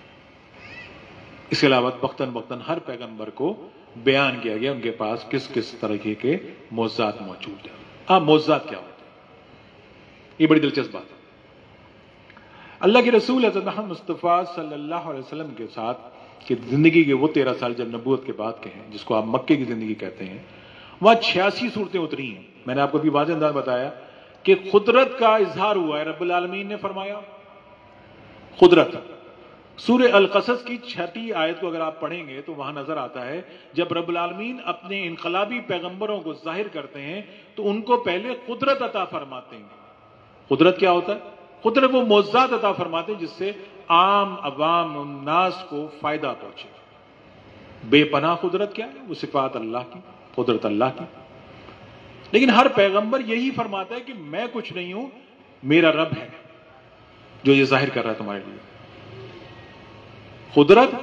اس کے علاوہ وقتاً وقتاً ہر پیغمبر کو بیان کیا گیا ان کے پاس کس کس طریقے کے معجزات موجود ہیں. معجزات کیا ہوتے ہیں؟ یہ بڑی دلچسپ بات ہے. اللہ کے رسول حضرت محمد مصطفیٰ صلی اللہ علیہ وسلم کے ساتھ کہ زندگی کے وہ 13 سال جب نبوت کے بعد کے ہیں، جس کو آپ مکے کی زندگی کہتے ہیں، وہاں 86 صورتیں اتری ہیں. میں نے آپ کو بھی واضح انداز بتایا کہ قدرت کا اظہار ہوا ہے. رب العالمین نے فرمایا قدرت. سورہ القصص کی 6 آیت کو اگر آپ پڑھیں گے تو وہاں نظر آتا ہے جب رب العالمین اپنے انقلابی پیغمبروں کو ظاہر کرتے ہیں تو ان کو پہلے قدرت عطا فرماتے ہیں. قدرت کیا ہوتا ہے؟ قدرت وہ معجزات عطا فرماتے ہیں جس سے عام عوام الناس کو فائدہ پہنچے. بے پناہ قدرت کیا ہے؟ وہ صفات اللہ کی، قدرت اللہ کی. لیکن ہر پیغمبر یہی فرماتا ہے کہ میں کچھ نہیں ہوں، میرا رب ہے جو یہ ظاہر کر رہا ہے تمہارے لیے. قدرت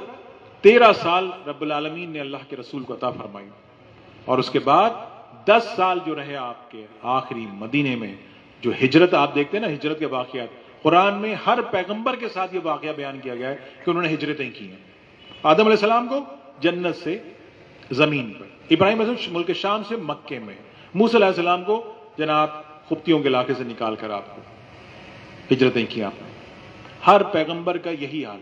13 سال رب العالمین نے اللہ کے رسول کو عطا فرمائی، اور اس کے بعد 10 سال جو رہے آپ کے آخری مدینے میں، جو ہجرت آپ دیکھتے ہیں نا، ہجرت کے واقعات قرآن میں ہر پیغمبر کے ساتھ یہ واقعہ بیان کیا گیا ہے کہ انہوں نے ہجرتیں کی ہیں. آدم علیہ السلام کو جنت سے زمین پر، ابراہیم علیہ السلام ملک شام سے مکے میں، موسیٰ علیہ السلام کو جناب قبطیوں کے علاقے سے نکال کر آپ کو ہجرتیں کی آپ نے. ہر پیغمبر کا یہی حال.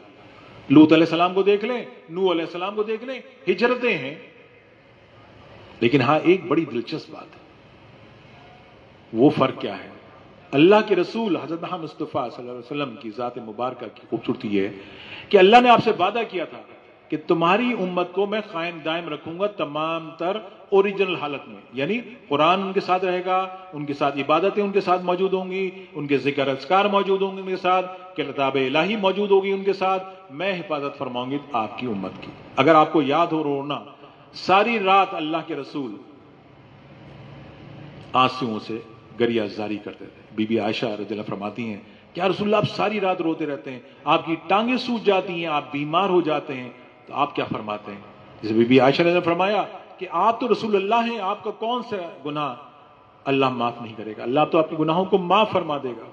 لوط علیہ السلام کو دیکھ لیں، نوح علیہ السلام کو دیکھ لیں، ہجرتیں ہیں. لیکن ہاں ایک بڑی دلچسپ بات ہے. وہ فرق کیا ہے؟ اللہ کے رسول حضرت محمد مصطفیٰ صلی اللہ علیہ وسلم کی ذات مبارکہ کی خوبصورتی یہ ہے کہ اللہ نے آپ سے وعدہ کیا تھا کہ تمہاری امت کو میں قائم دائم رکھوں گا تمام تر اوریجنل حالت میں. یعنی قرآن ان کے ساتھ رہے گا، ان کے ساتھ عبادتیں ان کے ساتھ موجود ہوں گی، ان کے ذکر اذکار موجود ہوں گے ان کے ساتھ، کتاب الہی موجود ہوگی ان کے ساتھ. میں حفاظت فرماؤں گی آپ کی امت کی. اگر آپ کو یاد ہو رونا، ساری رات اللہ کے رسول آنسوؤں سے گریہ زاری کرتے تھے. بی بی عائشہ رضی اللہ فرماتی ہیں کہ یا رسول اللہ آپ ساری رات روتے رہتے ہیں، آپ کی ٹانگیں سوج جاتی ہیں، آپ بیمار ہو جاتے ہیں، تو آپ کیا فرماتے ہیں؟ جیسے بی بی عائشہ نے فرمایا کہ آپ تو رسول اللہ ہیں، آپ کا کون سا گناہ اللہ معاف نہیں کرے گا، اللہ تو آپ کے گناہوں کو معاف فرما دے گا.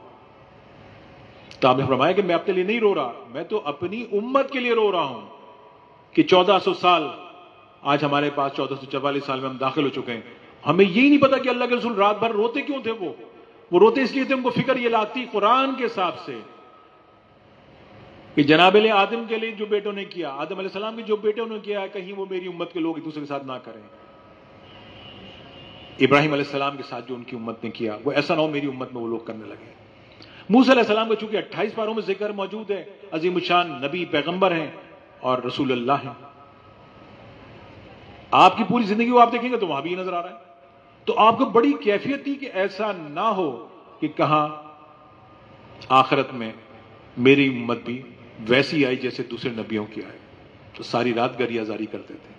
تو آپ نے فرمایا کہ میں اپنے لیے نہیں رو رہا، میں تو اپنی امت کے لیے رو رہا ہوں کہ 1400 سال، آج ہمارے پاس 1444 سال میں ہم داخل ہو چکے ہیں، ہمیں یہی نہیں پتا کہ اللہ کے رسول رات بھر روتے کیوں تھے. وہ روتے اس لیے تھے، ان کو فکر یہ لاتی قرآن کے حساب سے کہ جناب علیہ آدم کے لیے جو بیٹوں نے کیا، آدم علیہ السلام کے جو بیٹوں نے کیا، کہیں وہ میری امت کے لوگ ایک دوسرے کے ساتھ نہ کریں. ابراہیم علیہ السلام کے ساتھ جو ان کی امت نے کیا، وہ ایسا نہ ہو میری امت میں وہ لوگ کرنے لگے. موسیٰ علیہ السلام کا چونکہ 28 پاروں میں ذکر موجود ہے، عظیم الشان نبی پیغمبر ہیں اور رسول اللہ ہیں. آپ کی پوری زندگی کو آپ دیکھیں گے تو وہاں بھی یہ نظر آ رہا ہے. تو آپ کو بڑی کیفیت تھی کہ ایسا نہ ہو کہ کہاں آخرت میں میری امت بھی ویسی آئی جیسے دوسرے نبیوں کی آئے. تو ساری رات گریہ زاری کرتے تھے،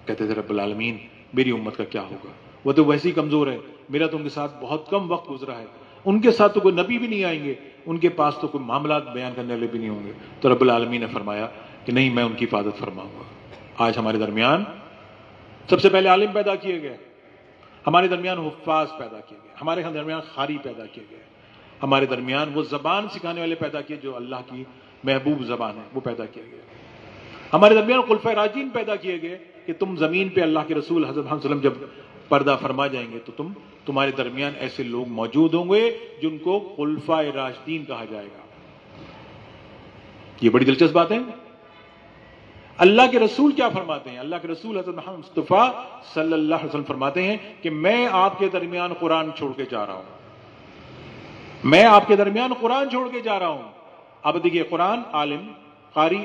کہتے تھے رب العالمین میری امت کا کیا ہوگا، وہ تو ویسے ہی کمزور ہے، میرا تو ان کے ساتھ بہت کم وقت گزرا ہے، ان کے ساتھ تو کوئی نبی بھی نہیں آئیں گے، ان کے پاس تو کوئی معاملات بیان کرنے والے بھی نہیں ہوں گے. تو رب العالمین نے فرمایا کہ نہیں، میں ان کی حفاظت فرماؤں گا. آج ہمارے درمیان سب سے پہلے عالم پیدا کیے گئے، ہمارے درمیان حفاظ پیدا کیے گئے، ہمارے درمیان قاری پیدا کیے گئے، ہمارے درمیان وہ زبان سکھانے والے پیدا کیے جو اللہ کی محبوب زبان ہے، وہ پیدا کیا گیا. ہمارے درمیان خلفائے راشدین پیدا کیے گئے کہ تم زمین پہ اللہ کے رسول حضرت محمد صلی اللہ علیہ وسلم جب پردہ فرما جائیں گے تو تمہارے درمیان ایسے لوگ موجود ہوں گے جن کو خلفائے راشدین کہا جائے گا. یہ بڑی دلچسپ بات ہے. اللہ کے رسول کیا فرماتے ہیں؟ اللہ کے رسول حضرت محمد مصطفیٰ صلی اللہ علیہ وسلم فرماتے ہیں کہ میں آپ کے درمیان قرآن چھوڑ کے جا رہا ہوں، میں آپ کے درمیان قرآن چھوڑ کے جا رہا ہوں. اب دیکھیے، قرآن عالم، قاری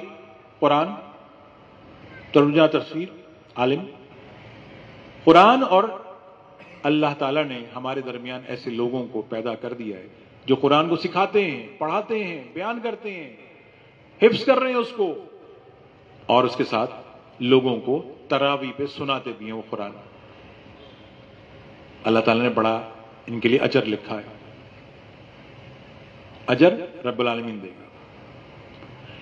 قرآن، ترجمہ تفسیر عالم، قرآن، اور اللہ تعالیٰ نے ہمارے درمیان ایسے لوگوں کو پیدا کر دیا ہے جو قرآن کو سکھاتے ہیں، پڑھاتے ہیں، بیان کرتے ہیں، حفظ کر رہے ہیں اس کو، اور اس کے ساتھ لوگوں کو تراویح پہ سناتے بھی ہیں وہ قرآن. اللہ تعالیٰ نے بڑا ان کے لیے اجر لکھا ہے، اجر رب العالمین دے گا.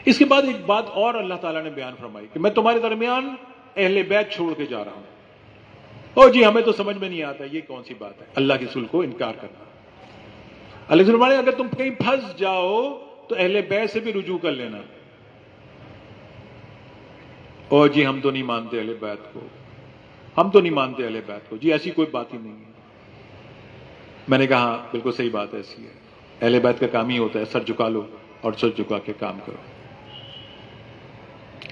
اس کے بعد ایک بات اور اللہ تعالیٰ نے بیان فرمائی کہ میں تمہارے درمیان اہل بیت چھوڑ کے جا رہا ہوں. او جی، ہمیں تو سمجھ میں نہیں آتا یہ کون سی بات ہے، اللہ کے رسول کو انکار کرنا. اللہ کے رسول فرماتے ہیں اگر تم کہیں پھنس جاؤ تو اہل بیت سے بھی رجوع کر لینا. اور جی ہم تو نہیں مانتے اہل بیت کو، ہم تو نہیں مانتے اہل بیت کو. جی ایسی کوئی بات ہی نہیں ہے. میں نے کہا بالکل صحیح بات ایسی ہے. اہل بیت کا کام ہی ہوتا ہے سر جھکا لو اور سر جھکا کے کام کرو.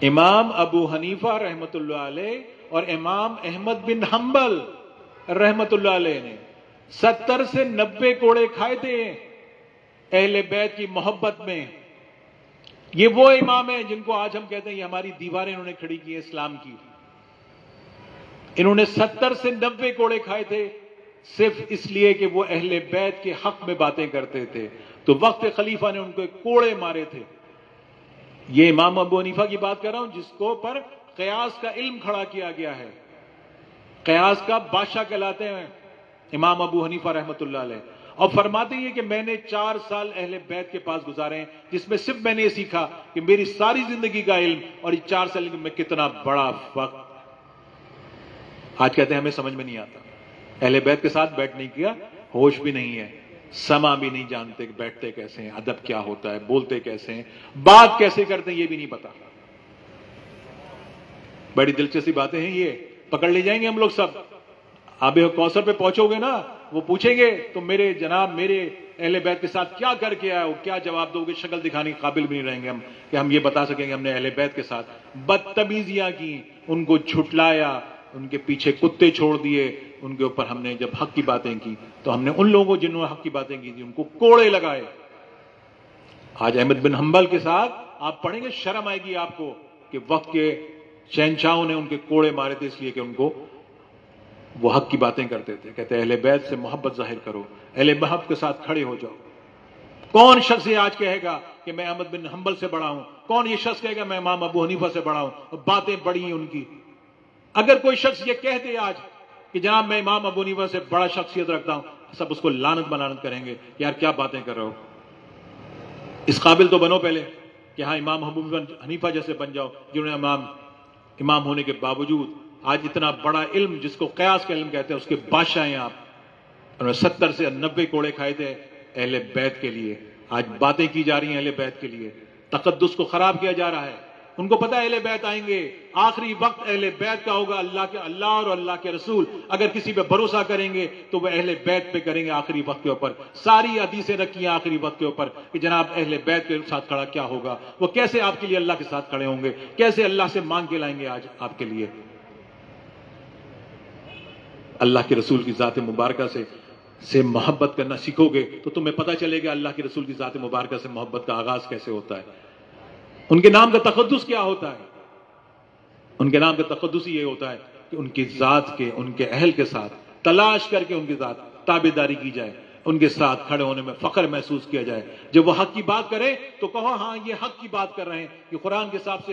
امام ابو حنیفہ رحمت اللہ علیہ اور امام احمد بن حنبل رحمت اللہ علیہ نے 70 سے 90 کوڑے کھائے تھے اہل بیت کی محبت میں. یہ وہ امام ہیں جن کو آج ہم کہتے ہیں یہ ہماری دیواریں انہوں نے کھڑی کی ہیں اسلام کی. انہوں نے 70 سے 90 کوڑے کھائے تھے صرف اس لیے کہ وہ اہل بیت کے حق میں باتیں کرتے تھے. تو وقت خلیفہ نے ان کو کوڑے مارے تھے. یہ امام ابو حنیفہ کی بات کر رہا ہوں جس کو پر قیاس کا علم کھڑا کیا گیا ہے. قیاس کا بادشاہ کہلاتے ہیں امام ابو حنیفہ رحمت اللہ علیہ. اور فرماتے ہیں کہ میں نے 4 سال اہل بیت کے پاس گزارے ہیں جس میں صرف میں نے یہ سیکھا کہ میری ساری زندگی کا علم اور یہ 4 سال میں کتنا بڑا وقت. آج کہتے ہیں ہمیں سمجھ میں نہیں آتا. اہل بیت کے ساتھ بیٹھ نہیں کیا، ہوش بھی نہیں ہے، سما بھی نہیں جانتے کہ بیٹھتے کیسے ہیں، ادب کیا ہوتا ہے، بولتے کیسے ہیں، بات کیسے کرتے ہیں یہ بھی نہیں پتا. بڑی دلچسپی باتیں ہیں یہ. پکڑ لے جائیں گے ہم لوگ سب. آب کوثر پہ پہنچو گے نا، وہ پوچھیں گے تو میرے جناب میرے اہل بیت کے ساتھ کیا کر کے آئے ہو، کیا جواب دو گے؟ شکل دکھانے کے قابل بھی نہیں رہیں گے ہم کہ ہم یہ بتا سکیں گے ہم نے اہل بیت کے ساتھ بدتمیزیاں کی، ان کو جھٹلایا، ان کے پیچھے کتے چھوڑ دیے، ان کے اوپر ہم نے جب حق کی باتیں کی تو ہم نے ان لوگوں کو جنہوں نے حق کی باتیں کی تھی ان کو کوڑے لگائے. آج احمد بن حنبل کے ساتھ آپ پڑھیں گے شرم آئے گی آپ کو کہ وقت کے شہنشاہوں نے ان کے کوڑے مارے تھے اس لیے کہ ان کو وہ حق کی باتیں کرتے تھے. کہتے اہل بیت سے محبت ظاہر کرو، اہل محبت کے ساتھ کھڑے ہو جاؤ. کون شخص یہ آج کہے گا کہ میں احمد بن حنبل سے بڑا ہوں؟ کون یہ شخص کہے گا میں امام ابو حنیفہ سے بڑا ہوں؟ اور باتیں بڑی ہیں ان کی. اگر کوئی شخص یہ کہہ دے آج کہ جناب میں امام ابو حنیفہ سے بڑا شخصیت رکھتا ہوں، سب اس کو لعنت بلعنت کریں گے. یار کیا باتیں کر رہے ہو؟ اس قابل تو بنو پہلے کہ ہاں امام ابو حنیفہ جیسے بن جاؤ جنہوں نے امام ہونے کے باوجود آج اتنا بڑا علم جس کو قیاس کا علم کہتے ہیں اس کے بادشاہ ہیں آپ. انہوں نے 70 سے 90 کوڑے کھائے تھے اہل بیت کے لیے. آج باتیں کی جا رہی ہیں اہل بیت کے لیے، تقدس کو خراب کیا جا رہا ہے. ان کو پتہ ہے اہل بیت آئیں گے، آخری وقت اہل بیت کا ہوگا. اللہ اور اللہ کے رسول اگر کسی پہ بھروسہ کریں گے تو وہ اہل بیت پہ کریں گے. آخری وقت کے اوپر ساری حدیثیں رکھی ہیں آخری وقت کے اوپر کہ جناب اہل بیت کے ساتھ کھڑا کیا ہوگا، وہ کیسے آپ کے لیے اللہ کے ساتھ کھڑے ہوں گے، کیسے اللہ سے مانگ کے لائیں گے آج آپ کے لیے. اللہ کے رسول کی ذات مبارکہ سے محبت کرنا سیکھو گے تو تمہیں پتہ چلے گا اللہ کے رسول کی ذات مبارکہ سے محبت کا آغاز کیسے ہوتا ہے، ان کے نام کا تقدس کیا ہوتا ہے. ان کے نام کا تقدس یہ ہوتا ہے کہ ان کی ذات کے ان کے اہل کے ساتھ تلاش کر کے ان کی ذات تابعداری کی جائے، ان کے ساتھ کھڑے ہونے میں فخر محسوس کیا جائے. جب وہ حق کی بات کریں تو کہو ہاں یہ حق کی بات کر رہے ہیں، یہ قرآن کے حساب سے